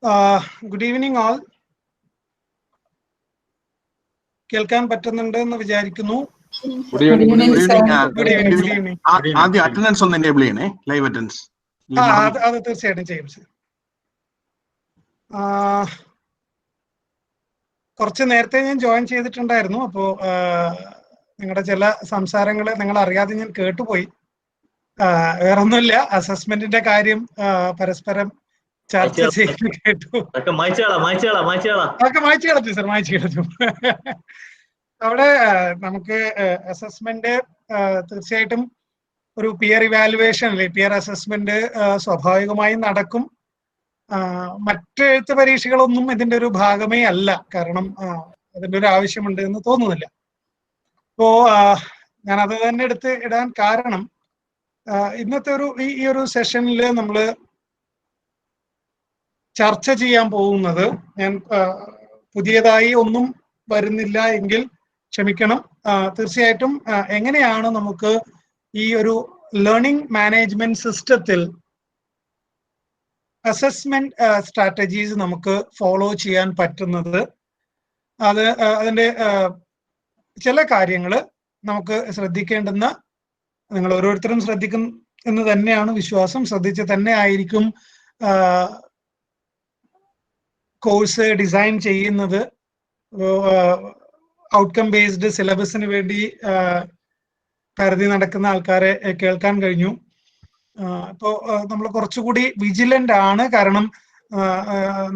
Good evening all. കേൾക്കാൻ പറ്റുന്നുണ്ടെന്ന് വിചാരിക്കുന്നു. Good evening. Good evening. ആദ്യം അറ്റൻഡൻസ് ഒന്ന് എനേബിൾ ചെയ്യണേ, ലൈവ് അറ്റൻഡൻസ്. അത് തീർച്ചയായിട്ടും ചെയ്യും സർ. കുറച്ച് നേരത്തെ ഞാൻ ജോയിൻ ചെയ്തിട്ടുണ്ടായിരുന്നു. അപ്പോൾ നിങ്ങളുടെ ചില സംസാരങ്ങൾ നിങ്ങൾ അറിയാതെ ഞാൻ കേട്ടുപോയി. വേറൊന്നുമില്ല, അസസ്മെന്റിന്റെ കാര്യം പരസ്പരം ചർച്ച ചെയ്ത് കേട്ടു. മായ്ച്ചു കളഞ്ഞു സർ, മായ്ച്ചു കളഞ്ഞു. അവിടെ നമുക്ക് അസസ്മെന്റ് തീർച്ചയായിട്ടും ഒരു പിയർ ഇവാലുവേഷൻ അല്ലെ, പിയർ അസസ്മെന്റ് സ്വാഭാവികമായും നടക്കും. മറ്റ് എഴുത്ത് പരീക്ഷകളൊന്നും ഇതിന്റെ ഒരു ഭാഗമേ അല്ല, കാരണം അതിന്റെ ഒരു ആവശ്യമുണ്ട് എന്ന് തോന്നുന്നില്ല. അപ്പോ ഞാൻ അത് തന്നെ എടുത്ത് ഇടാൻ കാരണം ഇന്നത്തെ ഈ ഒരു സെഷനിൽ നമ്മൾ ചർച്ച ചെയ്യാൻ പോകുന്നത്, ഞാൻ പുതിയതായി ഒന്നും വരുന്നില്ല എങ്കിൽ ക്ഷമിക്കണം, തീർച്ചയായിട്ടും എങ്ങനെയാണ് നമുക്ക് ഈ ഒരു ലേണിംഗ് മാനേജ്മെന്റ് സിസ്റ്റത്തിൽ അസസ്മെന്റ് സ്ട്രാറ്റജീസ് നമുക്ക് ഫോളോ ചെയ്യാൻ പറ്റുന്നത്, അതിന്റെ ചില കാര്യങ്ങൾ നമുക്ക് ശ്രദ്ധിക്കേണ്ടുന്ന, നിങ്ങൾ ഓരോരുത്തരും ശ്രദ്ധിക്കും എന്ന് തന്നെയാണ് വിശ്വാസം. ശ്രദ്ധിച്ച് തന്നെ ആയിരിക്കും കോഴ്സ് ഡിസൈൻ ചെയ്യുന്നത്. ഔട്ട്കം ബേസ്ഡ് സിലബസിന് വേണ്ടി കരുതി നടക്കുന്ന ആൾക്കാരെ കേൾക്കാൻ കഴിഞ്ഞു. ഇപ്പോൾ നമ്മൾ കുറച്ചുകൂടി വിജിലന്റ് ആണ്, കാരണം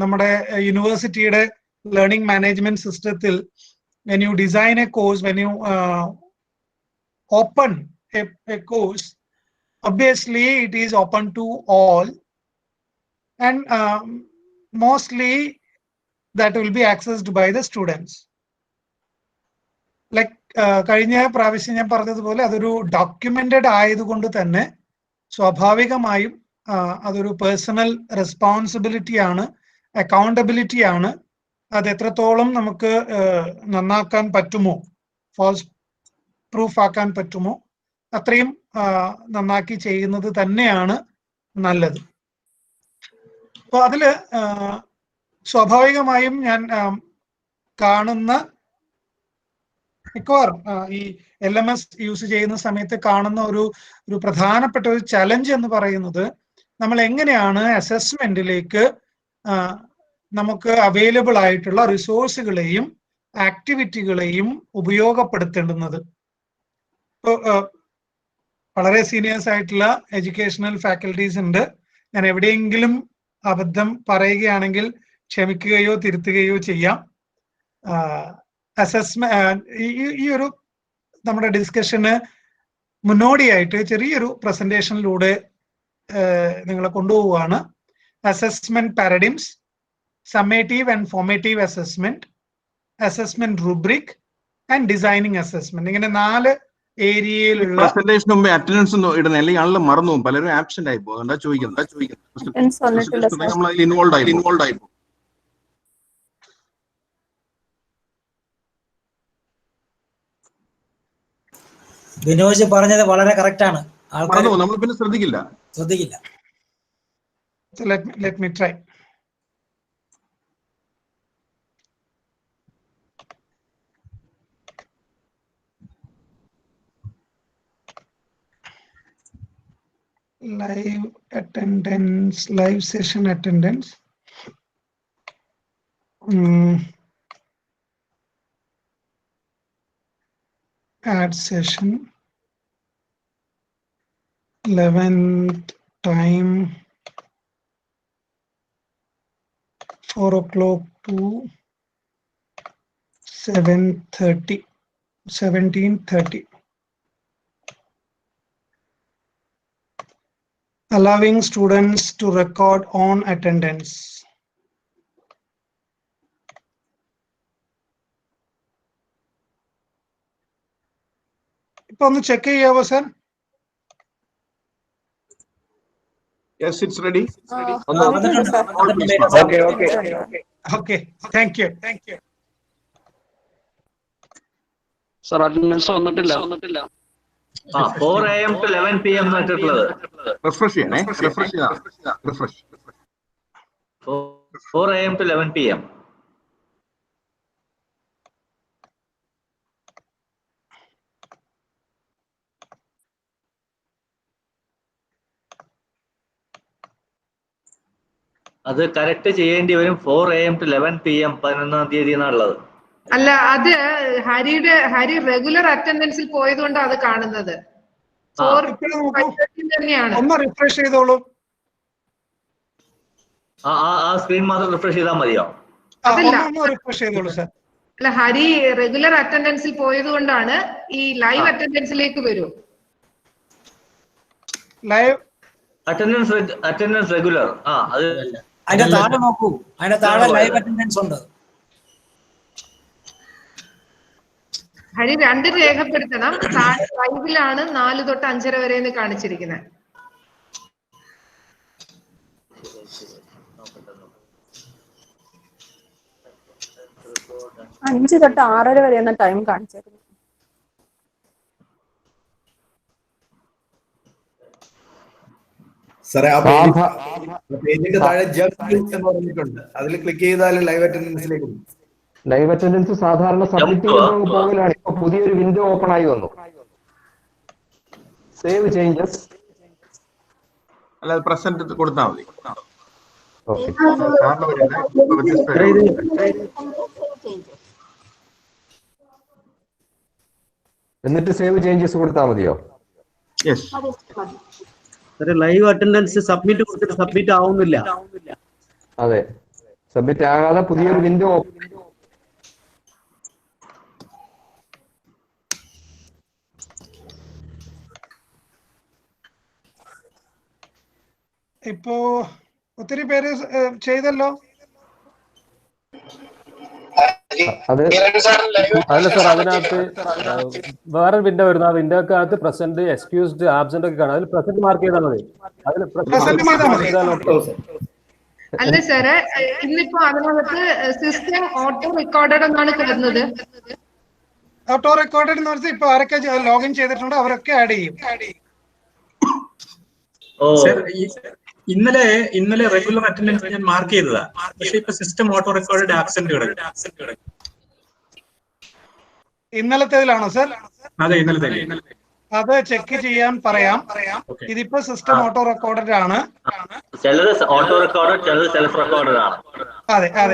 നമ്മുടെ യൂണിവേഴ്സിറ്റിയുടെ ലേണിംഗ് മാനേജ്മെന്റ് സിസ്റ്റത്തിൽ when you design a course, when you open a course, obviously it is open to all, and mostly that will be accessed by the students. Like കഴിഞ്ഞ പ്രാവശ്യം ഞാൻ പറഞ്ഞതുപോലെ അതൊരു ഡോക്യുമെന്റഡ് ആയതുകൊണ്ട് തന്നെ സ്വാഭാവികമായും അതൊരു പേഴ്സണൽ റെസ്പോൺസിബിലിറ്റി ആണ്, അക്കൗണ്ടബിലിറ്റി ആണ്. അത് എത്രത്തോളം നമുക്ക് നന്നാക്കാൻ പറ്റുമോ, ഫോൾസ് പ്രൂഫ് ആക്കാൻ പറ്റുമോ, അത്രയും നന്നാക്കി ചെയ്യുന്നത് തന്നെയാണ് നല്ലത്. അപ്പോൾ അതില് സ്വാഭാവികമായും ഞാൻ കാണുന്ന മിക്കവാറും ഈ LMS യൂസ് ചെയ്യുന്ന സമയത്ത് കാണുന്ന ഒരു പ്രധാനപ്പെട്ട ഒരു ചലഞ്ച് എന്ന് പറയുന്നത്, നമ്മൾ എങ്ങനെയാണ് അസസ്മെന്റിലേക്ക് നമുക്ക് അവൈലബിൾ ആയിട്ടുള്ള റിസോഴ്സുകളെയും ആക്ടിവിറ്റികളെയും ഉപയോഗപ്പെടുത്തേണ്ടുന്നത്. ഇപ്പോൾ വളരെ സീനിയേഴ്സ് ആയിട്ടുള്ള എഡ്യൂക്കേഷണൽ ഫാക്കൽറ്റീസ് ഉണ്ട്. ഞാൻ എവിടെയെങ്കിലും അബദ്ധം പറയുകയാണെങ്കിൽ ക്ഷമിക്കുകയോ തിരുത്തുകയോ ചെയ്യാം. ഈ ഒരു നമ്മുടെ ഡിസ്കഷന് മുന്നോടിയായിട്ട് ചെറിയൊരു പ്രസന്റേഷനിലൂടെ നിങ്ങളെ കൊണ്ടുപോവുകയാണ്. Assessment paradigms, summative and formative assessment, assessment rubric and designing assessment. ഇങ്ങനെ 4 ഏരിയയിലുള്ള പ്രസന്റേഷന് മുമ്പേ അറ്റൻഡൻസ് ഇടുന്ന, അല്ലെങ്കിൽ ആളുകൾ മറന്നു പോകും, പലരും ആബ്സെന്റ് ആയി പോകും. എന്താ ചോദിക്കുന്നത്, നമ്മൾ ഇൻവോൾവ് ആയി പോകും. വിനോജ് പറഞ്ഞത് വളരെ കറക്റ്റ് ആണ്. നമ്മൾ പിന്നെ ശ്രദ്ധിക്കില്ല. Let me try. Live attendance, live session attendance. Add session, 11th time, 4 o'clock to 17:30. Allowing students to record on attendance. ഇപ്പൊ ഒന്ന് ചെക്ക് ചെയ്യാവോ sir? Yes, it's ready. Okay, thank you. Sir, attendance വന്നിട്ടില്ല. 4 AM to 11 PM refresh ചെയ്യണേ. 4 AM to 11 PM. അത് correct ചെയ്യേണ്ടി വരും 4 AM to 11 PM 11-ാം തീയതി എന്നാണുള്ളത്. അല്ല, അത് ഹരി റെഗുലർ അറ്റൻഡൻസിൽ പോയതുകൊണ്ട് അത് കാണുന്നത് തന്നെയാണ്. ഒന്ന് റിഫ്രഷ് ചെയ്തോളൂ. ആ സ്ക്രീൻ മാത്രം റിഫ്രഷ് ചെയ്താൽ മതിയോ? റിഫ്രഷ് ചെയ്തോളൂ സർ. അല്ല, ഹരി റെഗുലർ അറ്റൻഡൻസിൽ പോയതുകൊണ്ടാണ് ഈ ലൈവ് അറ്റൻഡൻസിലേക്ക് വരും. Live attendance regular. അതിന്റെ താഴെ നോക്കൂ, അതിന്റെ താഴെ ലൈവ് അറ്റൻഡൻസ് ഉണ്ട്. ഹരി 2 രേഖപ്പെടുത്തണം. താഴെ ലൈവിലാണ് 4 തൊട്ട് 5:30 വരെ എന്ന് കാണിച്ചിരിക്കുന്നത്. 5 തൊട്ട് 6:30 വരെ എന്ന ടൈം കാണിച്ചേക്കുന്നു. സാറേ, ആ പേജിന്റെ താഴെ ജംപ് എന്ന് പറഞ്ഞിട്ടുണ്ട്. അതിൽ ക്ലിക്ക് ചെയ്താൽ ലൈവ് അറ്റൻഡൻസിലേക്ക് പോകും. ലൈവ് അറ്റൻഡൻസ് സാധാരണ സബ്മിറ്റ് ചെയ്യുന്ന പോകലാണ്. ഇപ്പൊ പുതിയൊരു വിൻഡോ ഓപ്പൺ ആയി വന്നു. Save changes. അല്ലാതെ പ്രസന്റ് കൊടുത്താൽ മതി. എന്നിട്ട് സേവ് ചേഞ്ചസ് കൊടുത്താൽ മതിയോ? ലൈവ് അറ്റൻഡൻസ് സബ്മിറ്റ് കൊടുത്തിട്ട് സബ്മിറ്റ് ആവുന്നില്ല. അതെ, സബ്മിറ്റ് ആകാതെ പുതിയൊരു വിൻഡോ ഇപ്പോ ഒത്തിരി പേര് ചെയ്തല്ലോ. അതല്ല സാർ, അതിനകത്ത് വേറെ വിൻഡോ വരുന്ന ആ വിൻഡോക്കകത്ത് പ്രസന്റ്, എക്സ്ക്യൂസ്ഡ്, ആബ്സെന്റ് ഒക്കെ കാണാം. അതിൽ പ്രസന്റ് മാർക്ക് ചെയ്താൽ മതി. അല്ല സാറേ, ഇന്നിപ്പോ അതിനകത്ത് സിസ്റ്റം ഓട്ടോ റെക്കോർഡഡ് എന്നാണ് കിടന്നത്. ഓട്ടോ റെക്കോർഡഡ് എന്ന് പറഞ്ഞാൽ ഇപ്പൊ ആരൊക്കെ ലോഗിൻ ചെയ്തിട്ടുണ്ടോ അവരൊക്കെ ആഡ് ചെയ്യും. ഇന്നലെ റെഗുലർ അറ്റൻഡൻസ് ഞാൻ മാർക്ക് ചെയ്തതാ. പക്ഷെ ഇപ്പൊ സിസ്റ്റം ഓട്ടോ റെക്കോർഡ് ആബ്സെന്റ് കിടക്കും. ഇന്നലത്തേതിലാണോ സർ? അതെ, ഇന്നലത്തെ. അത് ചെക്ക് ചെയ്യാൻ പറയാം. ഇതിപ്പോ സിസ്റ്റം ഓട്ടോ റെക്കോർഡഡ് ആണ്. ചിലത് ഓട്ടോ റെക്കോർഡ്, ചിലത് സെൽഫ് റെക്കോർഡ് ആണ്. അതെ അതെ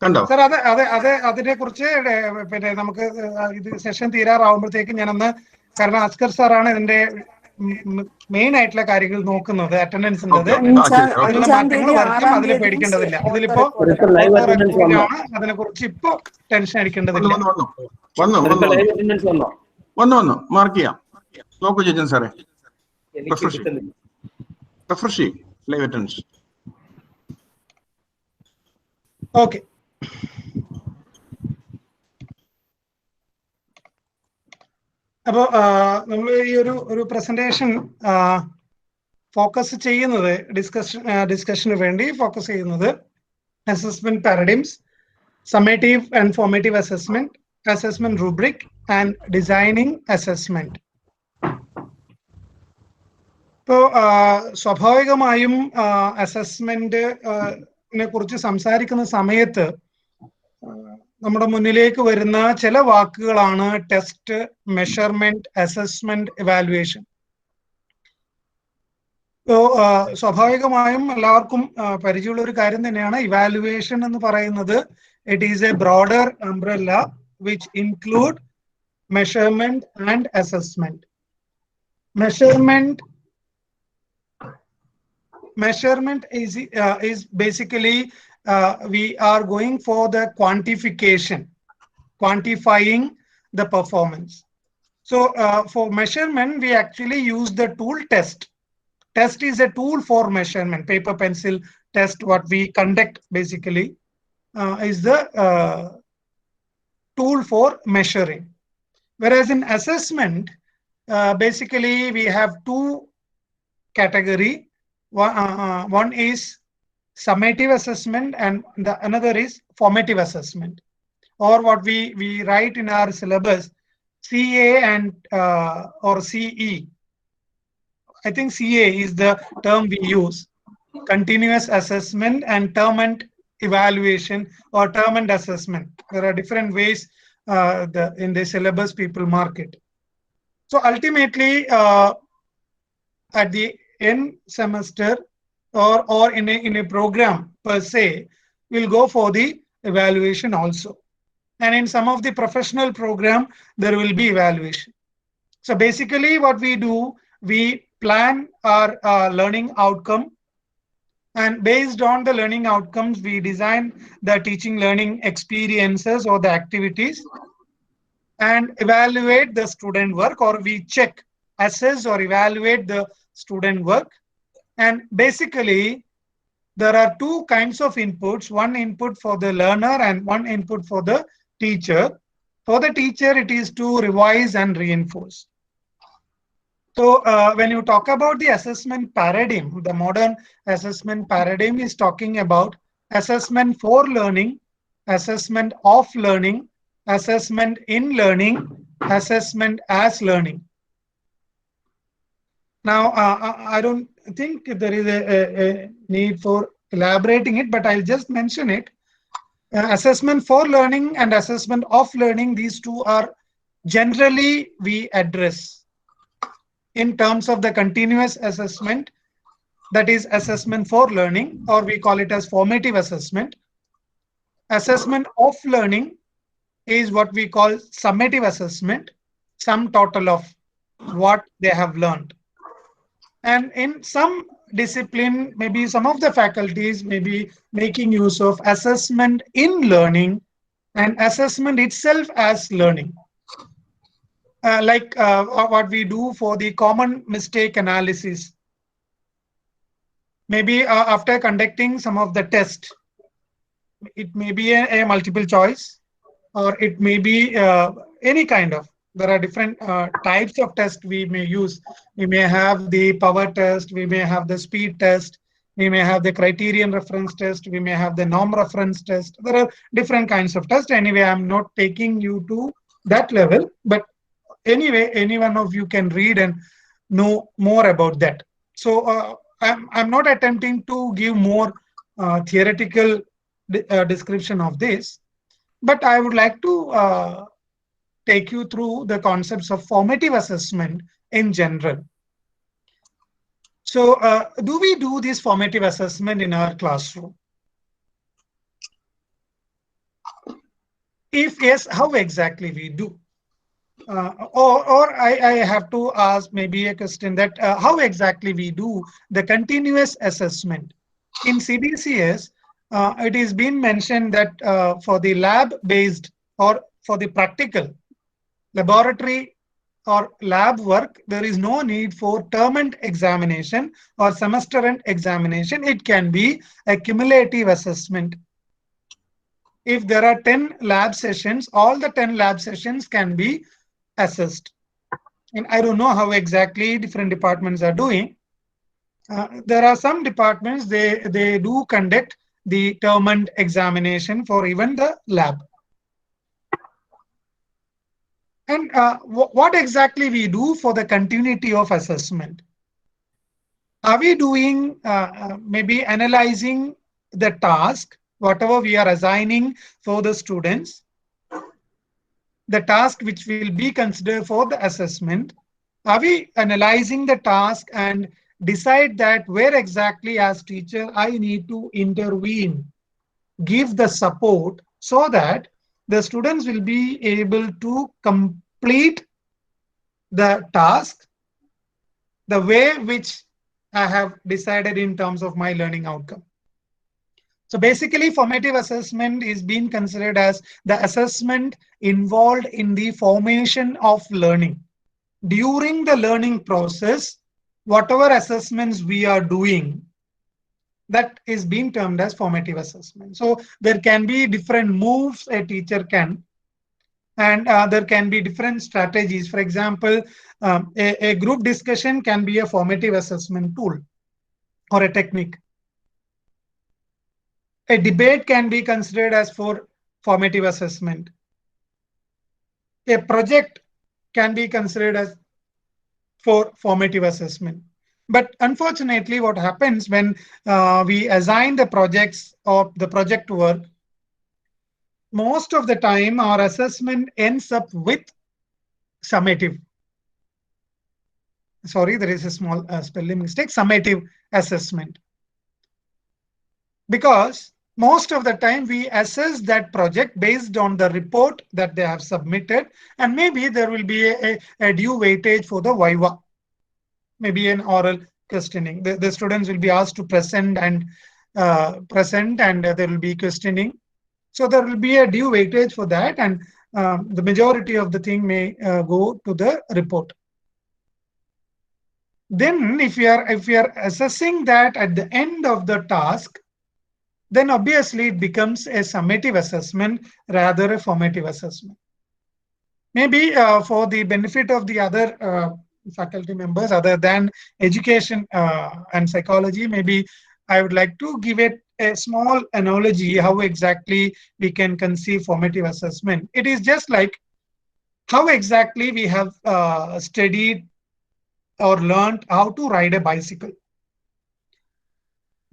കണ്ടോ സർ? അതിനെ കുറിച്ച് പിന്നെ നമുക്ക് ഇത് സെഷൻ തീരാറാവുമ്പോഴത്തേക്ക് ഞാനൊന്ന്, കാരണം അസ്കർ സാറാണ് ഇതിന്റെ മെയിൻ ആയിട്ടുള്ള കാര്യങ്ങൾ നോക്കുന്നത്, അറ്റൻഡൻസ് അതിനുള്ള മാറ്റങ്ങൾ വരയ്ക്കും. അതിൽ പേടിക്കേണ്ടതില്ല. ഇതിലിപ്പോ അതിനെ കുറിച്ച് ഇപ്പൊ ടെൻഷൻ അടിക്കേണ്ടതില്ല. വന്നു മാർക്ക് ചെയ്യാം. നോക്കൂ ചേച്ചൻ സാറേ, റിഫ്രഷ് ചെയ്യും ലൈവ് അറ്റൻഡൻസ്. ഓക്കെ, അപ്പോൾ നമ്മൾ ഈ ഒരു പ്രസന്റേഷൻ ഫോക്കസ് ചെയ്യുന്നത്, ഡിസ്കഷന് വേണ്ടി ഫോക്കസ് ചെയ്യുന്നത് assessment paradigms, summative and formative assessment, assessment rubric and designing assessment. ഇപ്പോൾ സ്വാഭാവികമായും അസസ്മെന്റിനെ കുറിച്ച് സംസാരിക്കുന്ന സമയത്ത് നമ്മുടെ മുന്നിലേക്ക് വരുന്ന ചില വാക്കുകളാണ് ടെസ്റ്റ്, മെഷർമെന്റ്, അസസ്മെന്റ്, ഇവാലുവേഷൻ. സ്വാഭാവികമായും എല്ലാവർക്കും പരിചയമുള്ള ഒരു കാര്യം തന്നെയാണ് ഇവാലുവേഷൻ എന്ന് പറയുന്നത്. It is A broader umbrella which include measurement and assessment. Measurement is basically we are going for the quantifying the performance. So for measurement we actually use the tool test. Test is a tool for measurement. Paper pencil test, what we conduct basically is the tool for measuring. Whereas in assessment, basically we have two categories. One is summative assessment and another is formative assessment, or what we write in our syllabus CA and or CE. I think CA is the term we use. continuous assessment and term and evaluation or term and assessment. There are different ways in the syllabus people mark it. So ultimately, at the end semester or in a program per se, we'll go for the evaluation also. And in some of the professional program, there will be evaluation. So basically what we do, we plan our learning outcome, and based on the learning outcomes, we design the teaching learning experiences or the activities and evaluate the student work, or we check, assess or evaluate the student work. And basically, there are two kinds of inputs, one input for the learner and one input for the teacher. For the teacher, it is to revise and reinforce. So when you talk about the assessment paradigm, the modern assessment paradigm is talking about assessment for learning, assessment of learning, assessment in learning, assessment as learning. Now, I don't think there is a need for elaborating it, but I'll just mention it. Assessment for learning and assessment of learning, these two are generally we address in terms of the continuous assessment, that is assessment for learning, or we call it as formative assessment. Assessment of learning is what we call summative assessment, sum total of what they have learned. And in some discipline, maybe some of the faculties may be making use of assessment in learning and assessment itself as learning. Like what we do for the common mistake analysis. Maybe after conducting some of the tests, it may be a multiple choice, or it may be any kind of. There are different types of tests we may use. We may have the power test, we may have the speed test, we may have the criterion reference test, we may have the norm reference test. There are different kinds of tests. Anyway, I'm not taking you to that level, but anyway, any one of you can read and know more about that. So I'm not attempting to give more theoretical description of this, but I would like to take you through the concepts of formative assessment in general. So do we do this formative assessment in our classroom? If yes, how exactly we do? Or I have to ask maybe a question that how exactly we do the continuous assessment. In CBCS, it is been mentioned that for the lab-based or for the practical laboratory or lab work, there is no need for term end examination or semester end examination. It can be a cumulative assessment. If there are 10 lab sessions, all the 10 lab sessions can be assessed. And I don't know how exactly different departments are doing. There are some departments, they do conduct the term end examination for even the lab. And what exactly we do for the continuity of assessment? Are we doing maybe analyzing the task, whatever we are assigning for the students, the task which will be considered for the assessment? Are we analyzing the task and decide that where exactly as teacher I need to intervene, give the support so that the students will be able to complete the task the way which I have decided in terms of my learning outcome? So basically, formative assessment is being considered as the assessment involved in the formation of learning. During the learning process, whatever assessments we are doing, that is being termed as formative assessment. So there can be different moves a teacher can, and there can be different strategies. For example, a group discussion can be a formative assessment tool or a technique. A debate can be considered as for formative assessment. A project can be considered as for formative assessment. But unfortunately, what happens when we assign the projects or the project work, most of the time our assessment ends up with summative. Sorry, there is a small spelling mistake. Summative assessment. Because most of the time we assess that project based on the report that they have submitted, and maybe there will be a due weightage for the Viva, maybe an oral questioning. The students will be asked to present and there will be questioning. So there will be a due weightage for that, and the majority of the thing may go to the report. Then if we are assessing that at the end of the task, then obviously it becomes a summative assessment rather a formative assessment. Maybe for the benefit of the other faculty members other than education and psychology, maybe I would like to give it a small analogy how exactly we can conceive formative assessment. It is just like how exactly we have studied or learned how to ride a bicycle.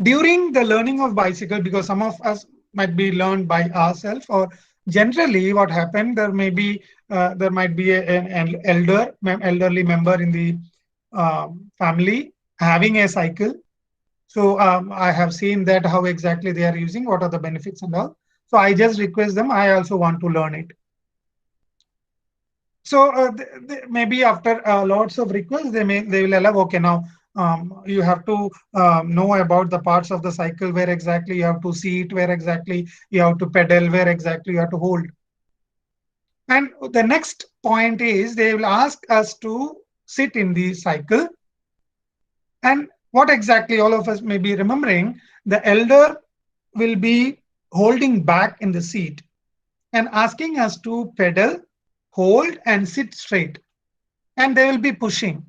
During the learning of bicycle, because some of us might be learned by ourselves, or generally what happened, there might be an elderly member in the family having a cycle. So I have seen that how exactly they are using, what are the benefits and all. So I just request them, I also want to learn it. So maybe after lots of requests, they will allow, okay, now you have to know about the parts of the cycle, where exactly you have to seat, where exactly you have to pedal, where exactly you have to hold. And the next point is they will ask us to sit in the cycle. And what exactly all of us may be remembering, the elder will be holding back in the seat and asking us to pedal, hold and sit straight. And they will be pushing.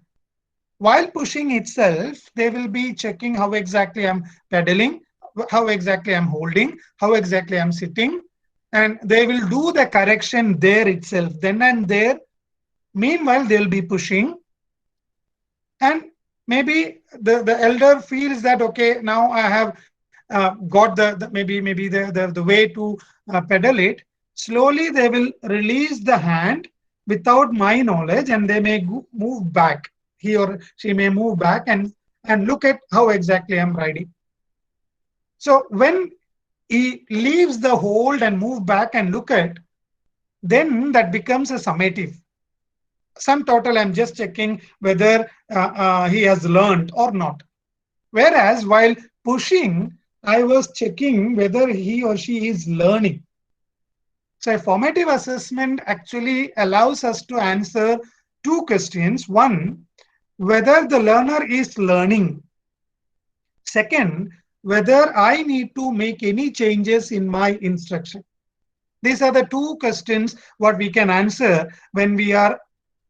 While pushing itself, they will be checking how exactly I'm pedaling, how exactly I'm holding, how exactly I'm sitting. And they will do the correction there itself, then and there. Meanwhile, they'll be pushing. And maybe the elder feels that, okay, now I have got maybe the way to pedal it. Slowly, they will release the hand without my knowledge, and they may move back. He or she may move back and look at how exactly I'm riding. So when he leaves the hold and move back and look at, then that becomes a summative. Sum total, I'm just checking whether he has learned or not. Whereas while pushing, I was checking whether he or she is learning. So a formative assessment actually allows us to answer two questions. One, whether the learner is learning. Second, whether I need to make any changes in my instruction. These are the two questions what we can answer when we are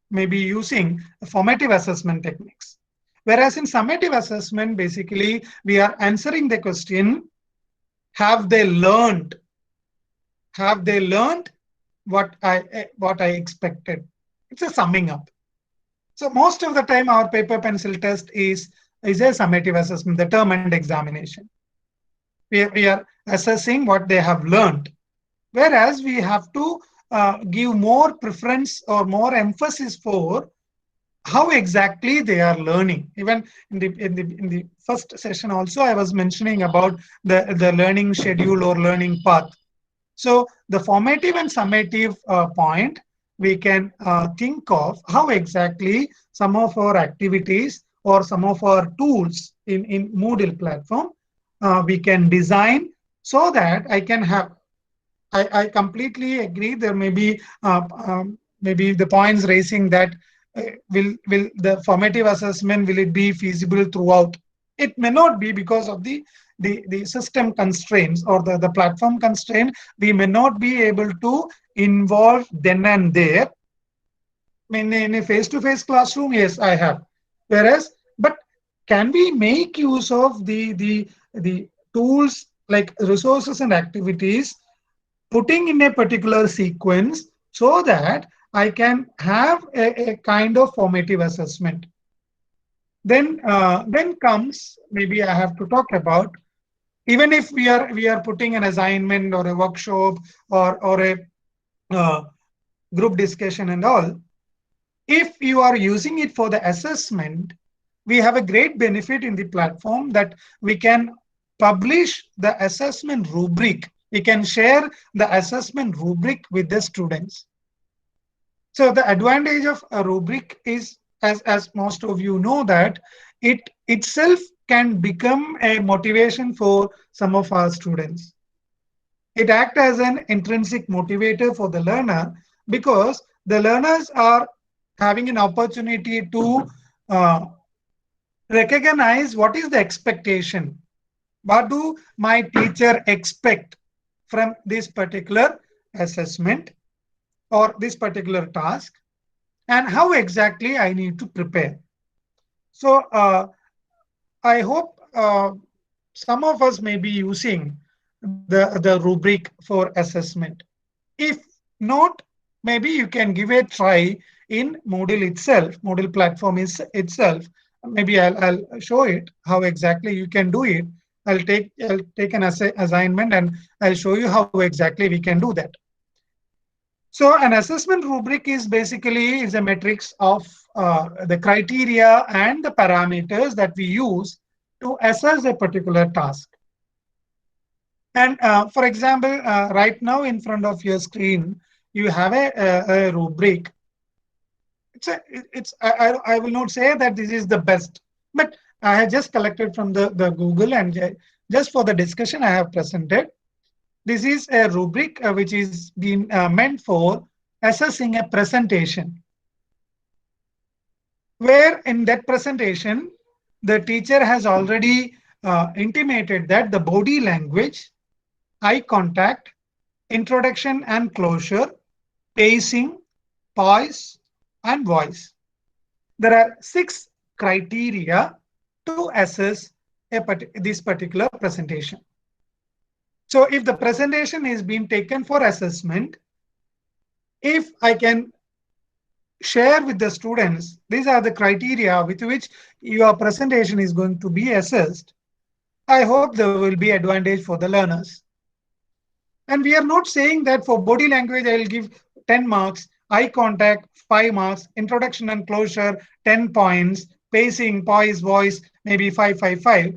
maybe using formative assessment techniques. Whereas in summative assessment, basically, we are answering the question, have they learned? Have they learned what I expected? It's a summing up. So most of the time, our paper pencil test is a summative assessment, the term and examination. We are assessing what they have learned. Whereas we have to give more preference or more emphasis for how exactly they are learning. Even in the first session also, I was mentioning about the learning schedule or learning path. So the formative and summative point, we can think of how exactly some of our activities or some of our tools in Moodle platform we can design so that I can have. I completely agree. There may be maybe the points raising that will the formative assessment, will it be feasible throughout? It may not be because of the system constraints or the platform constraint. We may not be able to involve then and there. In a face-to-face classroom, yes, I have. Whereas, but can we make use of the tools like resources and activities, putting in a particular sequence so that I can have a kind of formative assessment? Then comes, maybe I have to talk about, even if we are putting an assignment or a workshop or a group discussion and all, if you are using it for the assessment, we have a great benefit in the platform that we can publish the assessment rubric. We can share the assessment rubric with the students. So the advantage of a rubric is, as most of you know, that it itself can become a motivation for some of our students. It acts as an intrinsic motivator for the learner, because the learners are having an opportunity to recognize what is the expectation. What do my teacher expect from this particular assessment or this particular task, and how exactly I need to prepare. So I hope some of us may be using the rubric for assessment. If not, maybe you can give a try in Moodle itself, Moodle platform itself. Maybe I'll show it how exactly you can do it. I'll take an assignment and I'll show you how exactly we can do that. So an assessment rubric is basically a matrix of the criteria and the parameters that we use to assess a particular task. And for example, right now in front of your screen, you have a rubric. I will not say that this is the best, but I have just collected from the Google, and just for the discussion I have presented. This is a rubric which is being meant for assessing a presentation, where in that presentation, the teacher has already intimated that the body language, eye contact, introduction and closure, pacing, poise, and voice. There are 6 criteria to assess this particular presentation. So if the presentation is being taken for assessment, if I can share with the students, these are the criteria with which your presentation is going to be assessed, I hope there will be advantage for the learners. And we are not saying that for body language, I will give 10 marks, eye contact, 5 marks, introduction and closure, 10 points, pacing, poise, voice, maybe 5, 5, 5.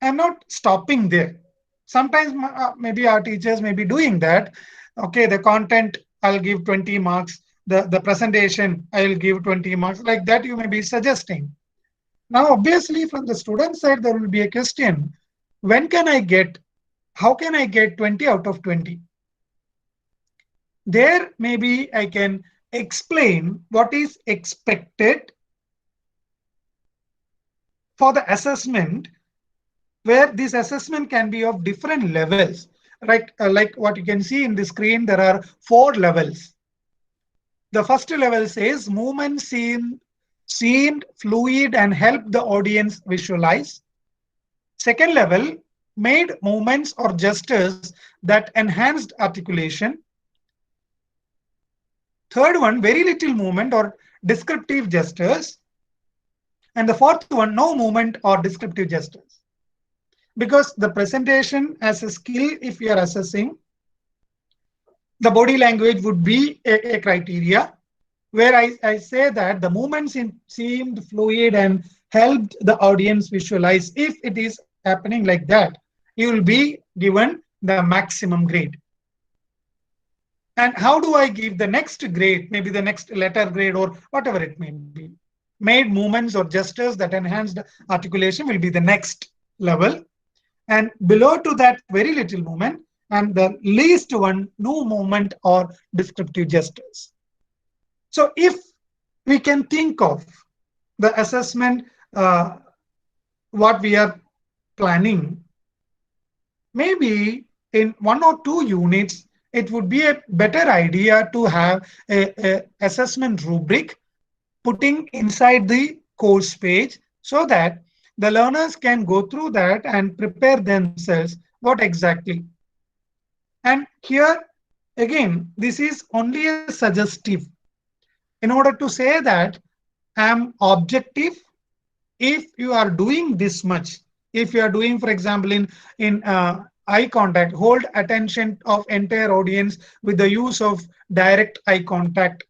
I'm not stopping there. Sometimes maybe our teachers may be doing that. Okay, the content, I'll give 20 marks. The presentation, I'll give 20 marks. Like that, you may be suggesting. Now, obviously, from the student side, there will be a question. How can I get 20 out of 20? There, maybe I can explain what is expected for the assessment, where this assessment can be of different levels. Right? Like what you can see in the screen, there are 4 levels. The first level says movement seemed fluid and helped the audience visualize. Second level, made movements or gestures that enhanced articulation. Third one, very little movement or descriptive gestures. And the fourth one, no movement or descriptive gestures. Because the presentation as a skill, if you are assessing, the body language would be a criteria, where I say that the movement seemed fluid and helped the audience visualize. If it is happening like that, you will be given the maximum grade. And how do I give the next grade, maybe the next letter grade or whatever it may be? Made movements or gestures that enhanced articulation will be the next level. And below to that, very little movement. And the least one, no movement or descriptive gestures. So if we can think of the assessment, what we are planning, maybe in 1 or 2 units, it would be a better idea to have a assessment rubric putting inside the course page, so that the learners can go through that and prepare themselves what exactly. And here again, this is only a suggestive. In order to say that I'm objective, if you are doing this much, if you are doing, for example, in eye contact, hold attention of entire audience with the use of direct eye contact,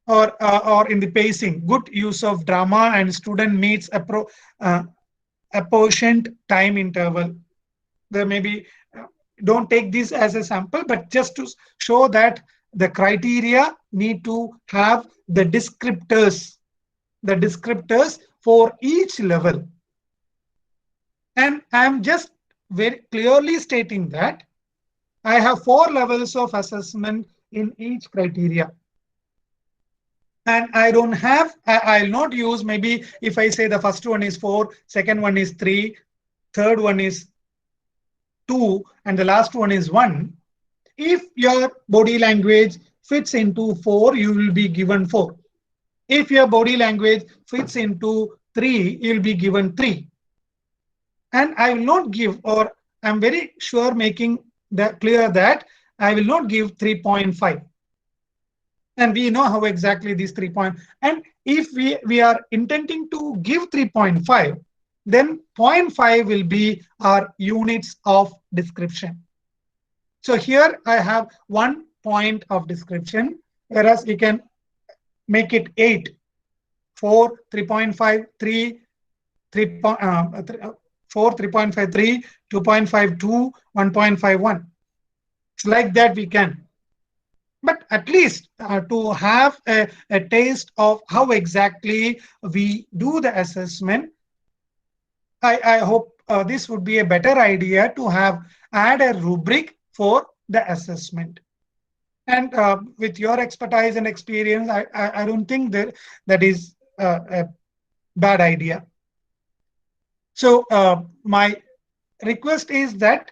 or in the pacing, good use of drama and student meets apportioned time interval. There may be, don't take this as a sample, but just to show that the criteria need to have the descriptors for each level. And I'm just very clearly stating that I have 4 levels of assessment in each criteria. And I don't have, I'll not use, maybe if I say the first one is 4, second one is 3, third one is 2, and the last one is 1. If your body language fits into 4, you will be given 4. If your body language fits into 3, you will be given 3. And I will not give, or I'm very sure making that clear that I will not give 3.5. And we know how exactly these 3 point. And if we are intending to give 3.5, then 0.5 will be our units of description. So here I have 1 point of description, whereas you can make it 8, 4, 3.5, 3, 4, 3.53, 2.52, 1.51. It's like that we can. But at least to have a taste of how exactly we do the assessment, I hope this would be a better idea to add a rubric for the assessment. And with your expertise and experience, I don't think that is a bad idea. So my request is that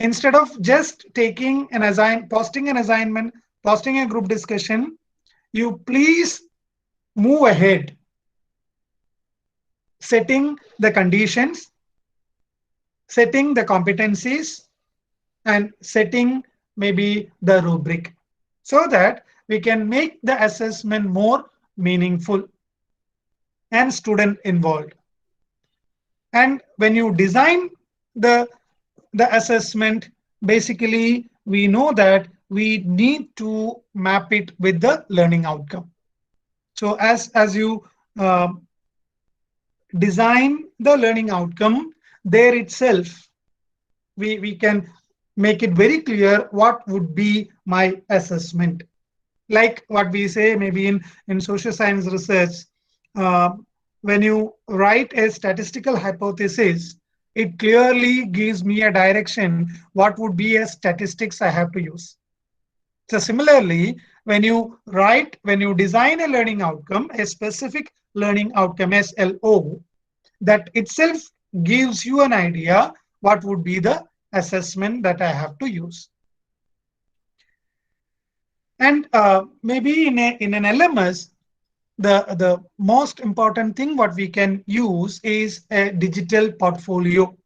instead of just taking posting an assignment, posting a group discussion, you please move ahead, setting the conditions, setting the competencies, and setting maybe the rubric, so that we can make the assessment more meaningful and student involved. And when you design the assessment, basically we know that we need to map it with the learning outcome. So as you design the learning outcome, there itself we can make it very clear what would be my assessment. Like what we say maybe in social science research, when you write a statistical hypothesis, it clearly gives me a direction what would be a statistics I have to use. So similarly, when you design a learning outcome, a specific learning outcome, SLO, that itself gives you an idea what would be the assessment that I have to use. And maybe in an LMS, the most important thing what we can use is a digital portfolio.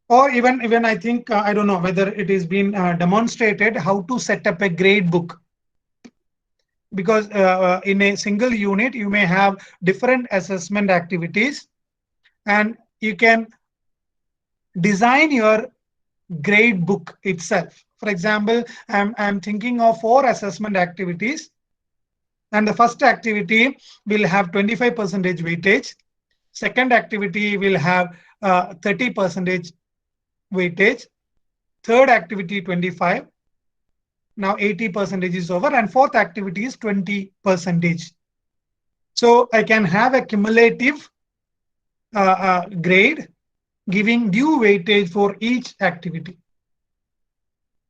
Or even I think, I don't know whether it is been demonstrated how to set up a grade book. Because in a single unit, you may have different assessment activities, and you can design your grade book itself. For example, I'm thinking of 4 assessment activities, and the first activity will have 25% weightage. Second activity will have 30% weightage. Third activity 25. Now 80% is over, and fourth activity is 20%. So I can have a cumulative grade giving due weightage for each activity.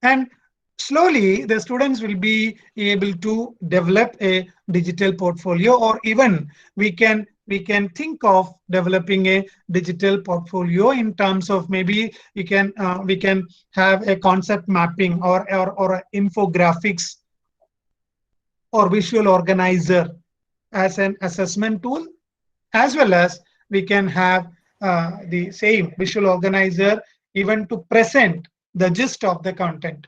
And slowly the students will be able to develop a digital portfolio, or even we can think of developing a digital portfolio in terms of maybe we can have a concept mapping or infographics or visual organizer as an assessment tool, as well as we can have the same visual organizer even to present the gist of the content.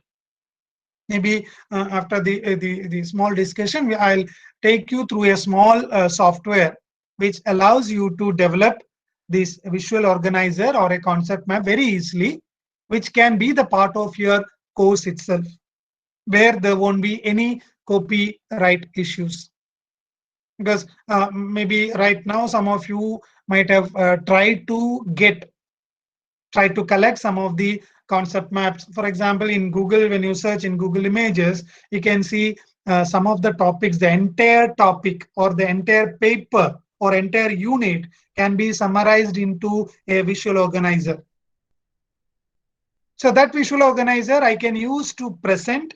Maybe after the small discussion, I'll take you through a small software which allows you to develop this visual organizer or a concept map very easily, which can be the part of your course itself, where there won't be any copyright issues. Because maybe right now some of you might have tried to collect some of the concept maps. For example, in Google, when you search in Google Images, you can see some of the topics, the entire topic or the entire paper or entire unit can be summarized into a visual organizer. So that visual organizer I can use to present.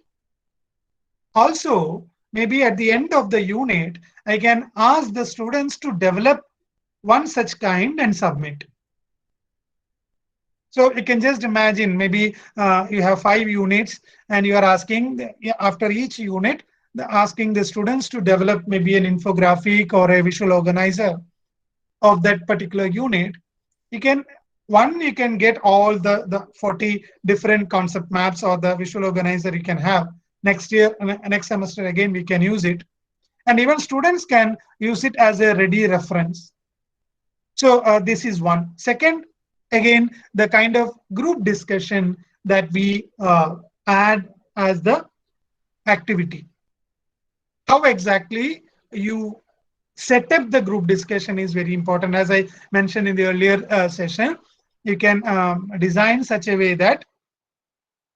Also, maybe at the end of the unit, I can ask the students to develop one such kind and submit. So you can just imagine, maybe you have 5 units and you are asking after each unit, asking the students to develop maybe an infographic or a visual organizer of that particular unit. You can get all the 40 different concept maps or the visual organizer you can have. Next semester again, we can use it. And even students can use it as a ready reference. So this is one. Second, again, the kind of group discussion that we add as the activity. How exactly you set up the group discussion is very important. As I mentioned in the earlier session, you can design such a way that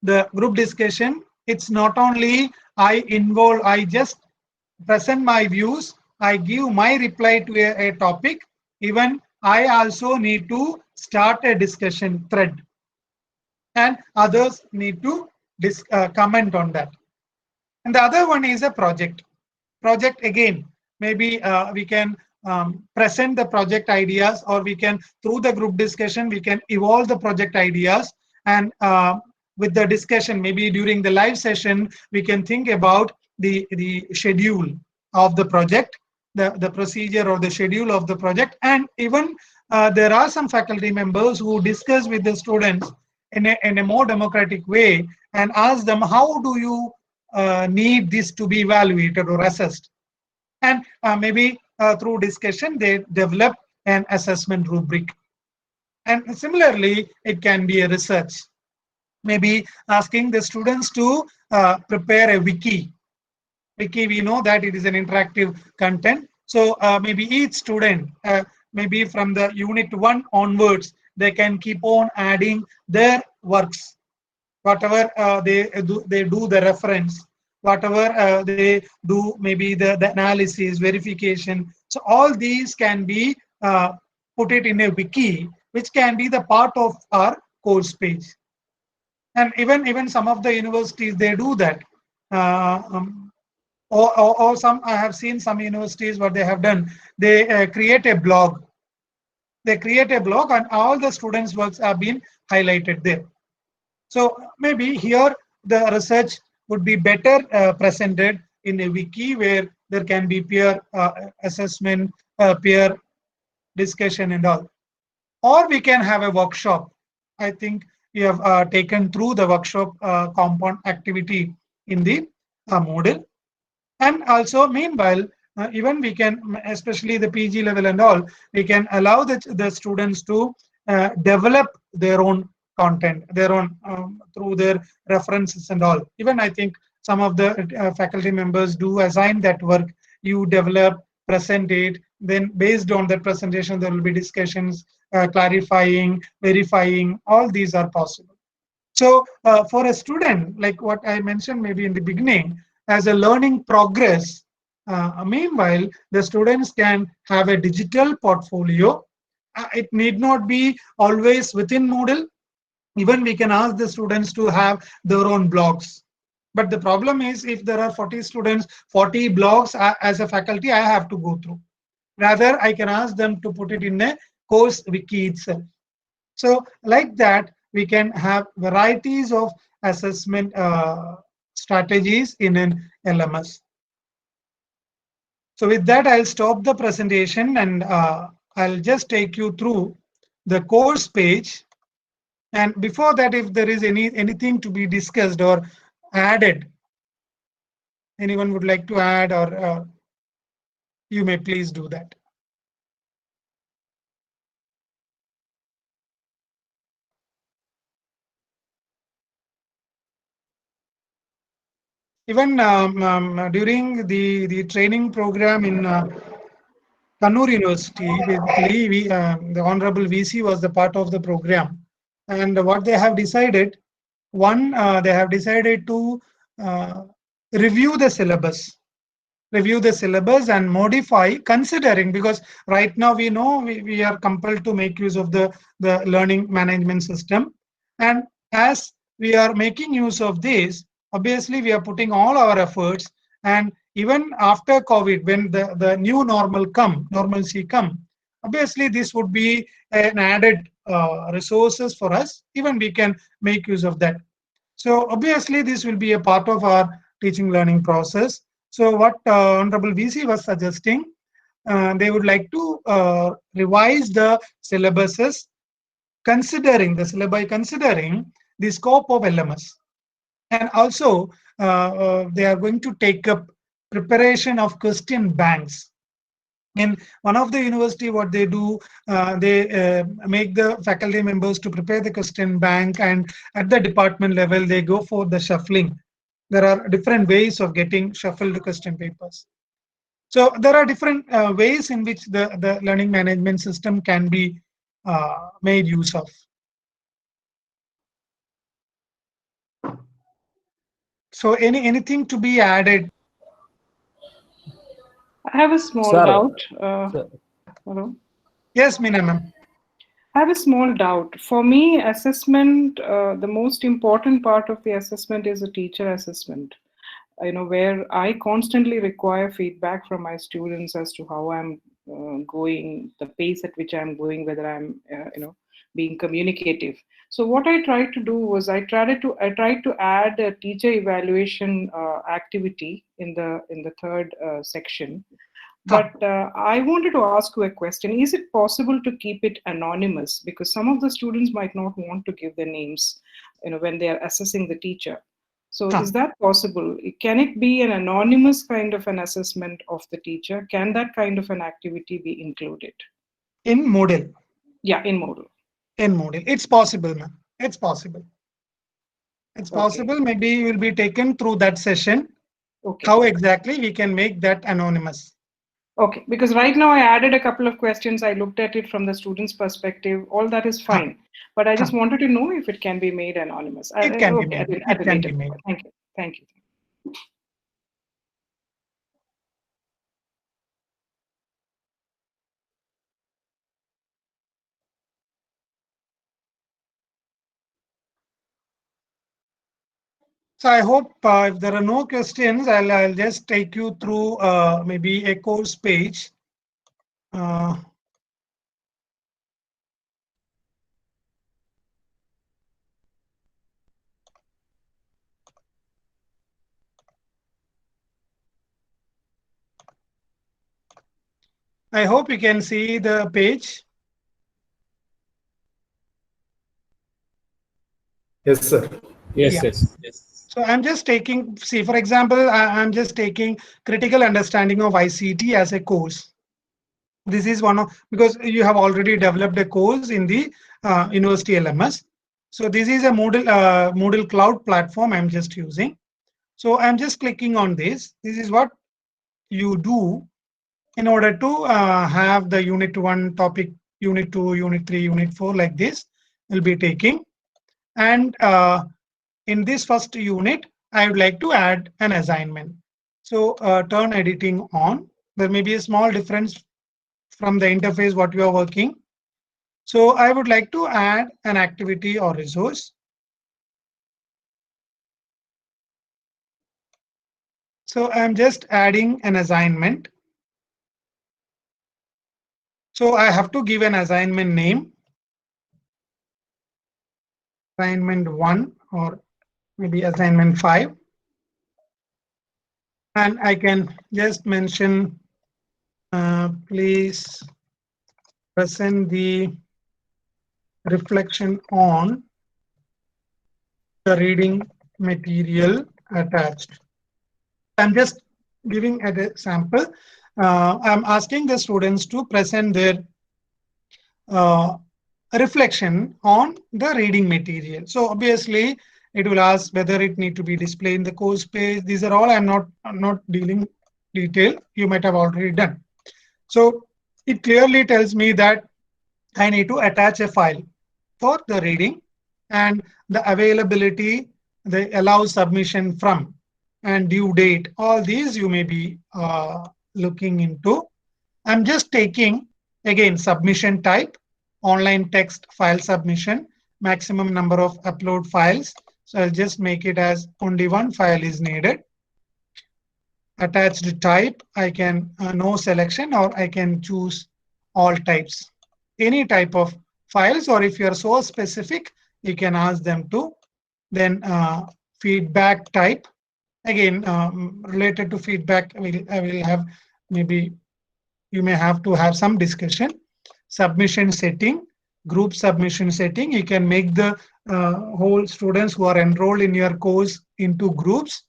the group discussion, it's not only I just present my views, I give my reply to a topic, even I also need to start a discussion thread and others need to comment on that. And the other one is a project. Project, again, maybe we can present the project ideas, or we can, through the group discussion, we can evolve the project ideas. And with the discussion, maybe during the live session, we can think about the schedule of the project, the procedure or the schedule of the project. And even there are some faculty members who discuss with the students in a more democratic way and ask them, how do you need this to be evaluated or assessed? And maybe through discussion, they develop an assessment rubric. And similarly, it can be a research. Maybe asking the students to prepare a wiki. Wiki, we know that it is an interactive content. So maybe each student, maybe from the unit 1 onwards, they can keep on adding their works, whatever they do the reference, whatever they do, maybe the analysis, verification. So all these can be put it in a wiki, which can be the part of our course page. And even some of the universities, they do that. Or some, I have seen some universities, what they have done, they create a blog. They create a blog and all the students' works have been highlighted there. So maybe here the research would be better presented in a wiki, where there can be peer assessment, peer discussion and all. Or we can have a workshop. I think we have taken through the workshop compound activity in the Moodle. And also, meanwhile, even we can, especially the PG level and all, we can allow the students to develop their own content, their own through their references and all. Even I think some of the faculty members do assign that work. You develop, present it, then based on that presentation, there will be discussions, clarifying, verifying, all these are possible. So for a student, like what I mentioned maybe in the beginning, as a learning progress, meanwhile, the students can have a digital portfolio. It need not be always within Moodle. Even we can ask the students to have their own blogs. But the problem is, if there are 40 students, 40 blogs as a faculty, I have to go through. Rather, I can ask them to put it in a course wiki itself. So like that, we can have varieties of assessment strategies in an LMS. So with that, I'll stop the presentation and I'll just take you through the course page. And before that, if there is anything to be discussed or added, anyone would like to add, or you may please do that. Even during the training program in Kannur University, basically, the Honorable VC was the part of the program. And what they have decided, one, they have decided to review the syllabus and modify, considering, because right now we know we are compelled to make use of the learning management system. And as we are making use of this, obviously we are putting all our efforts, and even after COVID, when the new normalcy come, obviously this would be an added resources for us. Even we can make use of that. So obviously this will be a part of our teaching learning process. So what Honorable VC was suggesting, they would like to revise the syllabuses, considering the scope of LMS. And also they are going to take up preparation of question banks. In one of the university, what they do, they make the faculty members to prepare the question bank, and at the department level, they go for the shuffling. There are different ways of getting shuffled question papers. So there are different ways in which the learning management system can be made use of. So anything to be added? I have a small Sir. doubt. Sir. Hello. Yes, Meena ma'am. I have a small doubt. For me, assessment, the most important part of the assessment is a teacher assessment. Where I constantly require feedback from my students as to how I'm going, the pace at which I'm going, whether I'm, being communicative. So what I tried to do was I tried to add a teacher evaluation activity in the third section. But I wanted to ask you a question. Is it possible to keep it anonymous? Because some of the students might not want to give their names, when they are assessing the teacher. So is that possible? Can it be an anonymous kind of an assessment of the teacher? Can that kind of an activity be included? In Moodle? Yeah, in Moodle. In Moodle. It's possible, ma'am. It's possible. It's possible. Okay. Maybe will be taken through that session. Okay. How exactly we can make that anonymous? Okay, because right now I added a couple of questions. I looked at it from the student's perspective. All that is fine. But I just wanted to know if it can be made anonymous. It can be made. It can be made. Thank you. Thank you. So I hope if there are no questions, I'll just take you through maybe a course page. I hope you can see the page. Yes, sir. Yes. So I'm just taking, see, for example, I'm just taking critical understanding of ICT as a course. This is one of, because you have already developed a course in the University LMS. So this is a Moodle Cloud platform I'm just using. So I'm just clicking on this. This is what you do in order to have the Unit 1 topic, Unit 2, Unit 3, Unit 4 like this will be taking. And in this first unit, I would like to add an assignment. So turn editing on. There may be a small difference from the interface what you are working. So I would like to add an activity or resource. So I'm just adding an assignment. So I have to give an assignment name. Assignment 1 or maybe assignment 5. And I can just mention, please present the reflection on the reading material attached. I'm just giving a sample. I'm asking the students to present their reflection on the reading material. So obviously it will ask whether it need to be displayed in the course page. These are all I'm not dealing detail. You might have already done. So it clearly tells me that I need to attach a file for the reading, and the availability, the allow submission from, and due date. All these you may be looking into. I'm just taking again submission type, online text file submission, maximum number of upload files. So I'll just make it as only one file is needed. Attached type, I can no selection, or I can choose all types, any type of files, or if you are so specific, you can ask them to. Then feedback type, again related to feedback, I will have, maybe you may have to have some discussion. Submission setting, group submission setting, you can make the whole students who are enrolled in your course into groups,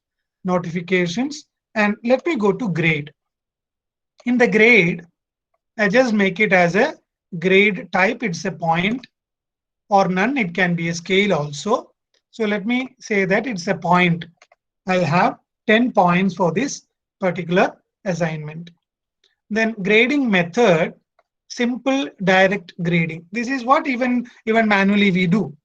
notifications. And let me go to grade. In the grade, I just make it as a grade type. It's a point or none. It can be a scale also. So let me say that it's a point. I'll have 10 points for this particular assignment. Then grading method, simple direct grading. This is what even manually we do.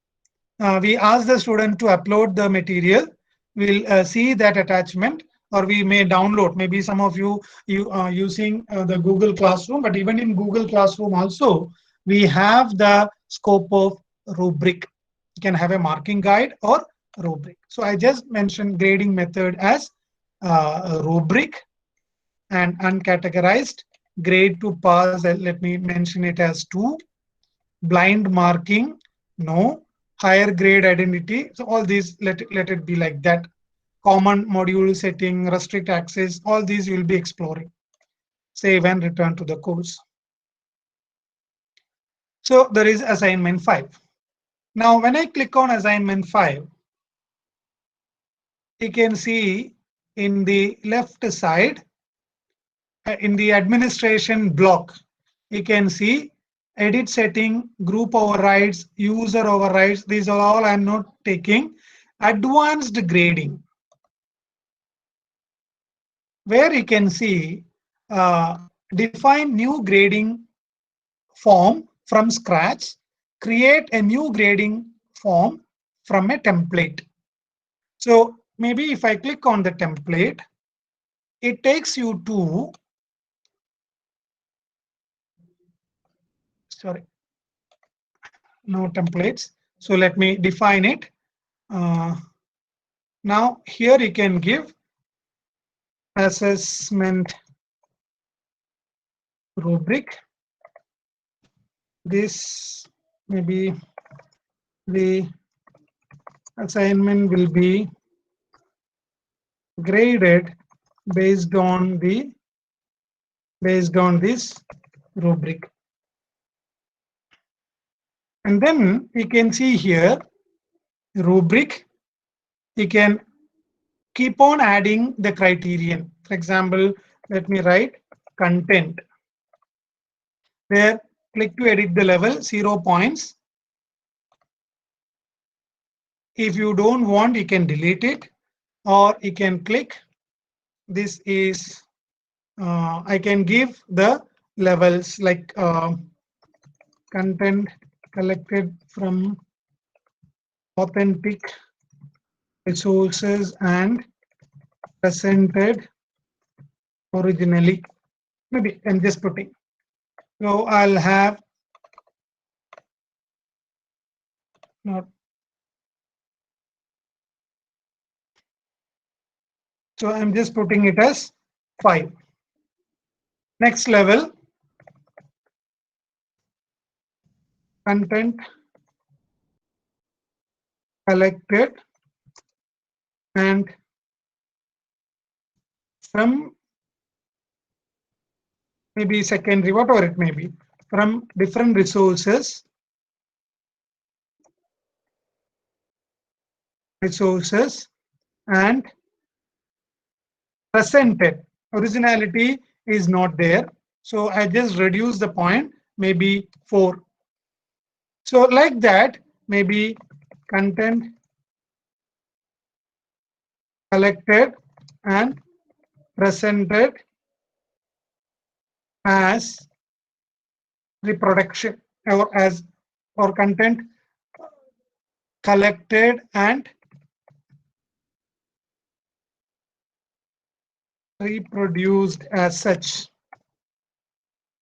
We ask the student to upload the material. We'll see that attachment, or we may download. Maybe some of you are using the Google Classroom, but even in Google Classroom also, we have the scope of rubric. You can have a marking guide or rubric. So I just mentioned grading method as a rubric, and uncategorized grade to pass. Let me mention it as 2. Blind marking, no. Higher grade identity. So all these, let it be like that. Common module setting, restrict access, all these you will be exploring. Save and return to the course. So there is assignment 5. Now when I click on assignment 5, you can see in the left side, in the administration block, you can see edit setting, group overrides, user overrides. These are all I'm not taking. Advanced grading, where you can see define new grading form from scratch, create a new grading form from a template. So maybe if I click on the template, it takes you to, sorry, no templates. So let me define it. Now here you can give assessment rubric. This maybe the assignment will be graded based on this rubric. And then you can see here rubric. You can keep on adding the criterion. For example, let me write content, where click to edit the level, 0 points. If you don't want, you can delete it, or you can click. This is, I can give the levels like content collected from authentic resources and presented originally. Maybe I'm just putting. So I'll have not. So I'm just putting it as 5. Next level, content collected and from maybe secondary, whatever it may be, from different resources and presented. Originality is not there. So I just reduce the point, maybe 4. So like that, maybe content collected and presented as reproduction, or content collected and reproduced as such.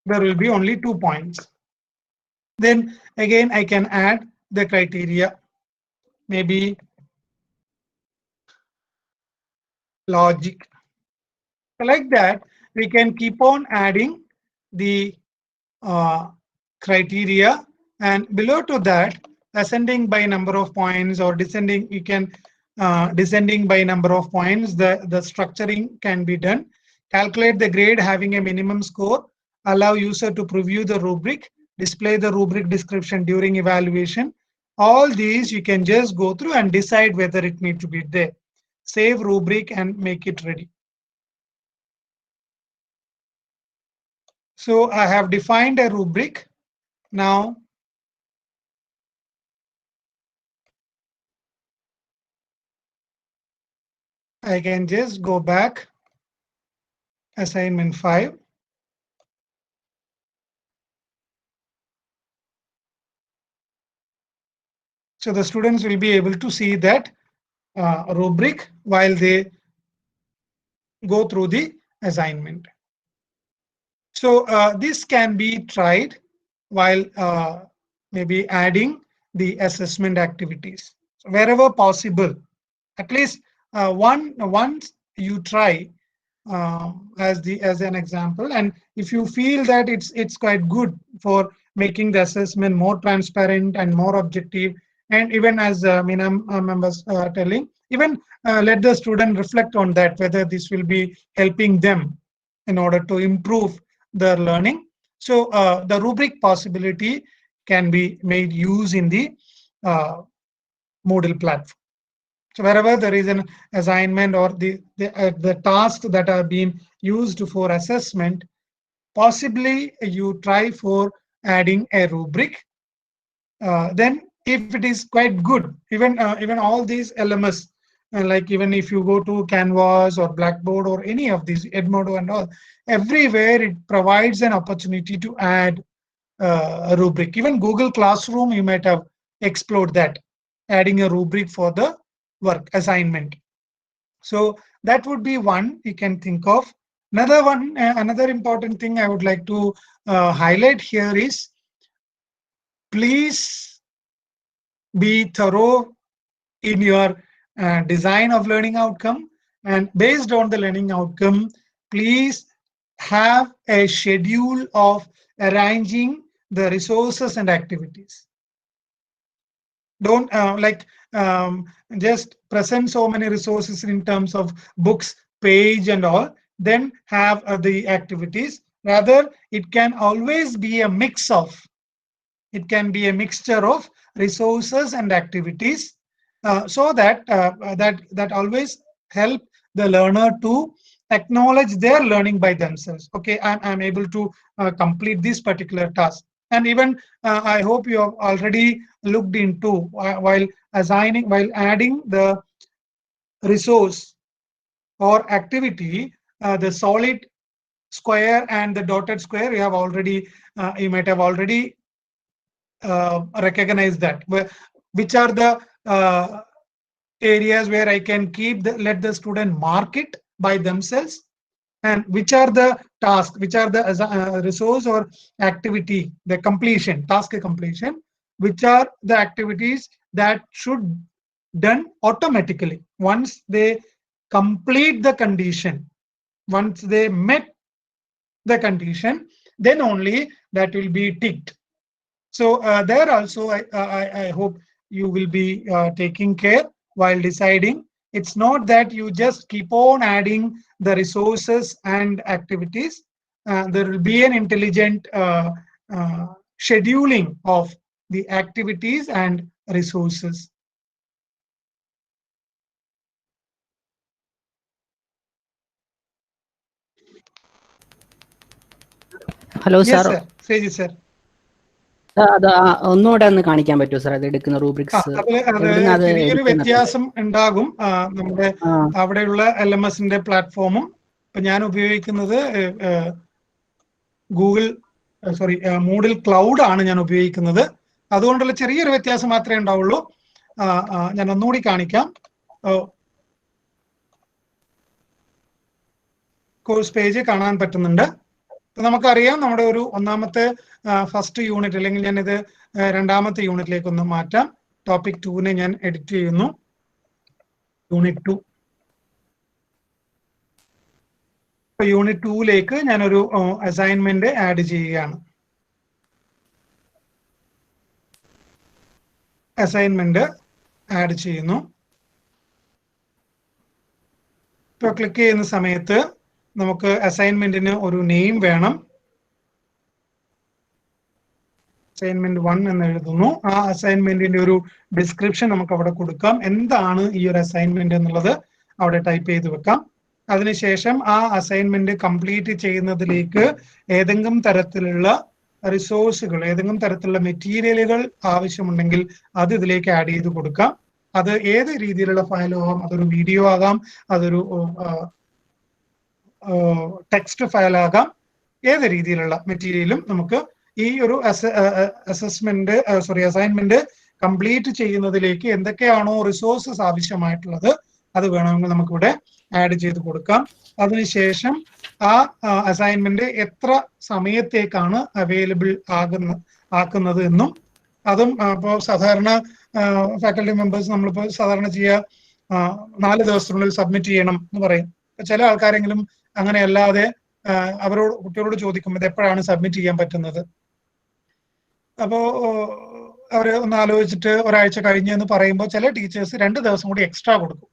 There will be only 2 points. Then again I can add the criteria, maybe logic. Like that, we can keep on adding the criteria, and below to that, ascending by number of points or descending, you can descending by number of points, the structuring can be done. Calculate the grade having a minimum score, allow user to preview the rubric, display the rubric description during evaluation. All these you can just go through and decide whether it needs to be there. Save rubric and make it ready. So I have defined a rubric. Now I can just go back, assignment 5. So the students will be able to see that rubric while they go through the assignment. So this can be tried while maybe adding the assessment activities. So wherever possible, at least once you try as an example, and if you feel that it's quite good for making the assessment more transparent and more objective, and even as Meena members telling, even let the student reflect on that, whether this will be helping them in order to improve their learning. So the rubric possibility can be made use in the Moodle platform. So wherever there is an assignment or the tasks that are being used for assessment, possibly you try for adding a rubric. Then if it is quite good, even all these LMS, like even if you go to Canvas or Blackboard or any of these, Edmodo and all, everywhere it provides an opportunity to add a rubric. Even Google Classroom, you might have explored that, adding a rubric for the work assignment. So that would be one you can think of. Another one, another important thing I would like to highlight here is, please be thorough in your design of learning outcome, and based on the learning outcome, please have a schedule of arranging the resources and activities. Don't just present so many resources in terms of books, page and all, then have the activities. Rather, it can always be a mix of, it can be a mixture of resources and activities, so that that always help the learner to acknowledge their learning by themselves. Okay, I'm able to complete this particular task. And even I hope you have already looked into while adding the resource or activity, the solid square and the dotted square, you have already you might have already recognized that, which are the areas where I can let the student mark it by themselves, and which are the tasks, which are the resource or activity, the completion, task completion, which are the activities that should done automatically. Once they complete the condition, once they met the condition, then only that will be ticked. So there also I hope you will be taking care while deciding. It's not that you just keep on adding the resources and activities. There will be an intelligent scheduling of the activities and resources. Hello sir, Sreeji sir, അത് ഒന്നുകൂടെ ഒന്ന് കാണിക്കാൻ പറ്റുമോ sir? അത് എടുക്കുന്ന rubrics ചെറിയൊരു വ്യത്യാസം ഉണ്ടാകും. നമ്മുടെ അവിടെയുള്ള LMSന്റെ പ്ലാറ്റ്ഫോമും ഇപ്പൊ ഞാൻ ഉപയോഗിക്കുന്നത് മൂഡിൽ ക്ലൗഡ് ആണ് ഞാൻ ഉപയോഗിക്കുന്നത്. അതുകൊണ്ടുള്ള ചെറിയൊരു വ്യത്യാസം മാത്രമേ ഉണ്ടാവുള്ളൂ. ഞാൻ ഒന്നുകൂടി കാണിക്കാം. കോഴ്സ് പേജ് കാണാൻ പറ്റുന്നുണ്ട്. നമുക്കറിയാം നമ്മുടെ ഒരു ഒന്നാമത്തെ ഫസ്റ്റ് യൂണിറ്റ്, അല്ലെങ്കിൽ ഞാനിത് രണ്ടാമത്തെ യൂണിറ്റിലേക്ക് ഒന്ന് മാറ്റാം. ടോപ്പിക് 2 ഞാൻ എഡിറ്റ് ചെയ്യുന്നു. യൂണിറ്റ് 2. യൂണിറ്റ് 2ലേക്ക് ഞാനൊരു അസൈൻമെന്റ് ആഡ് ചെയ്യുകയാണ്. അസൈൻമെന്റ് ആഡ് ചെയ്യുന്നു. ഇപ്പോൾ ക്ലിക്ക് ചെയ്യുന്ന സമയത്ത് നമുക്ക് അസൈൻമെന്റിന് ഒരു നെയിം വേണം. അസൈൻമെന്റ് 1 എന്ന് എഴുതുന്നു. ആ അസൈൻമെന്റിന്റെ ഒരു ഡിസ്ക്രിപ്ഷൻ നമുക്ക് അവിടെ കൊടുക്കാം. എന്താണ് ഈ ഒരു അസൈൻമെന്റ് എന്നുള്ളത് അവിടെ ടൈപ്പ് ചെയ്ത് വെക്കാം. അതിനുശേഷം ആ അസൈൻമെന്റ് കംപ്ലീറ്റ് ചെയ്യുന്നതിലേക്ക് ഏതെങ്കിലും തരത്തിലുള്ള റിസോഴ്സുകൾ, ഏതെങ്കിലും തരത്തിലുള്ള മെറ്റീരിയലുകൾ ആവശ്യമുണ്ടെങ്കിൽ അത് ഇതിലേക്ക് ആഡ് ചെയ്ത് കൊടുക്കാം. അത് ഏത് രീതിയിലുള്ള ഫയലും ആകാം. അതൊരു വീഡിയോ ആകാം, അതൊരു ടെക്സ്റ്റ് ഫയൽ ആകാം. ഏത് രീതിയിലുള്ള മെറ്റീരിയലും നമുക്ക് ഈ ഒരു അസൈൻമെന്റ് കംപ്ലീറ്റ് ചെയ്യുന്നതിലേക്ക് എന്തൊക്കെയാണോ റിസോഴ്സസ് ആവശ്യമായിട്ടുള്ളത് അത് വേണമെങ്കിൽ നമുക്കിവിടെ ആഡ് ചെയ്ത് കൊടുക്കാം. അതിനുശേഷം ആ അസൈൻമെന്റ് എത്ര സമയത്തേക്കാണ് അവൈലബിൾ ആക്കുന്നത് എന്നും അതും ഇപ്പോൾ സാധാരണ ഫാക്കൽറ്റി മെമ്പേഴ്സ് നമ്മളിപ്പോൾ സാധാരണ ചെയ്യുക 4 ദിവസത്തിനുള്ളിൽ സബ്മിറ്റ് ചെയ്യണം എന്ന് പറയും. ചില ആൾക്കാരെങ്കിലും അങ്ങനെ അല്ലാതെ കുട്ടികളോട് ചോദിക്കും ഇത് എപ്പോഴാണ് സബ്മിറ്റ് ചെയ്യാൻ പറ്റുന്നത്. അപ്പോ അവര് ഒന്ന് ആലോചിച്ചിട്ട് ഒരാഴ്ച കഴിഞ്ഞ് എന്ന് പറയുമ്പോൾ ചില ടീച്ചേഴ്സ് 2 ദിവസം കൂടി എക്സ്ട്രാ കൊടുക്കും.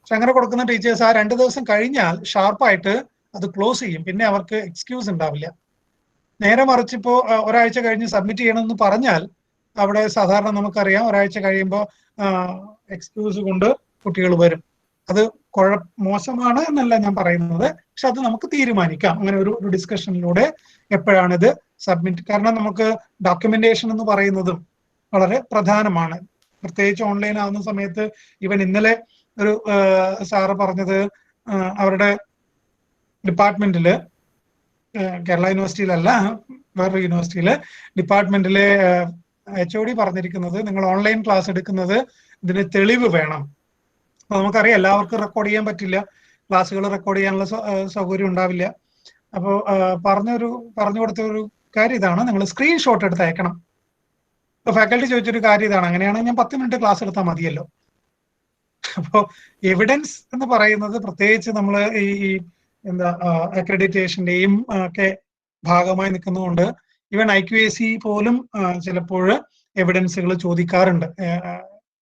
പക്ഷെ അങ്ങനെ കൊടുക്കുന്ന ടീച്ചേഴ്സ് ആ 2 ദിവസം കഴിഞ്ഞാൽ ഷാർപ്പായിട്ട് അത് ക്ലോസ് ചെയ്യും. പിന്നെ അവർക്ക് എക്സ്ക്യൂസ് ഉണ്ടാവില്ല. നേരെ മറിച്ചിപ്പോ ഒരാഴ്ച കഴിഞ്ഞ് സബ്മിറ്റ് ചെയ്യണമെന്ന് പറഞ്ഞാൽ അവിടെ സാധാരണ നമുക്കറിയാം ഒരാഴ്ച കഴിയുമ്പോൾ എക്സ്ക്യൂസ് കൊണ്ട് കുട്ടികൾ വരും. അത് മോശമാണ് എന്നല്ല ഞാൻ പറയുന്നത്, പക്ഷെ അത് നമുക്ക് തീരുമാനിക്കാം അങ്ങനെ ഒരു ഡിസ്കഷനിലൂടെ എപ്പോഴാണിത് സബ്മിറ്റ്. കാരണം നമുക്ക് ഡോക്യുമെന്റേഷൻ എന്ന് പറയുന്നതും വളരെ പ്രധാനമാണ്. പ്രത്യേകിച്ച് ഓൺലൈൻ ആവുന്ന സമയത്ത് ഇന്നലെ ഒരു സാറ് പറഞ്ഞത് അവരുടെ ഡിപ്പാർട്ട്മെന്റില്, കേരള യൂണിവേഴ്സിറ്റിയിലല്ല വേറൊരു യൂണിവേഴ്സിറ്റിയില്, ഡിപ്പാർട്ട്മെന്റിലെ HOD പറഞ്ഞിരിക്കുന്നത് നിങ്ങൾ ഓൺലൈൻ ക്ലാസ് എടുക്കുന്നത് ഇതിന് തെളിവ് വേണം. അപ്പൊ നമുക്കറിയാം എല്ലാവർക്കും റെക്കോർഡ് ചെയ്യാൻ പറ്റില്ല, ക്ലാസ്സുകൾ റെക്കോർഡ് ചെയ്യാനുള്ള സൗകര്യം ഉണ്ടാവില്ല. അപ്പോൾ പറഞ്ഞു കൊടുത്ത ഒരു കാര്യം ഇതാണ്, നിങ്ങൾ സ്ക്രീൻഷോട്ട് എടുത്ത് അയക്കണം. ഇപ്പൊ ഫാക്കൽറ്റി ചോദിച്ചൊരു കാര്യം ഇതാണ്, അങ്ങനെയാണെങ്കിൽ ഞാൻ 10 മിനിറ്റ് ക്ലാസ് എടുത്താൽ മതിയല്ലോ. അപ്പോൾ എവിഡൻസ് എന്ന് പറയുന്നത് പ്രത്യേകിച്ച് നമ്മൾ ഈ അക്രഡിറ്റേഷന്റെയും ഒക്കെ ഭാഗമായി നിൽക്കുന്നതുകൊണ്ട് ഈവൻ IQAC പോലും ചിലപ്പോൾ എവിഡൻസുകൾ ചോദിക്കാറുണ്ട്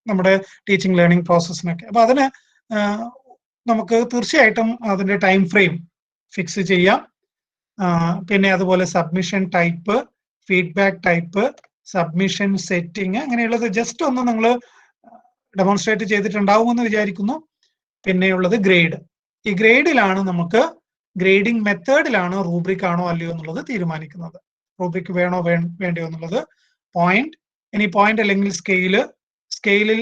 നമ്മുടെ ടീച്ചിങ് ലേണിംഗ് പ്രോസസ്സിനൊക്കെ. അപ്പൊ അതിന് നമുക്ക് തീർച്ചയായിട്ടും അതിന്റെ ടൈം ഫ്രെയിം ഫിക്സ് ചെയ്യാം. പിന്നെ അതുപോലെ submission type, feedback type, submission setting, അങ്ങനെയുള്ളത് ജസ്റ്റ് ഒന്ന് നിങ്ങൾ ഡെമോൺസ്ട്രേറ്റ് ചെയ്തിട്ടുണ്ടാവുമെന്ന് വിചാരിക്കുന്നു. പിന്നെയുള്ളത് ഗ്രേഡ്. ഈ ഗ്രേഡിലാണ് നമുക്ക് ഗ്രേഡിംഗ് മെത്തേഡിലാണ് റൂബ്രിക് ആണോ അല്ലയോ എന്നുള്ളത് തീരുമാനിക്കുന്നത്. റൂബ്രിക് വേണോ വേണ്ടയോ എന്നുള്ളത്. പോയിന്റ്, ഇനി പോയിന്റ് അല്ലെങ്കിൽ സ്കെയിലിൽ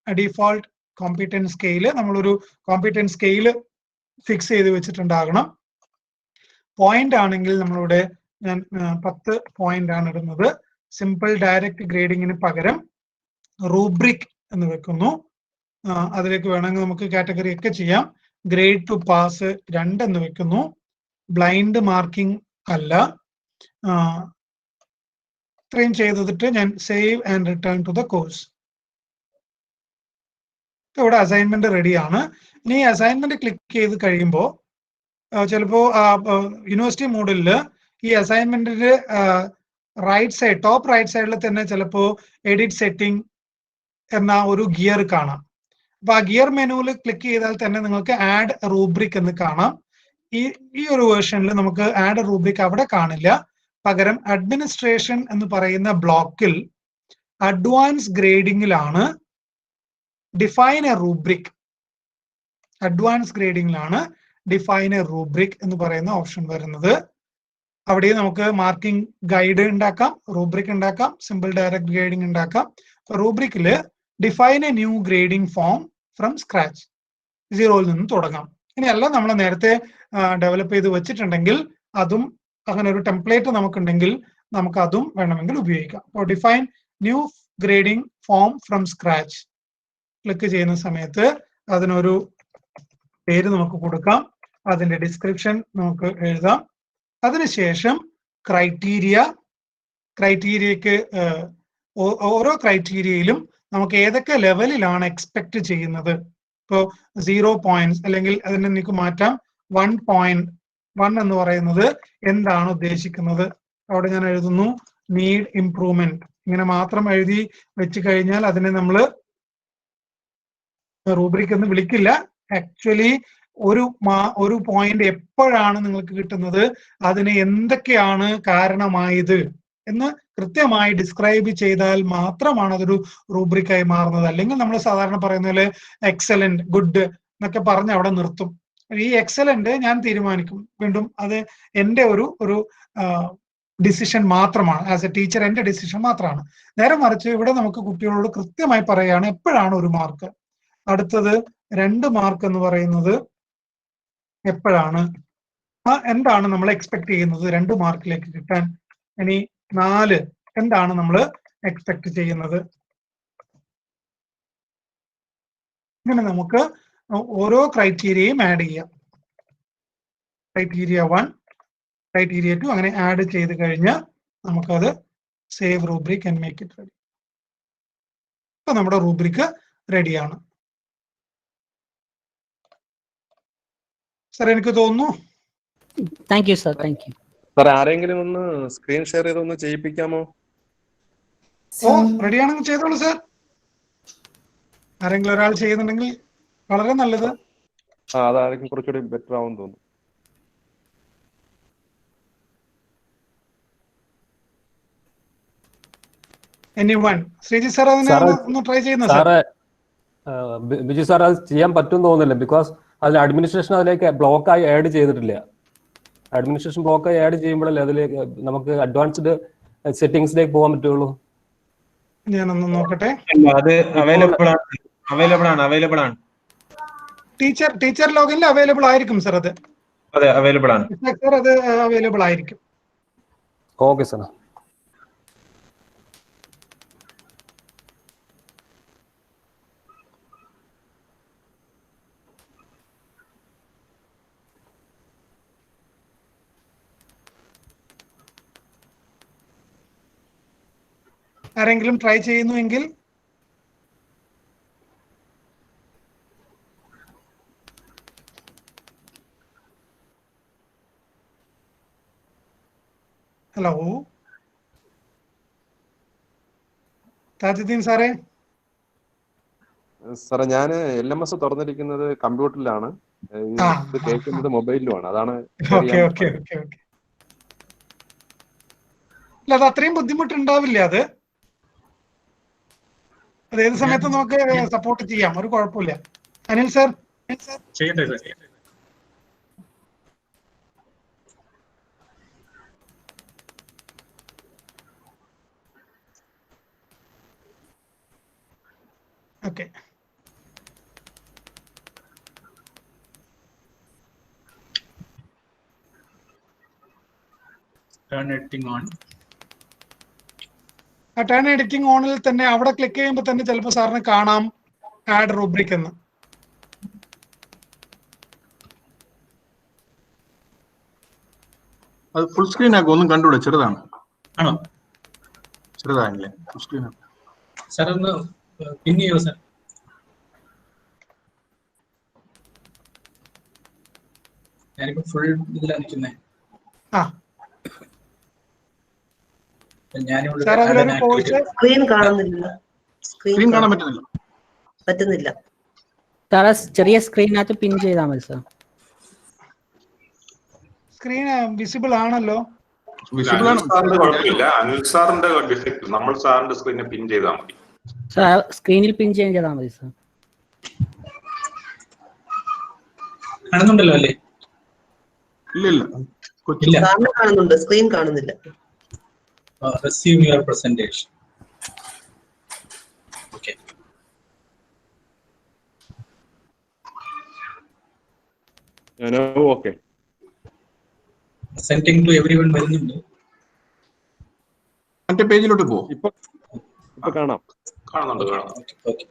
ഡിഫോൾട്ട് കോമ്പീറ്റൻസ് സ്കെയില്, നമ്മളൊരു കോമ്പീറ്റൻസ് സ്കെയില് ഫിക്സ് ചെയ്ത് വെച്ചിട്ടുണ്ടാകണം. പോയിന്റ് ആണെങ്കിൽ നമ്മളിവിടെ ഞാൻ 10 പോയിന്റ് ആണ് ഇടുന്നത്. സിമ്പിൾ ഡയറക്റ്റ് ഗ്രേഡിങ്ങിന് പകരം റൂബ്രിക് എന്ന് വെക്കുന്നു. അതിലേക്ക് വേണമെങ്കിൽ നമുക്ക് കാറ്റഗറി ഒക്കെ ചെയ്യാം. ഗ്രേഡ് ടു പാസ് 2 എന്ന് വെക്കുന്നു. ബ്ലൈൻഡ് മാർക്കിംഗ് അല്ല. ഇത്രയും ചെയ്തിട്ട് ഞാൻ save and return to the course. ഇവിടെ അസൈൻമെന്റ് റെഡിയാണ്. ഇനി ഈ അസൈൻമെന്റ് ക്ലിക്ക് ചെയ്ത് കഴിയുമ്പോൾ ചിലപ്പോൾ യൂണിവേഴ്സിറ്റി മോഡലിൽ ഈ അസൈൻമെന്റിന്റെ ടോപ്പ് റൈറ്റ് സൈഡിൽ തന്നെ ചിലപ്പോൾ എഡിറ്റ് സെറ്റിംഗ് എന്ന ഒരു ഗിയർ കാണാം. അപ്പൊ ആ ഗിയർ മെനുവിൽ ക്ലിക്ക് ചെയ്താൽ തന്നെ നിങ്ങൾക്ക് ആഡ് റൂബ്രിക് എന്ന് കാണാം. ഈ ഒരു വേർഷനിൽ നമുക്ക് ആഡ് റൂബ്രിക് അവിടെ കാണില്ല. പകരം അഡ്മിനിസ്ട്രേഷൻ എന്ന് പറയുന്ന ബ്ലോക്കിൽ അഡ്വാൻസ് ഗ്രേഡിംഗിലാണ് ഡിഫൈൻ എ റൂബ്രിക്. അഡ്വാൻസ് ഗ്രേഡിംഗിലാണ് ഡിഫൈൻ എ റൂബ്രിക് എന്ന് പറയുന്ന ഓപ്ഷൻ വരുന്നത്. അവിടെ നമുക്ക് മാർക്കിംഗ് ഗൈഡ് ഉണ്ടാക്കാം, റൂബ്രിക് ഉണ്ടാക്കാം, സിമ്പിൾ ഡയറക്റ്റ് ഗ്രേഡിംഗ് ഉണ്ടാക്കാം. റൂബ്രിക്കില് define a new grading form from scratch, 0-ൽ നിന്ന് തുടങ്ങാം. ഇനിയല്ല നമ്മൾ നേരത്തെ ഡെവലപ്പ് ചെയ്ത് വെച്ചിട്ടുണ്ടെങ്കിൽ അതും, അങ്ങനെ ഒരു ടെംപ്ലേറ്റ് നമുക്കുണ്ടെങ്കിൽ നമുക്ക് അതും വേണമെങ്കിൽ ഉപയോഗിക്കാം. അപ്പോൾ define new grading form from scratch click ചെയ്യുന്ന സമയത്ത് അതിനൊരു പേര് നമുക്ക് കൊടുക്കാം, അതിന്റെ ഡിസ്ക്രിപ്ഷൻ നമുക്ക് എഴുതാം. അതിനുശേഷം ക്രൈറ്റീരിയക്ക് ഓരോ ക്രൈറ്റീരിയയിലും നമുക്ക് ഏതൊക്കെ ലെവലിലാണ് എക്സ്പെക്ട് ചെയ്യുന്നത്. ഇപ്പോൾ 0 പോയിന്റ്സ് അല്ലെങ്കിൽ അതിനെ നിങ്ങൾക്ക് മാറ്റാം 1.1 എന്ന് പറയുന്നത് എന്താണ് ഉദ്ദേശിക്കുന്നത്. അവിടെ ഞാൻ എഴുതുന്നു നീഡ് ഇംപ്രൂവ്മെന്റ്. ഇങ്ങനെ മാത്രം എഴുതി വെച്ച് കഴിഞ്ഞാൽ അതിനെ നമ്മൾ റൂബ്രിക് എന്ന് വിളിക്കില്ല. ആക്ച്വലി ഒരു പോയിന്റ് എപ്പോഴാണ് നിങ്ങൾക്ക് കിട്ടുന്നത്, അതിന് എന്തൊക്കെയാണ് കാരണമായത് എന്ന് കൃത്യമായി ഡിസ്ക്രൈബ് ചെയ്താൽ മാത്രമാണ് അതൊരു റൂബ്രിക്കായി മാറുന്നത്. അല്ലെങ്കിൽ നമ്മൾ സാധാരണ പറയുന്ന പോലെ എക്സലന്റ്, ഗുഡ് എന്നൊക്കെ പറഞ്ഞ് അവിടെ നിർത്തും. ഈ എക്സലന്റ് ഞാൻ തീരുമാനിക്കും, വീണ്ടും അത് എൻ്റെ ഒരു ഡിസിഷൻ മാത്രമാണ്. ആസ് എ ടീച്ചർ എൻ്റെ ഡിസിഷൻ മാത്രമാണ്. നേരെ മറിച്ച് ഇവിടെ നമുക്ക് കുട്ടികളോട് കൃത്യമായി പറയുകയാണ് എപ്പോഴാണ് 1 മാർക്ക്, അടുത്തത് 2 മാർക്ക് എന്ന് പറയുന്നത് എപ്പോഴാണ്, എന്താണ് നമ്മൾ എക്സ്പെക്ട് ചെയ്യുന്നത് 2 മാർക്കിലേക്ക് കിട്ടാൻ. ഇനി 4 എന്താണ് നമ്മൾ എക്സ്പെക്ട് ചെയ്യുന്നത്. ഇങ്ങനെ നമുക്ക് ഓരോ ക്രൈറ്റീരിയയും ആഡ് ചെയ്യാം. ക്രൈറ്റീരിയ 1, ക്രൈറ്റീരിയ 2 അങ്ങനെ ആഡ് ചെയ്ത് കഴിഞ്ഞാൽ നമുക്കത് save rubric and make it ready. ഇപ്പൊ നമ്മുടെ റൂബ്രിക് റെഡിയാണ്. സാർ എനിക്ക് തോന്നുന്നു. Thank you sir, thank you sir. ആരെങ്കിലും ഒന്ന് സ്ക്രീൻ ഷെയർ ചെയ്തൊന്ന് ചെയ്യിപ്പിക്കാമോ? ഓ, റെഡിയാണെങ്കിൽ ചെയ്തോളൂ സാർ. ആരെങ്കിലും ഒരാൾ ചെയ്യുന്നുണ്ടെങ്കിൽ വളരെ നല്ലത്. അതായിരിക്കും കുറച്ചുകൂടി ബെറ്റർ ആവും തോന്നുന്നു. ശ്രീജി സാർ അതിനെ ഒന്ന് ട്രൈ ചെയ്യുന്ന സാർ. ബിജു സാർ അത് ചെയ്യാൻ പറ്റും തോന്നുന്നില്ല. ബിക്കോസ് അതിൽ അഡ്മിനിസ്ട്രേഷൻ അതിലേക്ക് ബ്ലോക്കായി ആഡ് ചെയ്തിട്ടില്ല. അഡ്മിനിസ്ട്രേഷൻ ബ്ലോക്കായി ആഡ് ചെയ്യുമ്പോഴല്ലേ അതിലേക്ക് നമുക്ക് അഡ്വാൻസ്ഡ് സെറ്റിംഗ്സിലേക്ക് പോകാൻ പറ്റുള്ളൂ. ഞാനൊന്ന് നോക്കട്ടെ. അത് അവൈലബിൾ ആണ്. ടീച്ചർ ലോഗിനിൽ അവൈലബിൾ ആയിരിക്കും സാർ. അത് അതെ, അവൈലബിൾ ആണ് സാർ. അത് അവൈലബിൾ ആയിരിക്കും. Okay sir. ആരെങ്കിലും ട്രൈ ചെയ്യുന്നുവെങ്കിൽ ഹലോ താജുദ്ദീൻ സാറേ. സാറേ ഞാൻ LMS തുറന്നിരിക്കുന്നത് കമ്പ്യൂട്ടറിലാണ്, ഇത് കേൾക്കുന്നത് മൊബൈലിലുമാണ്. അതാണ്. അത് അത്രയും ബുദ്ധിമുട്ടുണ്ടാവില്ല. അത് ഏത് സമയത്ത് നമുക്ക് സപ്പോർട്ട് ചെയ്യാം, ഒരു കുഴപ്പമില്ല. അനിൽ സാർ ചെയ്യട്ടെ. ഓക്കെ. Turn editing on. ആ ടേൺ എഡിറ്റിംഗ് ഓണിൽ തന്നെ അവിടെ ക്ലിക്ക് ചെയ്യുമ്പോൾ തന്നെ ചിലപ്പോൾ സാറിന് കാണാം ആഡ് റൂബ്രിക് എന്ന്. അത് ഫുൾ സ്ക്രീൻ ആക്കും, ഒന്നും കണ്ടുകൂടെ? ചെറുതാണ്. ആണോ? ചെറുതാണല്ലേ? ഫുൾ സ്ക്രീൻ ആക്കും സാർ. ഒന്ന് പിൻ ചെയ്യോ സാർ? ഞാനിപ്പോ ഫുൾ ഇതിലാണ് നിൽക്കുന്നത്. സ്ക്രീൻ കാണുന്നില്ല. സ്ക്രീൻ കാണാൻ പറ്റുന്നില്ല. സാറേ ചെറിയ സ്ക്രീനകത്ത് പിൻ ചെയ്താൽ മതി സാർ. സ്ക്രീൻ വിസിബിൾ ആണല്ലോ. കുഴപ്പമില്ല. അനിൽ സാറിന്റെ ഡിഫക്ട് നമ്മൾ സാറിന്റെ സ്ക്രീനെ പിൻ ചെയ്താൽ മതി. സാർ സ്ക്രീനിൽ പിൻ ചെയ്താൽ മതി സാർ. കാണുന്നുണ്ടല്ലോ അല്ലേ? ഇല്ല, കാണുന്നുണ്ട്, സ്ക്രീൻ കാണുന്നില്ല. Resume your presentation. Okay. Okay. Presenting to everyone വരുന്നുണ്ട്. മറ്റേ പേജിലോട്ട് പോ. ഇപ്പൊ കാണാം. കാണുന്നുണ്ട്. Okay.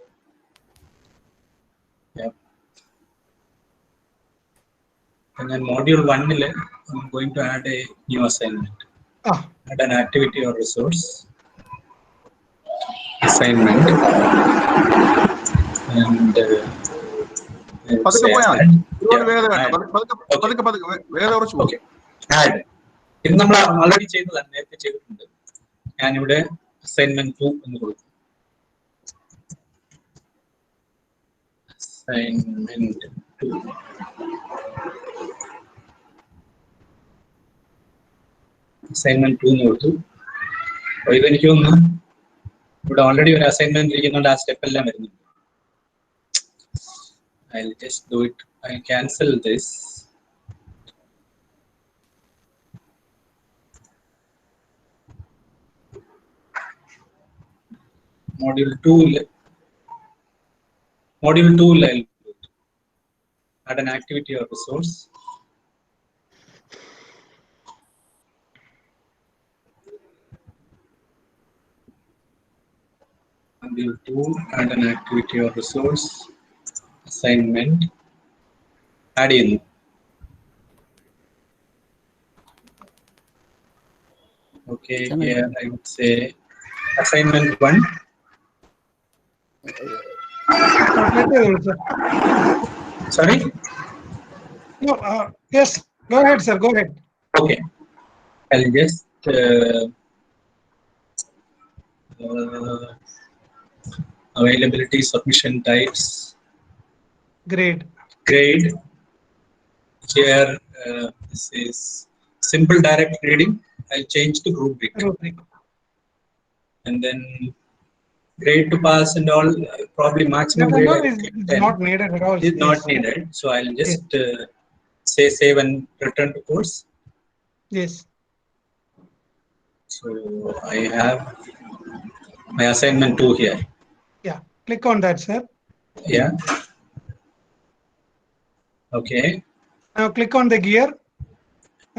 Yeah. And then module 1 I'm going to add a new assignment. Add an activity or resource. Assignment. And പതുക്കെ പോയാൽ ഒരുപാട് വേഗത വേണ്ട. പതുക്കെ വേഗത കുറച്ച് പോകും. ആഡ്. ഇത് നമ്മൾ ഓൾറെഡി ചെയ്തതാണ്, നേരത്തെ ചെയ്തിട്ടുണ്ട്. ഞാനിവിടെ അസൈൻമെന്റ് 2 എന്ന് കൊടുക്കും. Assignment 2. Assignment 2 എന്ന് കൊടുത്തു. അപ്പോൾ ഇതെനിക്ക് തോന്നുന്നു ഇവിടെ ഓൾറെഡി ഒരു അസൈൻമെന്റ് ഇരിക്കുന്നുണ്ട്, ആ സ്റ്റെപ്പ് എല്ലാം വരുന്നുണ്ട്. I'll just do it. I'll cancel this. Module 2 I'll do it. Add an activity or resource. Module 2, add an activity or resource. Assignment. Add in. Okay, here I would say assignment 1. Sorry? No, yes, go ahead, sir. Go ahead. Okay. I'll just availability, submission types. Grade. Here, this is simple direct grading. I'll change to rubric. And then grade to pass and all, probably maximum grade is not needed at all. Is not needed. So I'll just say save and return to course. Yes. So I have my assignment 2 here. Yeah. Click on that, sir. Yeah. Okay. Now click on the gear.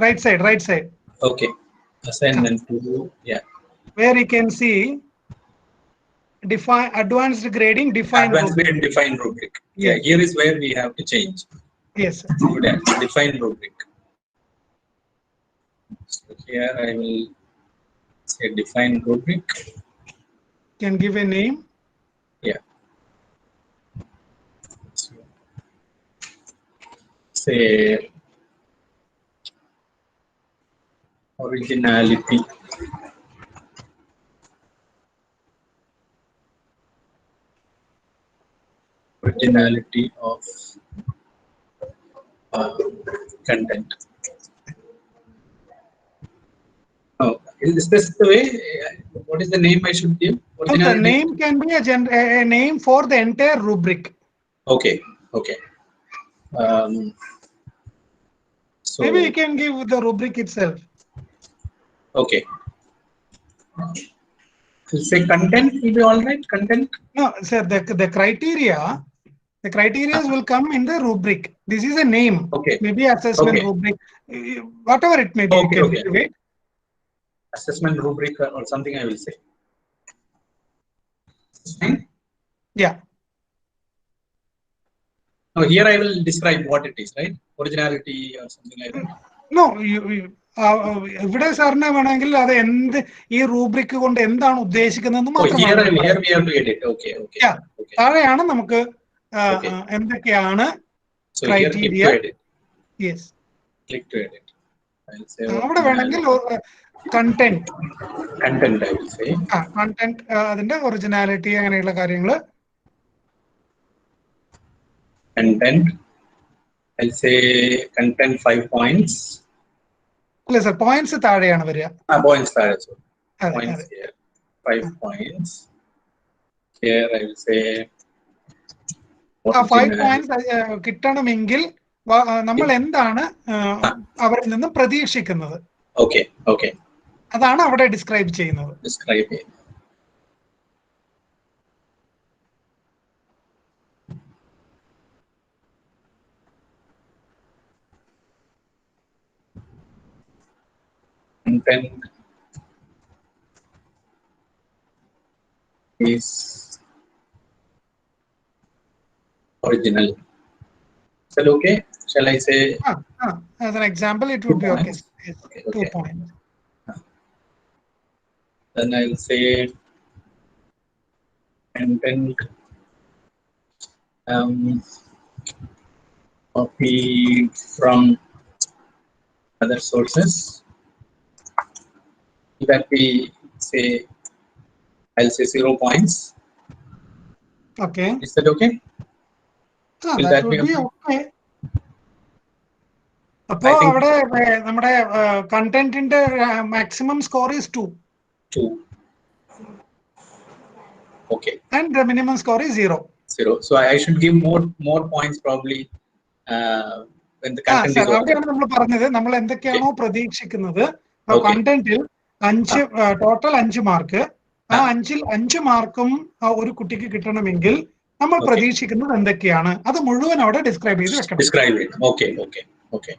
Right side. Okay. Assignment 2. Yeah. Where you can see define advanced grading, define rubric. Yeah. Here is where we have to change. Yes. Define rubric. So here I will say define rubric. Can give a name. Yeah. So, say originality. Originality of content. Oh, is this the way? What is the name I should give? The name can be a name for the entire rubric. Okay. So maybe you can give the rubric itself. Okay. Say content will be all right. Content. No, sir. The criteria. The criteria will come in the rubric. This is a name. Okay. Maybe assessment rubric, whatever it may be. Okay. You can give it. Assessment rubric or something I will say. Yeah. Oh, here I will describe what it is, right? Originality or something like that. No, ഇവിടെ സാറിന് വേണമെങ്കിൽ അത് എന്ത് ഈ rubric കൊണ്ട് എന്താണ് ഉദ്ദേശിക്കുന്നതെന്ന് താഴെയാണ് നമുക്ക് എന്തൊക്കെയാണ് ക്രൈറ്റീരിയ. യെസ്, അവിടെ വേണമെങ്കിൽ കണ്ടന്റ് അതിന്റെ ഒറിജിനാലിറ്റി അങ്ങനെയുള്ള കാര്യങ്ങൾ. I'll say content 5 points. അല്ല സർ, പോയിന്റ്സ് താഴെയാണ് വരിക. Points താഴെ. Points here. 5 points. Here I will say 5 points കിട്ടണമെങ്കിൽ നമ്മൾ എന്താണ് അവരിൽ നിന്ന് പ്രതീക്ഷിക്കുന്നത്. ഓക്കെ ഓക്കെ, അതാണ് അവിടെ ഡിസ്ക്രൈബ് ചെയ്യുന്നത്. Content is original. Is that okay? Shall I say? As an example, it would be okay. 2 points. Then I'll say content copied from other sources. That we say, I'll say 0 points. Okay. Is that okay? Will that would be okay. അപ്പോ അവിടെ നമ്മുടെ കണ്ടന്റിന്റെ maximum score is 2. Okay. And the minimum score is 0. So I should give more points probably when the content is. അവിടെയാണ് നമ്മൾ പറഞ്ഞത് നമ്മൾ എന്തൊക്കെയാണോ പ്രതീക്ഷിക്കുന്നത്. കണ്ടന്റിൽ 5 ടോട്ടൽ 5 മാർക്ക്. ആ 5ൽ 5 മാർക്കും ഒരു കുട്ടിക്ക് കിട്ടണമെങ്കിൽ നമ്മൾ പ്രതീക്ഷിക്കുന്നത് എന്തൊക്കെയാണ് അത് മുഴുവൻ അവിടെ ഡിസ്ക്രൈബ് ചെയ്ത് വെക്കണം. Describe it. Okay.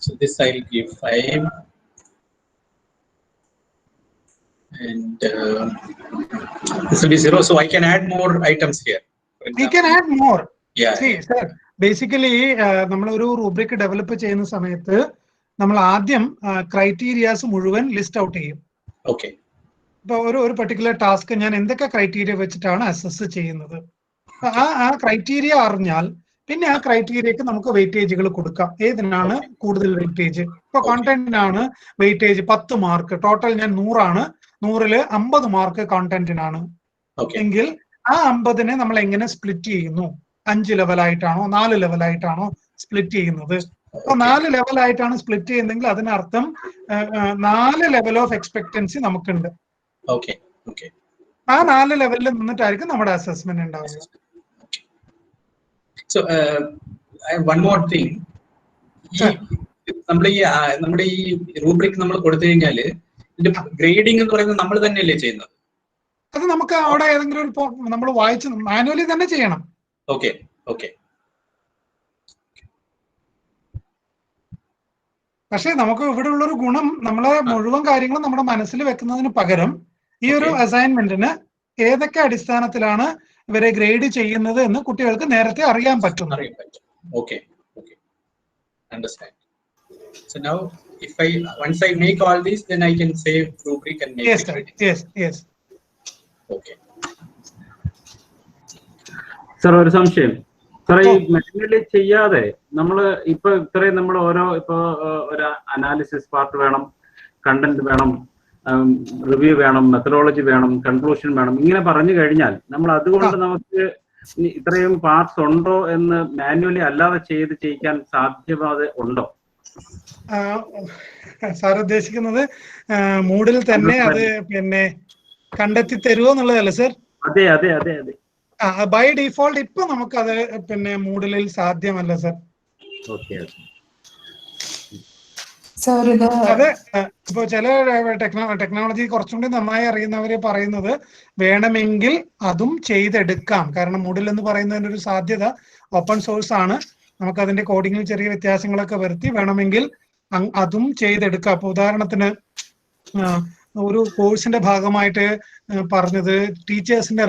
So this I'll give 5. And this will be 0, so I can add more items here. We can add more. Yeah. See, sir, basically നമ്മൾ ഒരു റൂബ്രിക് ഡെവലപ്പ് ചെയ്യുന്ന സമയത്ത് നമ്മൾ ആദ്യം ക്രൈറ്റീരിയാസ് മുഴുവൻ ലിസ്റ്റ് ഔട്ട് ചെയ്യും. Okay. ഇപ്പോൾ ഒരു പെർട്ടിക്കുലർ ടാസ്ക് ഞാൻ എന്തൊക്കെ ക്രൈറ്റീരിയ വെച്ചിട്ടാണ് അസസ് ചെയ്യുന്നത്, ആ ക്രൈറ്റീരിയ അറിഞ്ഞാൽ പിന്നെ ആ ക്രൈറ്റീരിയക്ക് നമുക്ക് വെയിറ്റേജുകൾ കൊടുക്കാം. ഏതിനാണ് കൂടുതൽ വെയിറ്റേജ്? ഇപ്പൊ കോണ്ടന്റിനാണ് വെയിറ്റേജ് 10 മാർക്ക്, ടോട്ടൽ ഞാൻ 100 ആണ്, 100ല് 50 മാർക്ക് കോണ്ടന്റിനാണ് എങ്കിൽ ആ 50നെ നമ്മൾ എങ്ങനെ സ്പ്ലിറ്റ് ചെയ്യുന്നു? 5 ലെവലായിട്ടാണോ 4 ലെവലായിട്ടാണോ സ്പ്ലിറ്റ് ചെയ്യുന്നത്? അപ്പൊ 4 ലെവലായിട്ടാണ് സ്പ്ലിറ്റ് ചെയ്യുന്നതെങ്കിൽ അതിനർത്ഥം 4 ലെവൽ ഓഫ് എക്സ്പെക്ടൻസി നമുക്കുണ്ട്. ആ 4 ലെവലിൽ നിന്നിട്ടായിരിക്കും നമ്മുടെ അസസ്മെന്റ് ഉണ്ടാവുക. So one more thing, നമ്മുടെ ഈ റൂബ്രിക് നമ്മൾ കൊടുത്തു കഴിഞ്ഞാൽ ഇതിന്റെ ഗ്രേഡിംഗ് എന്ന് പറയുന്നത് നമ്മൾ തന്നെയല്ലേ ചെയ്യുന്നത്? അത് നമുക്ക് അവിടെ ഏതെങ്കിലും ഒരു നമ്മൾ വായിച്ച് മാനുവലി തന്നെ ചെയ്യണം. ഓക്കെ. പക്ഷെ നമുക്ക് ഇവിടെ ഉള്ളൊരു ഗുണം, നമ്മളെ മുഴുവൻ കാര്യങ്ങളും നമ്മുടെ മനസ്സിൽ വെക്കുന്നതിന് പകരം ഈ ഒരു അസൈൻമെന്റിന് ഏതൊക്കെ അടിസ്ഥാനത്തിലാണ് ഇവരെ ഗ്രേഡ് ചെയ്യുന്നത് എന്ന് കുട്ടികൾക്ക് നേരത്തെ അറിയാൻ പറ്റും. Okay. Understand. So now once I make all these, then I can save rubric and make it ready. Yes. Okay. Sir ഒരു സംശയം സാർ, ഈ മാനുവലി ചെയ്യാതെ നമ്മൾ ഇപ്പൊ ഇത്രയും നമ്മൾ ഇപ്പൊ ഒരു അനാലിസിസ് പാർട്ട് വേണം, കണ്ടന്റ് വേണം, റിവ്യൂ വേണം, മെത്തഡോളജി വേണം, കൺക്ലൂഷൻ വേണം, ഇങ്ങനെ പറഞ്ഞു കഴിഞ്ഞാൽ നമ്മൾ അതുകൊണ്ട് നമുക്ക് ഇത്രയും പാർട്സ് ഉണ്ടോ എന്ന് മാനുവലി അല്ലാതെ ചെയ്യിക്കാൻ സാധ്യത ഉണ്ടോ? സാർ ഉദ്ദേശിക്കുന്നത് മൂഡിൽ തന്നെ അത് പിന്നെ കണ്ടെത്തി തരുമോ എന്നുള്ളതല്ലേ സർ? അതെ. ബൈ ഡിഫോൾട്ട് ഇപ്പൊ നമുക്കത് പിന്നെ മൂഡിലിൽ സാധ്യമല്ല സർ. അതെ, ഇപ്പൊ ചില ടെക്നോളജി കുറച്ചും കൂടി നന്നായി അറിയുന്നവര് പറയുന്നത് വേണമെങ്കിൽ അതും ചെയ്തെടുക്കാം. കാരണം മൂഡിൽ എന്ന് പറയുന്നതിന്റെ ഒരു സാധ്യത ഓപ്പൺ സോഴ്സ് ആണ്. നമുക്ക് അതിന്റെ കോഡിങ്ങിൽ ചെറിയ വ്യത്യാസങ്ങളൊക്കെ വരുത്തി വേണമെങ്കിൽ അതും ചെയ്തെടുക്കാം. അപ്പൊ ഉദാഹരണത്തിന് ഒരു കോഴ്സിന്റെ ഭാഗമായിട്ട് പറഞ്ഞത് ടീച്ചേഴ്സിന്റെ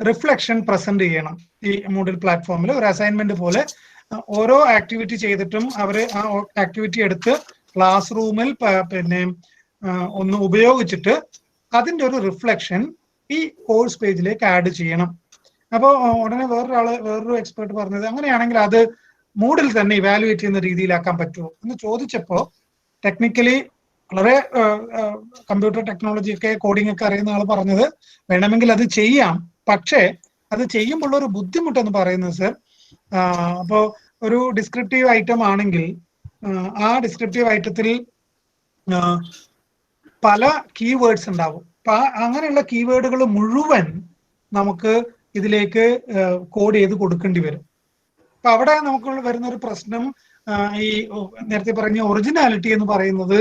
റിഫ്ലക്ഷൻ പ്രസന്റ് ചെയ്യണം ഈ മൂഡിൽ പ്ലാറ്റ്ഫോമിൽ. ഒരു അസൈൻമെന്റ് പോലെ ഓരോ ആക്ടിവിറ്റി ചെയ്തിട്ടും അവർ ആ ആക്ടിവിറ്റി എടുത്ത് ക്ലാസ് റൂമിൽ പിന്നെ ഒന്ന് ഉപയോഗിച്ചിട്ട് അതിന്റെ ഒരു റിഫ്ലക്ഷൻ ഈ കോഴ്സ് പേജിലേക്ക് ആഡ് ചെയ്യണം. അപ്പോൾ ഉടനെ വേറൊരു എക്സ്പേർട്ട് പറഞ്ഞത് അങ്ങനെയാണെങ്കിൽ അത് മൂഡിൽ തന്നെ ഇവാലുവേറ്റ് ചെയ്യുന്ന രീതിയിലാക്കാൻ പറ്റുമോ എന്ന് ചോദിച്ചപ്പോൾ ടെക്നിക്കലി വളരെ കമ്പ്യൂട്ടർ ടെക്നോളജി ഒക്കെ കോഡിംഗ് ഒക്കെ അറിയുന്ന ആൾ പറഞ്ഞത് വേണമെങ്കിൽ അത് ചെയ്യാം, പക്ഷേ അത് ചെയ്യുമ്പോൾ ഒരു ബുദ്ധിമുട്ടെന്ന് പറയുന്നത് സർ, അപ്പോ ഒരു ഡിസ്ക്രിപ്റ്റീവ് ഐറ്റം ആണെങ്കിൽ ആ ഡിസ്ക്രിപ്റ്റീവ് ഐറ്റത്തിൽ പല കീവേഡ്സ് ഉണ്ടാവും. അങ്ങനെയുള്ള കീവേഡുകൾ മുഴുവൻ നമുക്ക് ഇതിലേക്ക് കോഡ് ചെയ്ത് കൊടുക്കേണ്ടി വരും. അപ്പൊ അവിടെ നമുക്ക് വരുന്ന ഒരു പ്രശ്നം ഈ നേരത്തെ പറഞ്ഞ ഒറിജിനാലിറ്റി എന്ന് പറയുന്നത്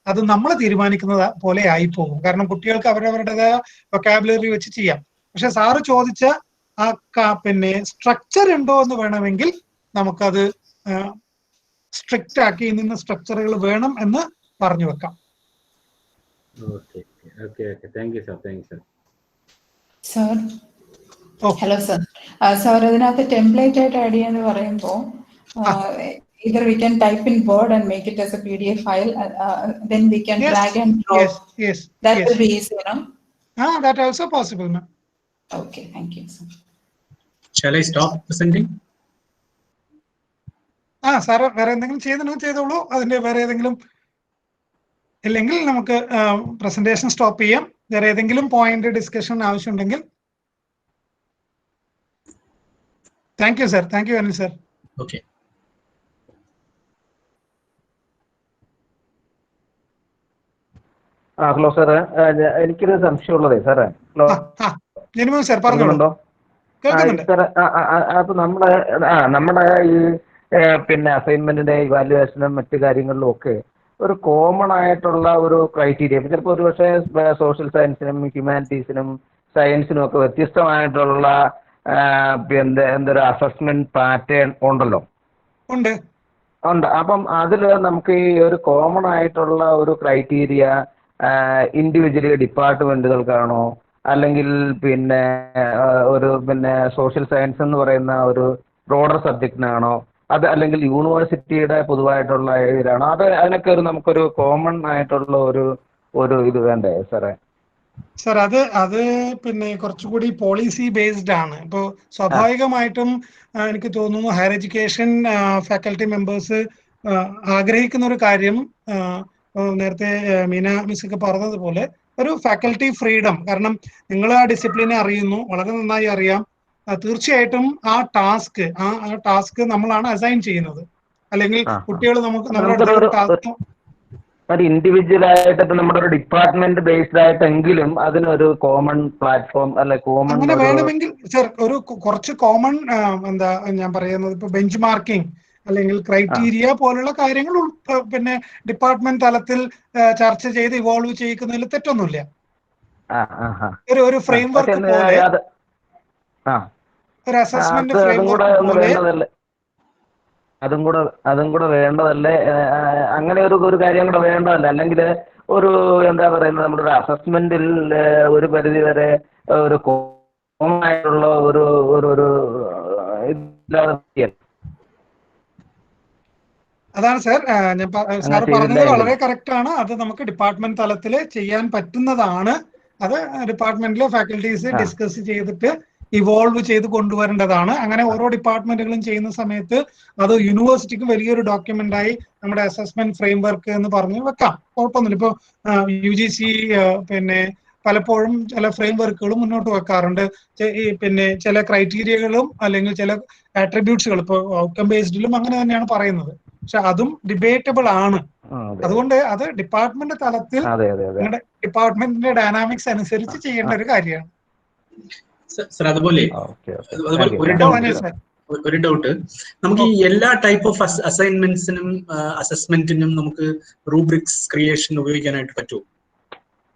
അത് നമ്മൾ തീരുമാനിക്കുന്നത് പോലെ ആയി പോകും. കാരണം കുട്ടികൾക്ക് അവരവരുടേതായ വൊക്കാബുലറി വെച്ച് ചെയ്യാം. പക്ഷെ സാറ് ചോദിച്ച ആ പിന്നെ സ്ട്രക്ചർ ഉണ്ടോ എന്ന് വേണമെങ്കിൽ നമുക്കത് സ്ട്രിക്റ്റ് ആക്കി ഇന്ന സ്ട്രക്ചറുകൾ വേണം എന്ന് പറഞ്ഞു വെക്കാം. Sir hello sir. സർ അതിനകത്ത് ടെംപ്ലേറ്റ് ആയിട്ട് ആഡ് ചെയ്യാന്ന് പറയുമ്പോൾ either we can type in Word and make it as a PDF file, then we can drag and drop. Yes. That will be easy, no? That also possible, ma'am. Okay, thank you, sir. Shall I stop presenting? Sir വേറെ എന്തെങ്കിലും ചെയ്തോളൂ. അതിന്റെ വേറെ ഏതെങ്കിലും ഇല്ലെങ്കിൽ നമുക്ക് presentation stop ചെയ്യാം. വേറെ ഏതെങ്കിലും പോയിന്റ് ഡിസ്കഷൻ ആവശ്യമുണ്ടെങ്കിൽ. Thank you sir. Thank you Anil sir. Okay. Hello സാറേ, എനിക്കൊരു സംശയമുള്ളതേ സാറേ. ഹലോ സാർ പറഞ്ഞോളൂ. സാറേ, അപ്പൊ നമ്മുടെ ഈ പിന്നെ അസൈൻമെന്റിന്റെ ഇവാലുവേഷനും മറ്റു കാര്യങ്ങളിലും ഒക്കെ ഒരു കോമൺ ആയിട്ടുള്ള ഒരു ക്രൈറ്റീരിയ, ചിലപ്പോൾ ഒരു പക്ഷേ സോഷ്യൽ സയൻസിനും ഹ്യൂമാനിറ്റീസിനും സയൻസിനും ഒക്കെ വ്യത്യസ്തമായിട്ടുള്ള എന്തൊരു അസസ്മെന്റ് പാറ്റേൺ ഉണ്ടല്ലോ. ഉണ്ട്. അപ്പം അതിൽ നമുക്ക് ഈ ഒരു കോമൺ ആയിട്ടുള്ള ഒരു ക്രൈറ്റീരിയ ഇൻഡിവിജ്വലി ഡിപ്പാർട്ട്മെന്റുകൾക്കാണോ, അല്ലെങ്കിൽ പിന്നെ സോഷ്യൽ സയൻസ് എന്ന് പറയുന്ന ഒരു ബ്രോഡർ സബ്ജക്റ്റിനാണോ, അത് അല്ലെങ്കിൽ യൂണിവേഴ്സിറ്റിയുടെ പൊതുവായിട്ടുള്ള ഇതിലാണോ, അതിനൊക്കെ നമുക്കൊരു കോമൺ ആയിട്ടുള്ള ഒരു ഇത് വേണ്ടേ സാറേ? സർ അത് പിന്നെ കുറച്ചുകൂടി പോളിസി ബേസ്ഡ് ആണ്. ഇപ്പോൾ സ്വാഭാവികമായിട്ടും എനിക്ക് തോന്നുന്നു ഹയർ എഡ്യൂക്കേഷൻ ഫാക്കൽറ്റി മെമ്പേഴ്സ് ആഗ്രഹിക്കുന്ന ഒരു കാര്യം നേരത്തെ മീന മിസ് ഒക്കെ പറഞ്ഞതുപോലെ ഒരു ഫാക്കൽറ്റി ഫ്രീഡം. കാരണം നിങ്ങൾ ആ ഡിസിപ്ലിനെ അറിയുന്നു, വളരെ നന്നായി അറിയാം. തീർച്ചയായിട്ടും ആ ടാസ്ക് നമ്മളാണ് അസൈൻ ചെയ്യുന്നത്. അല്ലെങ്കിൽ കുട്ടികൾ നമ്മുടെ ടാസ്ക് ഇൻഡിവിജ്വൽ ആയിട്ട് നമ്മുടെ ഒരു ഡിപ്പാർട്ട്മെന്റ് ബേസ്ഡ് ആയിട്ടെങ്കിലും അതിനൊരു കോമൺ പ്ലാറ്റ്ഫോം അല്ലെ കോമൺ അങ്ങനെ വേണമെങ്കിൽ സർ ഒരു കുറച്ച് കോമൺ എന്താ ഞാൻ പറയുന്നത് ഇപ്പൊ ബെഞ്ച് മാർക്കിംഗ് അല്ലെങ്കിൽ ക്രൈറ്റീരിയ പോലുള്ള കാര്യങ്ങൾ പിന്നെ ഡിപ്പാർട്ട്മെന്റ് തലത്തിൽ ചർച്ച ചെയ്ത് ഇവോൾവ് ചെയ്യിക്കുന്നതിൽ തെറ്റൊന്നുമില്ല. ഒരു ഫ്രെയിം വർക്ക് പോലെ ഒരു അസസ്മെന്റ് ഫ്രെയിം വർക്ക് പോലെ അതും കൂടെ വേണ്ടതല്ലേ? അങ്ങനെ ഒരു കാര്യം കൂടെ വേണ്ടതല്ലേ? അല്ലെങ്കിൽ ഒരു എന്താ പറയുന്നത്, നമ്മുടെ ഒരു അസസ്മെന്റിൽ ഒരു പരിധി വരെ ഒരു കോമൺ ആയിട്ടുള്ള ഒരു അതാണ് സാർ സാർ പറഞ്ഞത് വളരെ കറക്റ്റ് ആണ്. അത് നമുക്ക് ഡിപ്പാർട്ട്മെന്റ് തലത്തിൽ ചെയ്യാൻ പറ്റുന്നതാണ്. അത് ഡിപ്പാർട്ട്മെന്റിലെ ഫാക്കൽറ്റീസ് ഡിസ്കസ് ചെയ്തിട്ട് ഇവോൾവ് ചെയ്ത് കൊണ്ടുവരേണ്ടതാണ്. അങ്ങനെ ഓരോ ഡിപ്പാർട്ട്മെന്റുകളും ചെയ്യുന്ന സമയത്ത് അത് യൂണിവേഴ്സിറ്റിക്ക് വലിയൊരു ഡോക്യുമെന്റായി നമ്മുടെ അസസ്മെന്റ് ഫ്രെയിം വർക്ക് എന്ന് പറഞ്ഞ് വെക്കാം. കുഴപ്പമൊന്നുമില്ല. ഇപ്പോൾ UGC പിന്നെ പലപ്പോഴും ചില ഫ്രെയിം വർക്കുകളും മുന്നോട്ട് വെക്കാറുണ്ട്. പിന്നെ ചില ക്രൈറ്റീരിയകളും അല്ലെങ്കിൽ ചില ആട്രിബ്യൂട്ട്സുകൾ ഇപ്പോൾ ഔട്ട്കം ബേസ്ഡിലും അങ്ങനെ തന്നെയാണ് പറയുന്നത്. പക്ഷെ അതും ഡിബേറ്റബിൾ ആണ്. അതുകൊണ്ട് അത് ഡിപ്പാർട്ട്മെന്റ് തലത്തിൽ നിങ്ങളുടെ ഡിപ്പാർട്ട്മെന്റിന്റെ ഡൈനാമിക്സ് അനുസരിച്ച് ചെയ്യേണ്ട ഒരു കാര്യമാണ്. സർ അതുപോലെ ഒരു ഡൗട്ട്, നമുക്ക് ഈ എല്ലാ ടൈപ്പ് ഓഫ് അസൈൻമെന്റ്സിനും അസസ്മെന്റിനും നമുക്ക് റൂബ്രിക്സ് ക്രിയേഷൻ ഉപയോഗിക്കാനായിട്ട് പറ്റുമോ?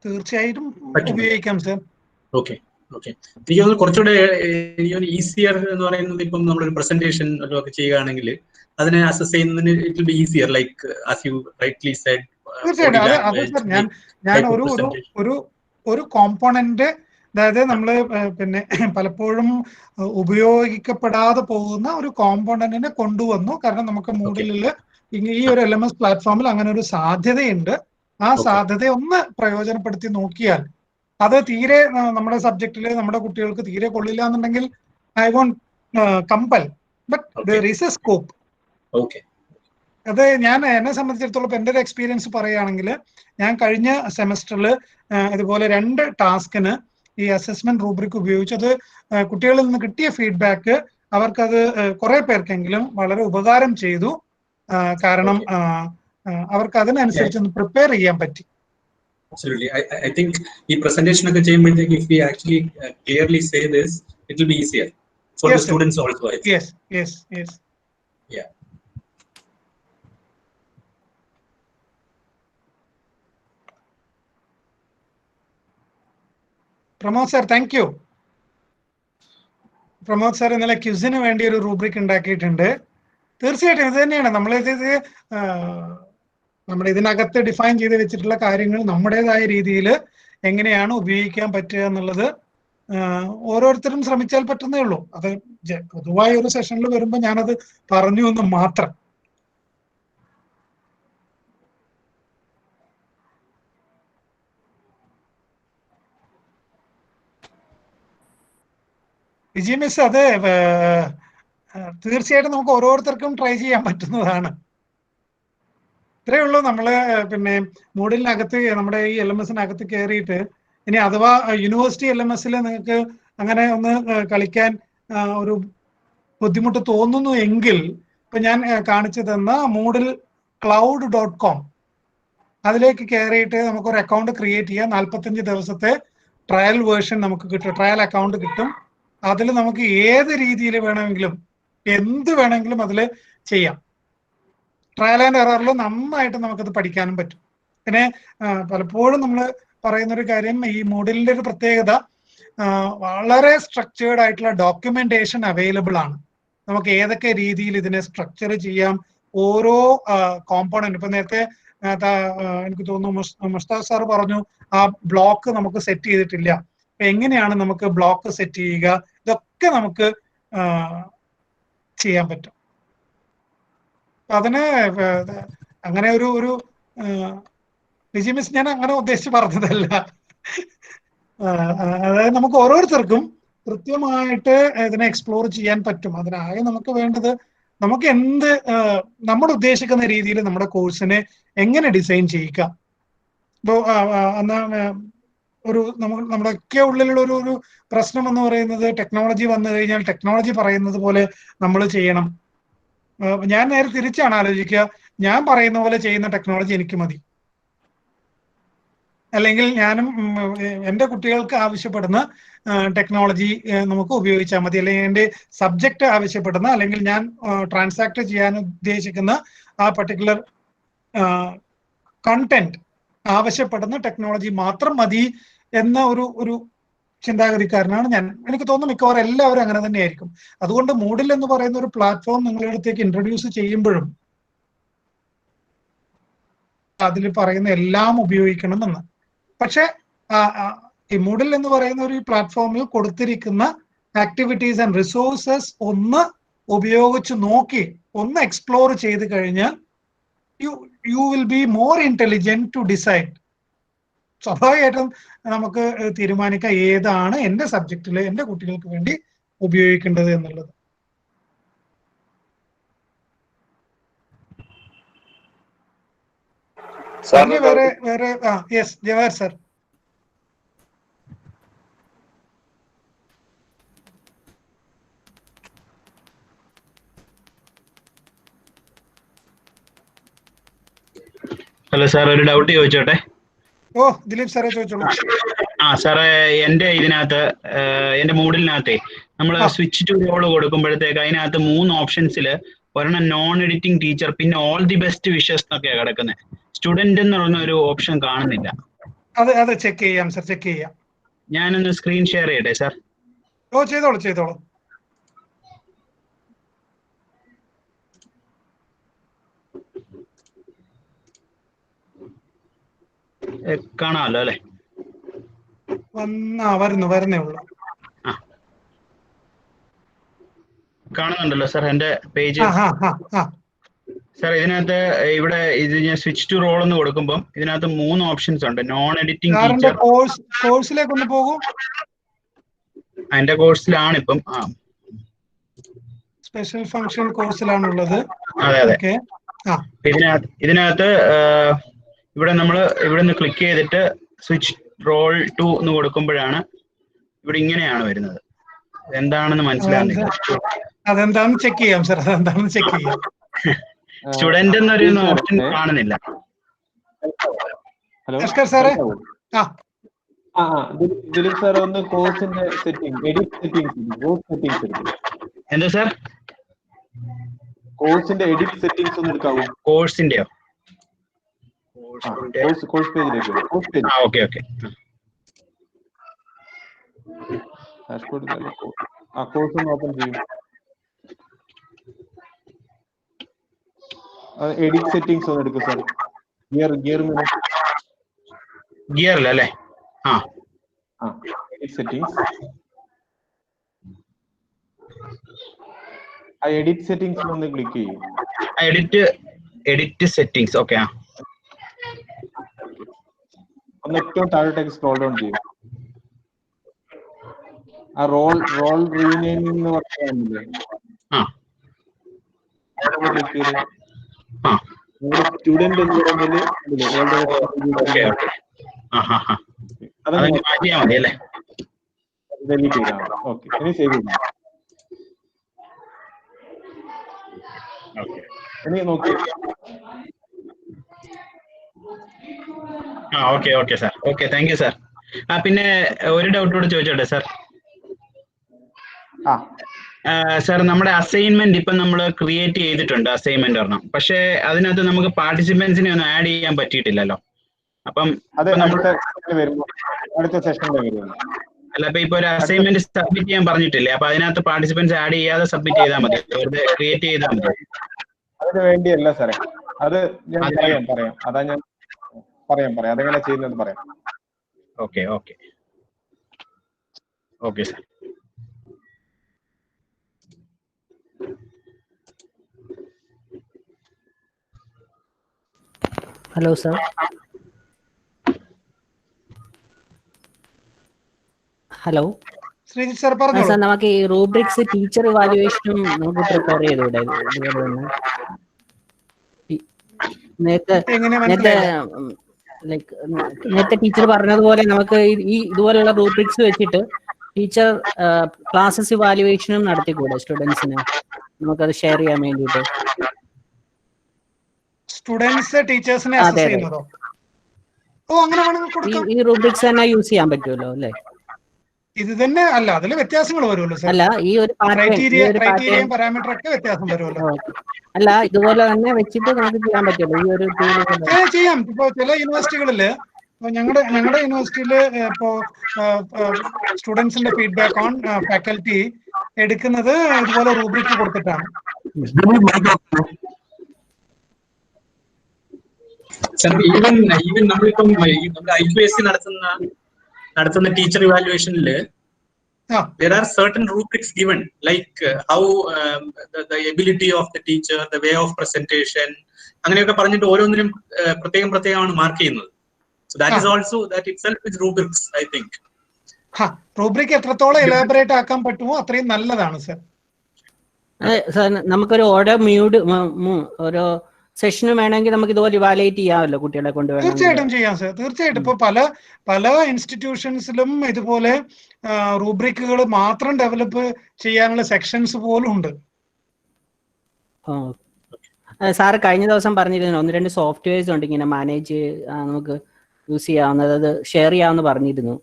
തീർച്ചയായിട്ടും ഉപയോഗിക്കാം സർ. ഓക്കെ. എനിക്ക് തോന്നുന്നു കുറച്ചുകൂടെ ഈസിയർ എന്ന് പറയുന്നത് ഇപ്പം നമ്മളൊരു പ്രസന്റേഷൻ ഒക്കെ ചെയ്യുകയാണെങ്കിൽ അതിനെ അസസ് ചെയ്യുന്നതിന് it will be easier, like as you rightly said. തീർച്ചയായിട്ടും ഞാൻ ഒരു കോമ്പോണന്റ്, അതായത് നമ്മള് പിന്നെ പലപ്പോഴും ഉപയോഗിക്കപ്പെടാതെ പോകുന്ന ഒരു കോമ്പോണന്റിനെ കൊണ്ടുവന്നു. കാരണം നമുക്ക് മൂഡിലില് ഈ ഒരു LMS പ്ലാറ്റ്ഫോമിൽ അങ്ങനെ ഒരു സാധ്യതയുണ്ട്. ആ സാധ്യത ഒന്ന് പ്രയോജനപ്പെടുത്തി നോക്കിയാൽ അത് തീരെ നമ്മുടെ സബ്ജക്റ്റില് നമ്മുടെ കുട്ടികൾക്ക് തീരെ കൊള്ളില്ല എന്നുണ്ടെങ്കിൽ I won't compel, but there is a scope. അത് ഞാൻ എന്നെ സംബന്ധിച്ചിടത്തോളം എൻ്റെ ഒരു എക്സ്പീരിയൻസ് പറയുകയാണെങ്കിൽ, ഞാൻ കഴിഞ്ഞ സെമസ്റ്ററിൽ ഇതുപോലെ 2 ടാസ്കിന് ഈ അസസ്മെന്റ് റൂബ്രിക് ഉപയോഗിച്ചത് കുട്ടികളിൽ നിന്ന് കിട്ടിയ ഫീഡ്ബാക്ക് അവർക്കത് കുറെ പേർക്കെങ്കിലും വളരെ ഉപകാരം ചെയ്തു. കാരണം അവർക്ക് അതിനനുസരിച്ച് ഒന്ന് പ്രിപ്പയർ ചെയ്യാൻ പറ്റി. Absolutely. I think the presentation of the chamber, if we actually clearly say this, it will be easier for Yes, the students also. I think. Yes. Yeah. Pramod sir, thank you. Pramod sir ഇന്നലെ ക്വിസിന് വേണ്ടി ഒരു rubric ഉണ്ടാക്കിയിട്ടുണ്ട്. തീർച്ചയായിട്ടും ഇത് തന്നെയാണ് നമ്മൾ ഇതിനകത്ത് define ചെയ്ത് വെച്ചിട്ടുള്ള കാര്യങ്ങൾ നമ്മുടേതായ രീതിയിൽ എങ്ങനെയാണ് ഉപയോഗിക്കാൻ പറ്റുക എന്നുള്ളത് ഓരോരുത്തരും ശ്രമിച്ചാൽ പറ്റുന്നേ ഉള്ളൂ. അത് പൊതുവായ ഒരു സെഷനിൽ വരുമ്പോൾ ഞാനത് പറഞ്ഞു എന്ന് മാത്രം. വിജി മിസ്, അത് തീർച്ചയായിട്ടും നമുക്ക് ഓരോരുത്തർക്കും ട്രൈ ചെയ്യാൻ പറ്റുന്നതാണ്. ഇത്രയേ ഉള്ളൂ. നമ്മള് പിന്നെ മൂഡിലിനകത്ത് നമ്മുടെ ഈ LMSനകത്ത് കയറിയിട്ട് ഇനി അഥവാ യൂണിവേഴ്സിറ്റി LMSൽ നിങ്ങൾക്ക് അങ്ങനെ ഒന്ന് കളിക്കാൻ ഒരു ബുദ്ധിമുട്ട് തോന്നുന്നു എങ്കിൽ ഇപ്പൊ ഞാൻ കാണിച്ചു തന്ന moodle cloud.com അതിലേക്ക് കയറിയിട്ട് നമുക്കൊരു അക്കൗണ്ട് ക്രിയേറ്റ് ചെയ്യാം. 45 ദിവസത്തെ ട്രയൽ വേർഷൻ നമുക്ക് കിട്ടും, ട്രയൽ അക്കൗണ്ട് കിട്ടും. അതിൽ നമുക്ക് ഏത് രീതിയിൽ വേണമെങ്കിലും എന്ത് വേണമെങ്കിലും അതിൽ ചെയ്യാം. ട്രയൽ ആൻഡ് എററിൽ നന്നായിട്ട് നമുക്കത് പഠിക്കാനും പറ്റും. പിന്നെ പലപ്പോഴും നമ്മൾ പറയുന്നൊരു കാര്യം, ഈ മോഡലിന്റെ ഒരു പ്രത്യേകത വളരെ സ്ട്രക്ചേർഡ് ആയിട്ടുള്ള ഡോക്യുമെന്റേഷൻ അവൈലബിൾ ആണ്. നമുക്ക് ഏതൊക്കെ രീതിയിൽ ഇതിനെ സ്ട്രക്ചർ ചെയ്യാം, ഓരോ കോമ്പോണന്റ്. ഇപ്പൊ നേരത്തെ എനിക്ക് തോന്നുന്നു മുസ്താഖ് സാർ പറഞ്ഞു ആ ബ്ലോക്ക് നമുക്ക് സെറ്റ് ചെയ്തിട്ടില്ല. അപ്പൊ എങ്ങനെയാണ് നമുക്ക് ബ്ലോക്ക് സെറ്റ് ചെയ്യുക, ഇതൊക്കെ നമുക്ക് ചെയ്യാൻ പറ്റും. അതിന് അങ്ങനെ ഒരു വിജി മിസ് ഞാൻ അങ്ങനെ ഉദ്ദേശിച്ച് പറഞ്ഞതല്ല. അതായത് നമുക്ക് ഓരോരുത്തർക്കും കൃത്യമായിട്ട് ഇതിനെ എക്സ്പ്ലോർ ചെയ്യാൻ പറ്റും. അതിനാകെ നമുക്ക് വേണ്ടത് നമുക്ക് നമ്മൾ ഉദ്ദേശിക്കുന്ന രീതിയിൽ നമ്മുടെ കോഴ്സിനെ എങ്ങനെ ഡിസൈൻ ചെയ്യുക. ഇപ്പോൾ നമ്മുടെയൊക്കെ ഉള്ളിലുള്ള ഒരു പ്രശ്നം എന്ന് പറയുന്നത് ടെക്നോളജി വന്നു കഴിഞ്ഞാൽ ടെക്നോളജി പറയുന്നത് പോലെ നമ്മൾ ചെയ്യണം. ഞാൻ നേരെ തിരിച്ചാണ് ആലോചിക്കുക, ഞാൻ പറയുന്ന പോലെ ചെയ്യുന്ന ടെക്നോളജി എനിക്ക് മതി, അല്ലെങ്കിൽ ഞാനും എൻ്റെ കുട്ടികൾക്ക് ആവശ്യപ്പെടുന്ന ടെക്നോളജി നമുക്ക് ഉപയോഗിച്ചാൽ മതി, അല്ലെങ്കിൽ എൻ്റെ സബ്ജക്റ്റ് ആവശ്യപ്പെടുന്ന അല്ലെങ്കിൽ ഞാൻ ട്രാൻസാക്ട് ചെയ്യാൻ ഉദ്ദേശിക്കുന്ന ആ പർട്ടിക്കുലർ കണ്ടന്റ് ആവശ്യപ്പെടുന്ന ടെക്നോളജി മാത്രം മതി എന്ന ഒരു ചിന്താഗതിക്കാരനാണ് ഞാൻ. എനിക്ക് തോന്നുന്നു മിക്കവാറും എല്ലാവരും അങ്ങനെ തന്നെയായിരിക്കും. അതുകൊണ്ട് മൂഡിൽ എന്ന് പറയുന്ന ഒരു പ്ലാറ്റ്ഫോം നിങ്ങളുടെ അടുത്തേക്ക് ഇൻട്രൊഡ്യൂസ് ചെയ്യുമ്പോഴും അതിൽ പറയുന്ന എല്ലാം ഉപയോഗിക്കണമെന്ന്. പക്ഷെ ഈ മൂഡിൽ എന്ന് പറയുന്ന ഒരു പ്ലാറ്റ്ഫോമിൽ കൊടുത്തിരിക്കുന്ന ആക്ടിവിറ്റീസ് ആൻഡ് റിസോഴ്സസ് ഒന്ന് ഉപയോഗിച്ച് നോക്കി ഒന്ന് എക്സ്പ്ലോർ ചെയ്ത് കഴിഞ്ഞാൽ you will be more intelligent to decide. സ്വാഭാവികമായിട്ടും നമുക്ക് തീരുമാനിക്കാം ഏതാണ് എൻ്റെ സബ്ജക്റ്റിൽ എൻ്റെ കുട്ടികൾക്ക് വേണ്ടി ഉപയോഗിക്കേണ്ടത് എന്നുള്ളത്. വേറെ യെസ് ജവാഹർ സർ. ഹലോ സാർ, ഒരു ഡൗട്ട് ചോദിച്ചോട്ടെ? ഓ ദിലീപ് സാറേ ചോദിച്ചോളൂ. സാറേ, എന്റെ ഇതിനകത്ത് എന്റെ മൂഡിലിനകത്തെ നമ്മൾ സ്വിച്ച് ടു റോൾ കൊടുക്കുമ്പോഴത്തേക്ക് അതിനകത്ത് 3 ഓപ്ഷൻസിൽ ഒരെണ്ണം നോൺ എഡിറ്റിംഗ് ടീച്ചർ, പിന്നെ ഓൾ ദി ബെസ്റ്റ് വിഷസ് എന്നൊക്കെയാണ് കിടക്കുന്നത്. സ്റ്റുഡന്റ് എന്ന് പറഞ്ഞ ഒരു ഓപ്ഷൻ കാണുന്നില്ല. അതെ ചെക്ക് ചെയ്യാം സർ, ചെക്ക് ചെയ്യാം. ഞാനൊന്ന് സ്ക്രീൻ ഷെയർ ചെയ്യട്ടെ സാർ? ഓ ചെയ്തോളൂ. കാണാമല്ലോ അല്ലെ? വരുന്നേ ഉള്ളൂ. കാണുന്നുണ്ടല്ലോ സാർ എന്റെ പേജ്? സാർ ഇതിനകത്ത് ഇവിടെ ഇത് ഞാൻ സ്വിച്ച് ടു റോൾ എന്ന് കൊടുക്കുമ്പോൾ ഇതിനകത്ത് 3 ഓപ്ഷൻസ് ഉണ്ട്. Non editing teacher. കോഴ്സിലേക്ക് ഒന്ന് പോകൂ. എന്റെ കോഴ്സിലാണ് ഇപ്പം. സ്പെഷ്യൽ ഫംഗ്ഷൻ കോഴ്സിലാണുള്ളത്. അതെ. ഇതിനകത്ത് ഇവിടെ നമ്മൾ ഇവിടെ നിന്ന് ക്ലിക്ക് ചെയ്തിട്ട് സ്വിച്ച് റോൾ ടു എന്ന് കൊടുക്കുമ്പോഴാണ് ഇവിടെ ഇങ്ങനെയാണ് വരുന്നത്. എന്താണെന്ന് മനസ്സിലാകുന്നില്ല. അതെന്താണെന്ന് ചെക്ക് ചെയ്യാം സാർ, അതെന്താണെന്ന് ചെക്ക് ചെയ്യാം. സ്റ്റുഡന്റ് എന്നൊരു ഓപ്ഷൻ കാണുന്നില്ല. ഹലോ നമസ്കാരം സാറേ. ദിലീപ് സാർ ഒന്ന് കോഴ്സിന്റെ setting edit settings course settings എടുക്കും. എന്താ സാർ? കോഴ്സിന്റെ എഡിറ്റ് സെറ്റിംഗ്സ് ഒന്ന് എടുക്കാവോ? കോഴ്സിന്റെയോ? കോഴ്സ് പേജിലേക്ക് ഓക്കെ ഓക്കെ. കോഴ്സ് ഒന്ന് ഓപ്പൺ ചെയ്യും. എഡിറ്റ് സെറ്റിംഗ്സ് ഒന്ന് എടുക്കും സാർ. ഗിയറിലല്ലേ? Edit settings. എഡിറ്റ് സെറ്റിംഗ്സ് ഒന്ന് ക്ലിക്ക് ചെയ്യും. Edit settings. ഓക്കെ. ഒന്ന് ഏറ്റവും താഴോട്ടേക്ക് സ്ക്രോൾ ഡൗൺ ചെയ്യും. ആ റോൾ റീനെയിമിംഗ് എന്ന് പറഞ്ഞില്ലേ, ക്ലിക്ക് ചെയ്ത് സ്റ്റുഡന്റ് എന്ന് പറയുന്നത് ഡിലീറ്റ് ചെയ്താൽ ഓക്കെ. ഇനി സേവ് ചെയ്യാം. ഇനി നോക്കി. Okay sir. Okay, thank you sir. പിന്നെ ഒരു ഡൗട്ട് കൂടെ ചോദിച്ചോട്ടെ സാർ? സാർ, നമ്മുടെ അസൈൻമെന്റ് ഇപ്പൊ നമ്മൾ ക്രിയേറ്റ് ചെയ്തിട്ടുണ്ട്, അസൈൻമെന്റ് ഒരെണ്ണം. പക്ഷെ അതിനകത്ത് നമുക്ക് പാർട്ടിസിപ്പൻസിനെ ഒന്നും ആഡ് ചെയ്യാൻ പറ്റിയിട്ടില്ലല്ലോ. അപ്പം അടുത്ത സെഷനിൽ അല്ല, ഇപ്പൊ ഒരു അസൈൻമെന്റ് സബ്മിറ്റ് ചെയ്യാൻ പറഞ്ഞിട്ടില്ലേ? അപ്പൊ അതിനകത്ത് പാർട്ടിസിപ്പൻസ് ആഡ് ചെയ്യാതെ സബ്മിറ്റ് ചെയ്താൽ മതി, വെറുതെ ക്രിയേറ്റ് ചെയ്താൽ മതി. അതിന് വേണ്ടിയല്ല സാറേ, അത് ഞാൻ പറയാം. അതാ ഞാൻ പറയാം അതെങ്ങനെ ചെയ്യുന്നത് പറയാം. Okay sir. Hello sir. Hello Sreejith sir പറഞ്ഞോളൂ. സാർ, നമുക്ക് ഈ റൂബ്രിക്സ് ടീച്ചർ ഇവാലുവേഷനും നമുക്ക് പ്രിപ്പയർ ചെയ്തുകൂടെ? നേരത്തെ ടീച്ചർ പറഞ്ഞതുപോലെ നമുക്ക് ഈ ഇതുപോലെയുള്ള റൂബ്രിക്സ് വെച്ചിട്ട് ടീച്ചർ ക്ലാസ്സസ് ഇവാലുവേഷനും നടത്തിക്കൂടെ സ്റ്റുഡൻസിന്? നമുക്കത് ഷെയർ ചെയ്യാൻ വേണ്ടിയിട്ട്. സ്റ്റുഡൻസ് ടീച്ചേഴ്സിനെ അസസ് ചെയ്യുന്നതോ? അങ്ങനെ വേണമെങ്കിൽ കൊടുക്കാം. ഈ റൂബ്രിക്സ് തന്നെ യൂസ് ചെയ്യാൻ പറ്റുമല്ലോ അല്ലേ? ഇത് തന്നെ അല്ല, അതിൽ വ്യത്യാസങ്ങൾ വരുമല്ലോ സാർ. അല്ല, ഈ ഒരു ക്രൈറ്റീരിയയും പാരാമീറ്റർ ഒക്കെ വ്യത്യാസം വരുമല്ലോ. അല്ല, ഇതുപോലെ തന്നെ വെച്ചിട്ട് നമുക്ക് ചെയ്യാൻ പറ്റുമല്ലോ ഈ ഒരു ചെയ്യാം. ഇപ്പൊ ചില യൂണിവേഴ്സിറ്റികളില്, ഞങ്ങളുടെ യൂണിവേഴ്സിറ്റിയില് ഇപ്പോ സ്റ്റുഡൻസിന്റെ ഫീഡ്ബാക്ക് ഓൺ ഫാക്കൽറ്റി എടുക്കുന്നത് ഇതുപോലെ റൂബ്രിക് കൊടുത്തിട്ടാണ്. ഈവൻ നമ്മളിപ്പം നമ്മുടെ IQAC നടത്തുന്ന teacher ഇവാലുവേഷനിൽ there are certain rubrics given, like how the ability of the teacher, the way of presentation, അങ്ങനെയൊക്കെ പറഞ്ഞിട്ട് ഓരോന്നിനും പ്രത്യേകമാണ് മാർക്ക് ചെയ്യുന്നത്. So that is also, that itself is rubrics, I think. Rubric എത്രത്തോളം elaborate ആക്കാൻ പറ്റുമോ അത്രയും നല്ലതാണ് സർ. നമുക്കൊരു ഓരോ ഓരോ സെഷന് വേണമെങ്കിൽ നമുക്ക് ഇതുപോലെ ഇവാലുവേറ്റ് ചെയ്യാമല്ലോ കുട്ടികളെ കൊണ്ട്. തീർച്ചയായിട്ടും ചെയ്യാം സർ, തീർച്ചയായിട്ടും. ഇപ്പൊ പല ഇൻസ്റ്റിറ്റ്യൂഷൻസിലും ഇതുപോലെ റൂബ്രിക്കുകൾ മാത്രം ഡെവലപ്പ് ചെയ്യാനുള്ള സെക്ഷൻസ് പോലും ഉണ്ട്. സാറ് കഴിഞ്ഞ ദിവസം പറഞ്ഞിരുന്നു 1-2 സോഫ്റ്റ്വെയർസ് ഉണ്ട് ഇങ്ങനെ മാനേജ് നമുക്ക് യൂസ് ചെയ്യാവുന്നത്, അത് ഷെയർ ചെയ്യാമെന്ന് പറഞ്ഞിരുന്നു.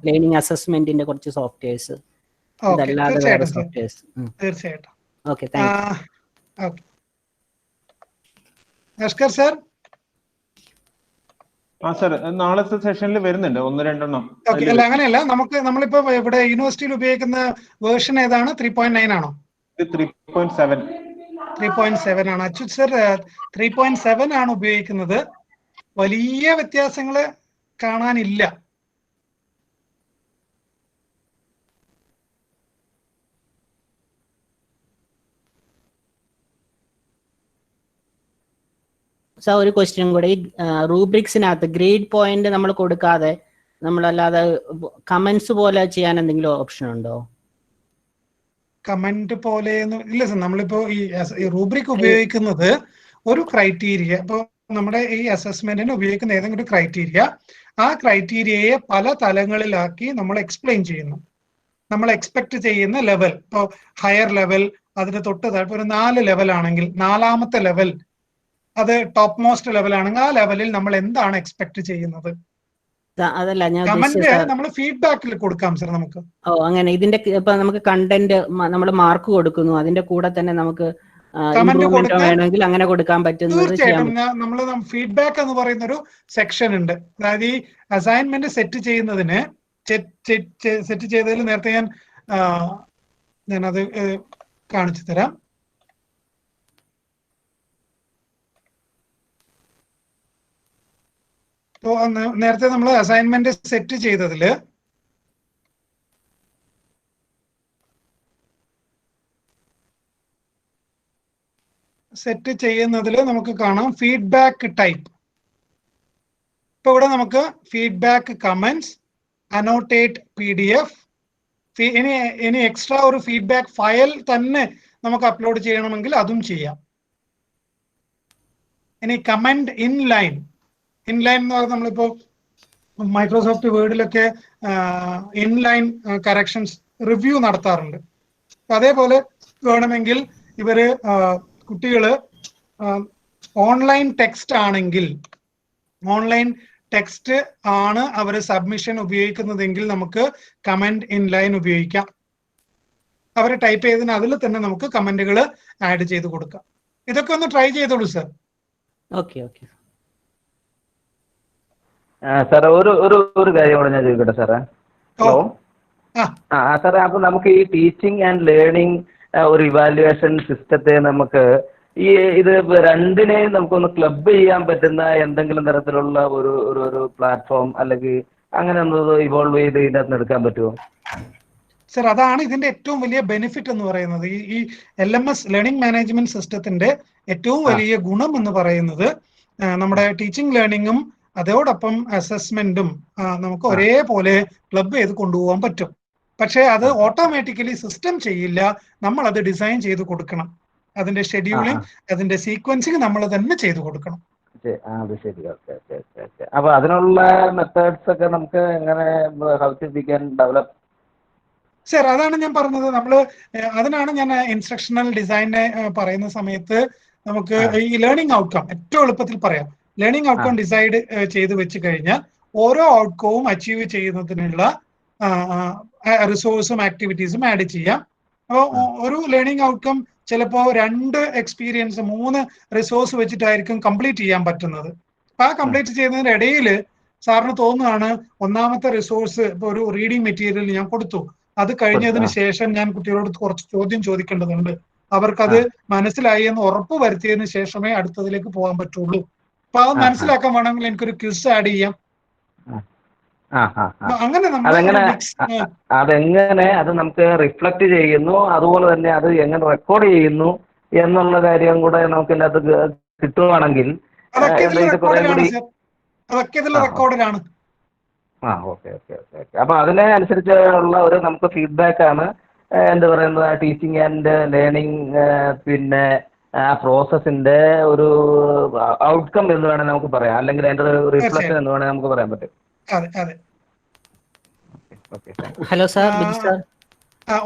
ലേണിംഗ് അസസ്മെന്റിന്റെ കുറച്ച് സോഫ്റ്റ്വെയർസ്, അതല്ലാതെ വേറെ സോഫ്റ്റ്വെയർസ്. തീർച്ചയായിട്ടും. Okay, thank you. Namaskar sir. Sir, നാളത്തെ സെഷനിൽ വരുന്നുണ്ട് 1-2 എണ്ണം. അല്ല, അങ്ങനെയല്ല. നമ്മളിപ്പോ ഇവിടെ യൂണിവേഴ്സിറ്റിയിൽ ഉപയോഗിക്കുന്ന വേർഷൻ ഏതാണ്? 3.9 ആണോ? 3.7 ആണ്. അച്യുത് സർ 3.7 ആണ് ഉപയോഗിക്കുന്നത്. വലിയ വ്യത്യാസങ്ങള് കാണാനില്ല. സാർ, ഒരു ക്വസ്റ്റ്യൻ കൂടെ. ഈ റൂബ്രിക്സിനകത്ത് ഗ്രേഡ് പോയിന്റ് നമ്മൾ കൊടുക്കാതെ നമ്മളല്ലാതെ കമന്റ്സ് പോലെ ചെയ്യാൻ എന്തെങ്കിലും ഓപ്ഷൻ ഉണ്ടോ? കമന്റ് പോലെ ഇല്ല സർ. നമ്മളിപ്പോ ഈ റൂബ്രിക് ഉപയോഗിക്കുന്നത് ഒരു ക്രൈറ്റീരിയ, ഇപ്പൊ നമ്മുടെ ഈ അസസ്മെന്റിന് ഉപയോഗിക്കുന്ന ഏതെങ്കിലും ഒരു ക്രൈറ്റീരിയ, ആ ക്രൈറ്റീരിയയെ പല തലങ്ങളിലാക്കി നമ്മൾ എക്സ്പ്ലെയിൻ ചെയ്യുന്നു. നമ്മൾ എക്സ്പെക്ട് ചെയ്യുന്ന ലെവൽ, ഇപ്പോൾ ഹയർ ലെവൽ, അതിന് തൊട്ട് താഴെ ഒരു 4 ലെവൽ ആണെങ്കിൽ 4ാമത്തെ ലെവൽ അത് ടോപ്പ് മോസ്റ്റ് ലെവലാണെങ്കിൽ ആ ലെവലിൽ നമ്മൾ എന്താണ് എക്സ്പെക്ട് ചെയ്യുന്നത്? അതല്ല ഞാൻ കമന്റ് നമ്മൾ ഫീഡ്ബാക്കിൽ കൊടുക്കാം സർ നമുക്ക്. ഓ അങ്ങനെ ഇതിന്റെ ഇപ്പൊ നമുക്ക് കണ്ടന്റ് നമ്മൾ മാർക്ക് കൊടുക്കുന്നു, അതിന്റെ കൂടെ തന്നെ നമുക്ക് ഇംപ്രൂവ്മെന്റ് വേണമെങ്കിൽ അങ്ങനെ കൊടുക്കാൻ പറ്റുന്നത്. തീർച്ചയായിട്ടും നമ്മൾ ഫീഡ്ബാക്ക് എന്ന് പറയുന്ന ഒരു സെക്ഷൻ ഉണ്ട്. അതായത് ഈ അസൈൻമെന്റ് സെറ്റ് ചെയ്യുന്നതിന് സെറ്റ് ചെയ്തതിൽ നേരത്തെ ഞാനത് കാണിച്ചു തരാം. നേരത്തെ നമ്മൾ അസൈൻമെന്റ് സെറ്റ് ചെയ്തതില് നമുക്ക് കാണാം ഫീഡ്ബാക്ക് ടൈപ്പ്. ഇപ്പൊ ഇവിടെ നമുക്ക് ഫീഡ്ബാക്ക് കമന്റ്സ്, അനോട്ടേറ്റ് PDF, ഇനി എക്സ്ട്രാ ഒരു ഫീഡ്ബാക്ക് ഫയൽ തന്നെ നമുക്ക് അപ്ലോഡ് ചെയ്യണമെങ്കിൽ അതും ചെയ്യാം. ഇനി കമന്റ് ഇൻലൈൻ എന്ന് പറഞ്ഞാൽ നമ്മളിപ്പോ മൈക്രോസോഫ്റ്റ് വേർഡിലൊക്കെ ഇൻലൈൻ കറക്ഷൻസ് റിവ്യൂ നടത്താറുണ്ട്. അതേപോലെ വേണമെങ്കിൽ ഇവര് കുട്ടികള് ഓൺലൈൻ ടെക്സ്റ്റ് ആണെങ്കിൽ, ഓൺലൈൻ ടെക്സ്റ്റ് ആണ് അവർ സബ്മിഷൻ ഉപയോഗിക്കുന്നതെങ്കിൽ നമുക്ക് കമന്റ് ഇൻലൈൻ ഉപയോഗിക്കാം. അവർ ടൈപ്പ് ചെയ്തതിന് അതിൽ തന്നെ നമുക്ക് കമന്റുകൾ ആഡ് ചെയ്ത് കൊടുക്കാം. ഇതൊക്കെ ഒന്ന് ട്രൈ ചെയ്തോളൂ സർ. ഓക്കെ ഓക്കെ സാറേ, ഒരു കാര്യം കൂടെ ഞാൻ ചോദിക്കട്ടെ സാറേ. ഹലോ. സാറേ, അപ്പൊ നമുക്ക് ഈ ടീച്ചിങ് ആൻഡ് ലേണിംഗ് ഒരു ഇവാലുവേഷൻ സിസ്റ്റത്തെ നമുക്ക് ഇത് രണ്ടിനെയും നമുക്കൊന്ന് ക്ലബ് ചെയ്യാൻ പറ്റുന്ന എന്തെങ്കിലും തരത്തിലുള്ള ഒരു പ്ലാറ്റ്ഫോം അല്ലെങ്കിൽ അങ്ങനെ ഒന്ന് ഇവോൾവ് ചെയ്ത് ഇതിനകത്ത് എടുക്കാൻ പറ്റുമോ? സർ, അതാണ് ഇതിന്റെ ഏറ്റവും വലിയ ബെനിഫിറ്റ് എന്ന് പറയുന്നത്. ഈ LMS ലേണിംഗ് മാനേജ്മെന്റ് സിസ്റ്റത്തിന്റെ ഏറ്റവും വലിയ ഗുണം എന്ന് പറയുന്നത് നമ്മുടെ ടീച്ചിങ് ലേണിംഗും അതോടൊപ്പം അസസ്മെന്റും നമുക്ക് ഒരേപോലെ ക്ലബ് ചെയ്ത് കൊണ്ടുപോകാൻ പറ്റും. പക്ഷേ അത് ഓട്ടോമാറ്റിക്കലി സിസ്റ്റം ചെയ്യില്ല, നമ്മൾ അത് ഡിസൈൻ ചെയ്ത് കൊടുക്കണം. അതിന്റെ ഷെഡ്യൂളിംഗ്, അതിന്റെ സീക്വൻസിങ് നമ്മൾ തന്നെ ചെയ്തു കൊടുക്കണം. അത് ശരി. അപ്പൊ അതിനുള്ള മെത്തേഡ്സ് ഒക്കെ നമുക്ക് എങ്ങനെ ഡെവലപ്പ്? സർ, അതാണ് ഞാൻ പറഞ്ഞത്. അതിനാണ് ഞാൻ ഇൻസ്ട്രക്ഷണൽ ഡിസൈനെ പറയുന്ന സമയത്ത് നമുക്ക് ഈ ലേണിംഗ് ഔട്ട്കം ഏറ്റവും എളുപ്പത്തിൽ പറയാം. ലേണിംഗ് ഔട്ട്കം ഡിസൈഡ് ചെയ്ത് വെച്ച് കഴിഞ്ഞാൽ ഓരോ ഔട്ട്കവും അച്ചീവ് ചെയ്യുന്നതിനുള്ള റിസോഴ്സും ആക്ടിവിറ്റീസും ആഡ് ചെയ്യാം. അപ്പോൾ ഒരു ലേണിംഗ് ഔട്ട്കം ചിലപ്പോ 2 എക്സ്പീരിയൻസ് 3 റിസോഴ്സ് വെച്ചിട്ടായിരിക്കും കംപ്ലീറ്റ് ചെയ്യാൻ പറ്റുന്നത്. അപ്പൊ ആ കംപ്ലീറ്റ് ചെയ്യുന്നതിന്റെ ഇടയിൽ സാറിന് തോന്നുകയാണ് ഒന്നാമത്തെ റിസോഴ്സ് ഇപ്പൊ ഒരു റീഡിംഗ് മെറ്റീരിയൽ ഞാൻ കൊടുത്തു, അത് കഴിഞ്ഞതിന് ശേഷം ഞാൻ കുട്ടികളോട് കുറച്ച് ചോദ്യം ചോദിക്കേണ്ടതുണ്ട്, അവർക്കത് മനസ്സിലായി എന്ന് ഉറപ്പ് വരുത്തിയതിനു ശേഷമേ അടുത്തതിലേക്ക് പോകാൻ പറ്റുള്ളൂ. അപ്പൊ അത് മനസ്സിലാക്കാൻ വേണമെങ്കിൽ എനിക്കൊരു ക്വിസ് ആഡ് ചെയ്യാം. അതെങ്ങനെ അത് നമുക്ക് റിഫ്ലക്ട് ചെയ്യുന്നു, അതുപോലെ തന്നെ അത് എങ്ങനെ റെക്കോർഡ് ചെയ്യുന്നു എന്നുള്ള കാര്യം കൂടെ നമുക്ക് ഇതിനകത്ത് കിട്ടുവാണെങ്കിൽ അപ്പൊ അതിനെ അനുസരിച്ചുള്ള ഒരു നമുക്ക് ഫീഡ്ബാക്ക് ആണ് എന്താ പറയുന്നത് ടീച്ചിങ് ആൻഡ് ലേണിംഗ് പിന്നെ ആ പ്രോസസ്സിന്റെ ഒരു ഔട്ട്കം എന്ന് വേണമെങ്കിൽ നമുക്ക് പറയാം, അല്ലെങ്കിൽ അതിന്റെ ഒരു റിഫ്ലക്ഷൻ എന്ന് വേണമെങ്കിൽ നമുക്ക് പറയാൻ പറ്റും. ഹലോ സാർ,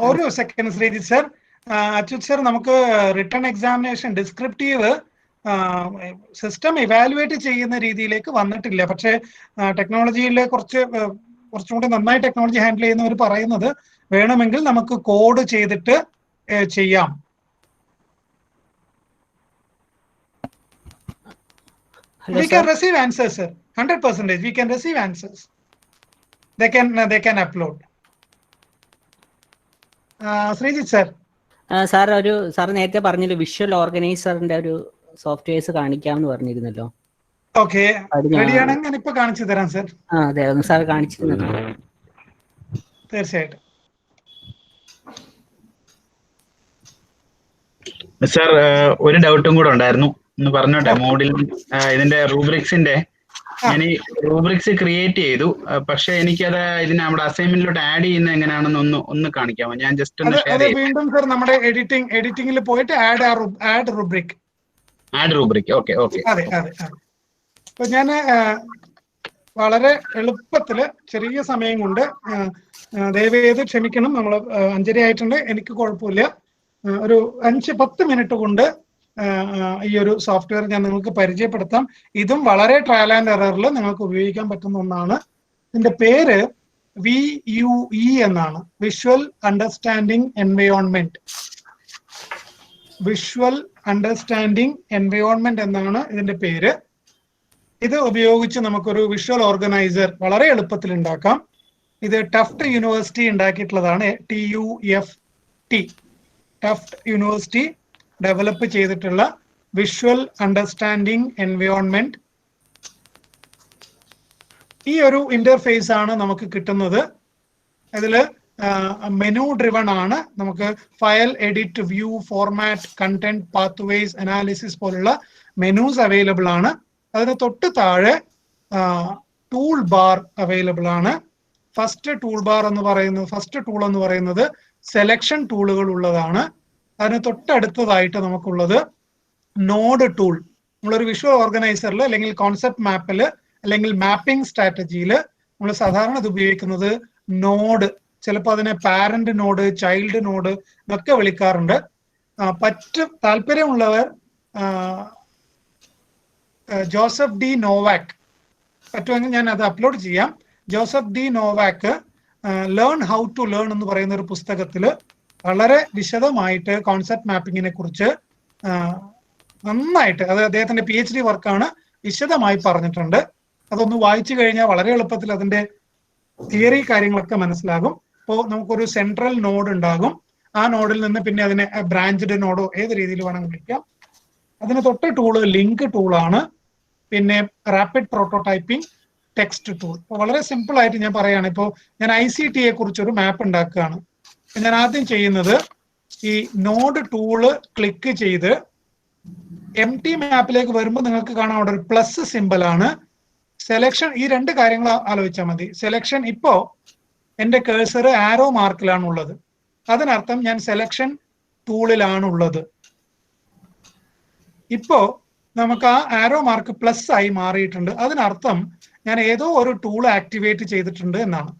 ഒരു second Sreejith sir. Achyut sir, നമുക്ക് written examination descriptive system evaluate ചെയ്യുന്ന രീതിയിലേക്ക് വന്നിട്ടില്ല. പക്ഷേ ടെക്നോളജിയിലെ കുറച്ചും കൂടി നന്നായി ടെക്നോളജി ഹാൻഡിൽ ചെയ്യുന്നവർ പറയുന്നത് വേണമെങ്കിൽ നമുക്ക് കോഡ് ചെയ്തിട്ട് ചെയ്യാം. We can receive answers, sir. 100% we can receive answers. They can upload. Sreejith sir. Sir നേരത്തെ പറഞ്ഞല്ലോ വിഷ്വൽ ഓർഗനൈസറിന്റെ ഒരു സോഫ്റ്റ്വെയർസ് കാണിക്കാമെന്ന് പറഞ്ഞിരുന്നല്ലോ. ഓക്കെ, റെഡിയാണെങ്കിൽ ഞാൻ ഇപ്പൊ കാണിച്ചു തരാം സർ. അതെ, ഒന്ന് സാർ കാണിച്ചിരുന്നല്ലോ. തീർച്ചയായിട്ടും സാർ, ഒരു ഡൗട്ടും കൂടെ ഉണ്ടായിരുന്നു, ഒന്ന് പറഞ്ഞോട്ടെ. മോഡിൽ ഇതിന്റെ റൂബ്രിക്സിന്റെ ഞാൻ ഈ റൂബ്രിക്സ് ക്രിയേറ്റ് ചെയ്തു, പക്ഷെ എനിക്കത് നമ്മുടെ അസൈൻമെന്റിലോട്ട് ആഡ് ചെയ്യുന്നത് എങ്ങനെയാണെന്ന് ഒന്ന് കാണിക്കാമോ? ഞാൻ ജസ്റ്റ് ഒന്ന് ഷെയർ ചെയ്യാം. വീണ്ടും സർ നമ്മുടെ എഡിറ്റിംഗിൽ പോയിട്ട് ആഡ് റൂബ്രിക്. ഓക്കെ. അതെ. അപ്പൊ ഞാൻ വളരെ എളുപ്പത്തില് ചെറിയ സമയം കൊണ്ട്, ദയവേത് ക്ഷമിക്കണം, നമ്മൾ 5:30 ആയിട്ടുണ്ട്, എനിക്ക് കുഴപ്പമില്ല, ഒരു 5-10 മിനിറ്റ് കൊണ്ട് ഈ ഒരു സോഫ്റ്റ്വെയർ ഞാൻ നിങ്ങൾക്ക് പരിചയപ്പെടുത്താം. ഇതും വളരെ ട്രയൽ ആൻഡ് എററിൽ നിങ്ങൾക്ക് ഉപയോഗിക്കാൻ പറ്റുന്ന ഒന്നാണ്. ഇതിന്റെ പേര് VUE എന്നാണ്, visual understanding environment. Visual understanding environment എന്നാണ് ഇതിന്റെ പേര്. ഇത് ഉപയോഗിച്ച് നമുക്കൊരു വിഷ്വൽ ഓർഗനൈസർ വളരെ എളുപ്പത്തിൽ ഉണ്ടാക്കാം. ഇത് ടഫ്റ്റ് യൂണിവേഴ്സിറ്റി ഉണ്ടാക്കിയിട്ടുള്ളതാണ്. TUFT, ടഫ്റ്റ് യൂണിവേഴ്സിറ്റി ഡെവലപ്പ് ചെയ്തിട്ടുള്ള വിഷ്വൽ അണ്ടർസ്റ്റാൻഡിംഗ് എൻവയോൺമെന്റ്. ഈ ഒരു ഇന്റർഫേസ് ആണ് നമുക്ക് കിട്ടുന്നത്. ഇതില് മെനു ഡ്രിവൺ ആണ്. നമുക്ക് file, edit, view, format, content, pathways, analysis പോലുള്ള മെനൂസ് അവൈലബിൾ ആണ്. അതിന് തൊട്ട് താഴെ ടൂൾ ബാർ അവൈലബിൾ ആണ്. ഫസ്റ്റ് ടൂൾ എന്ന് പറയുന്നത് സെലക്ഷൻ ടൂളുകൾ ഉള്ളതാണ്. അതിന് തൊട്ടടുത്തതായിട്ട് നമുക്കുള്ളത് നോഡ് ടൂൾ. നമ്മളൊരു വിഷ്വൽ ഓർഗനൈസറിൽ അല്ലെങ്കിൽ കോൺസെപ്റ്റ് മാപ്പിൽ അല്ലെങ്കിൽ മാപ്പിംഗ് സ്ട്രാറ്റജിയിൽ നമ്മൾ സാധാരണ ഇത് ഉപയോഗിക്കുന്നത് നോഡ്, ചിലപ്പോൾ അതിനെ പാരന്റ് നോഡ്, ചൈൽഡ് നോഡ് എന്നൊക്കെ വിളിക്കാറുണ്ട്. താല്പര്യമുള്ളവർ ജോസഫ് ഡി നോവാക്, പറ്റുമെങ്കിൽ ഞാൻ അത് അപ്ലോഡ് ചെയ്യാം. Joseph D Novak learn how to learn എന്ന് പറയുന്ന ഒരു പുസ്തകത്തിൽ വളരെ വിശദമായിട്ട് കോൺസെപ്റ്റ് മാപ്പിങ്ങിനെ കുറിച്ച് നന്നായിട്ട്, അത് അദ്ദേഹത്തിന്റെ PhD വർക്കാണ്, വിശദമായി പറഞ്ഞിട്ടുണ്ട്. അതൊന്ന് വായിച്ചു കഴിഞ്ഞാൽ വളരെ എളുപ്പത്തിൽ അതിന്റെ തിയറി കാര്യങ്ങളൊക്കെ മനസ്സിലാകും. അപ്പോൾ നമുക്കൊരു സെൻട്രൽ നോഡ് ഉണ്ടാകും. ആ നോഡിൽ നിന്ന് പിന്നെ അതിനെ ബ്രാഞ്ച്ഡ് നോഡോ ഏത് രീതിയിൽ വേണമെങ്കിൽ വിളിക്കാം. അതിന് തൊട്ട് ടൂള് ലിങ്ക് ടൂളാണ്. പിന്നെ റാപ്പിഡ് പ്രോട്ടോടൈപ്പിംഗ്, ടെക്സ്റ്റ് ടൂൾ. അപ്പോൾ വളരെ സിമ്പിൾ ആയിട്ട് ഞാൻ പറയുകയാണ്. ഇപ്പോൾ ഞാൻ ICTയെ കുറിച്ചൊരു മാപ്പ് ഉണ്ടാക്കുകയാണ്. ഞാൻ ആദ്യം ചെയ്യുന്നത് ഈ നോഡ് ടൂള് ക്ലിക്ക് ചെയ്ത് empty മാപ്പിലേക്ക് വരുമ്പോൾ നിങ്ങൾക്ക് കാണാം അവിടെ ഒരു പ്ലസ് സിമ്പിൾ ആണ്. സെലക്ഷൻ, ഈ രണ്ട് കാര്യങ്ങൾ ആലോചിച്ചാൽ മതി. സെലക്ഷൻ, ഇപ്പോ എന്റെ കേഴ്സർ ആരോ മാർക്കിലാണ് ഉള്ളത്. അതിനർത്ഥം ഞാൻ സെലക്ഷൻ ടൂളിലാണ് ഉള്ളത്. ഇപ്പോ നമുക്ക് ആ ആരോ മാർക്ക് പ്ലസ് ആയി മാറിയിട്ടുണ്ട്. അതിനർത്ഥം ഞാൻ ഏതോ ഒരു ടൂൾ ആക്ടിവേറ്റ് ചെയ്തിട്ടുണ്ട് എന്നാണ്.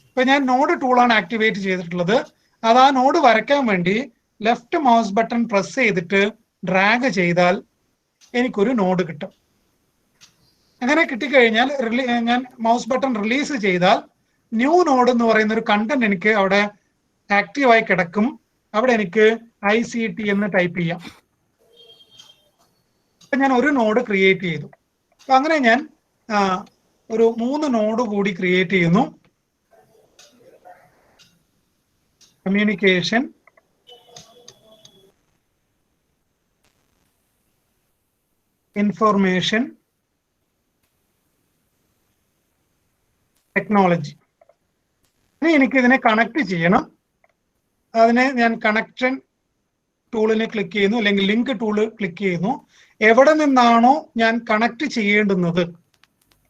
ഇപ്പൊ ഞാൻ നോഡ് ടൂളാണ് ആക്ടിവേറ്റ് ചെയ്തിട്ടുള്ളത്. അത് ആ നോഡ് വരയ്ക്കാൻ വേണ്ടി ലെഫ്റ്റ് മൗസ് ബട്ടൺ പ്രസ് ചെയ്തിട്ട് ഡ്രാഗ് ചെയ്താൽ എനിക്കൊരു നോഡ് കിട്ടും. അങ്ങനെ കിട്ടിക്കഴിഞ്ഞാൽ ഞാൻ മൗസ് ബട്ടൺ റിലീസ് ചെയ്താൽ ന്യൂ നോഡ് എന്ന് പറയുന്ന ഒരു കണ്ടന്റ് എനിക്ക് അവിടെ ആക്റ്റീവായി കിടക്കും. അവിടെ എനിക്ക് ICT എന്ന് ടൈപ്പ് ചെയ്യാം. അപ്പൊ ഞാൻ ഒരു നോഡ് ക്രിയേറ്റ് ചെയ്തു. അപ്പൊ അങ്ങനെ ഞാൻ ഒരു 3 നോഡ് കൂടി ക്രിയേറ്റ് ചെയ്യുന്നു. Communication, information, technology. ഇനി എനിക്ക് ഇതിനെ കണക്ട് ചെയ്യണം. അതിനെ ഞാൻ കണക്ഷൻ ടൂളിനെ ക്ലിക്ക് ചെയ്യുന്നു, അല്ലെങ്കിൽ ലിങ്ക് ടൂള് ക്ലിക്ക് ചെയ്യുന്നു. എവിടെ നിന്നാണോ ഞാൻ കണക്ട് ചെയ്യേണ്ടുന്നത്,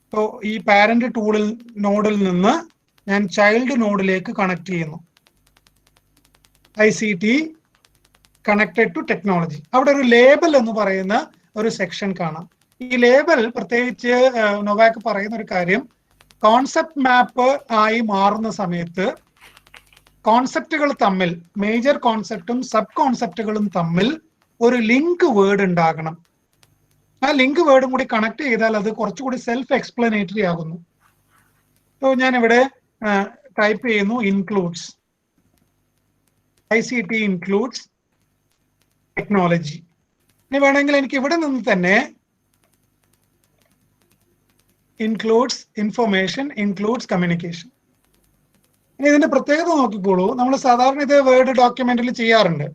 ഇപ്പോൾ ഈ പാരന്റ് ടൂളിൽ നോഡിൽ നിന്ന് ഞാൻ ചൈൽഡ് നോഡിലേക്ക് കണക്ട് ചെയ്യുന്നു. ICT connected to technology. അവിടെ ഒരു ലേബൽ എന്ന് പറയുന്ന ഒരു സെക്ഷൻ കാണാം. ഈ ലേബൽ പ്രത്യേകിച്ച് നൊവാക് പറയുന്ന ഒരു കാര്യം, കോൺസെപ്റ്റ് മാപ്പ് ആയി മാറുന്ന സമയത്ത് കോൺസെപ്റ്റുകൾ തമ്മിൽ, മേജർ കോൺസെപ്റ്റും സബ് കോൺസെപ്റ്റുകളും തമ്മിൽ ഒരു ലിങ്ക് വേർഡ് ഉണ്ടാകണം. ആ ലിങ്ക് വേർഡും കൂടി കണക്ട് ചെയ്താൽ അത് കുറച്ചുകൂടി സെൽഫ് എക്സ്പ്ലനേറ്ററി ആകുന്നു. അപ്പോൾ ഞാനിവിടെ ടൈപ്പ് ചെയ്യുന്നു ഇൻക്ലൂഡ്സ്, ICT ഇൻക്ലൂഡ്സ് ടെക്നോളജി. ഇനി വേണമെങ്കിൽ എനിക്ക് ഇവിടെ നിന്ന് തന്നെ ഇൻക്ലൂഡ്സ് ഇൻഫർമേഷൻ, ഇൻക്ലൂഡ്സ് കമ്മ്യൂണിക്കേഷൻ. ഇനി ഇതിന്റെ പ്രത്യേകത നോക്കിക്കോളൂ. നമ്മൾ സാധാരണ ഇത് വേർഡ് ഡോക്യുമെന്റിൽ ചെയ്യാറുണ്ട്.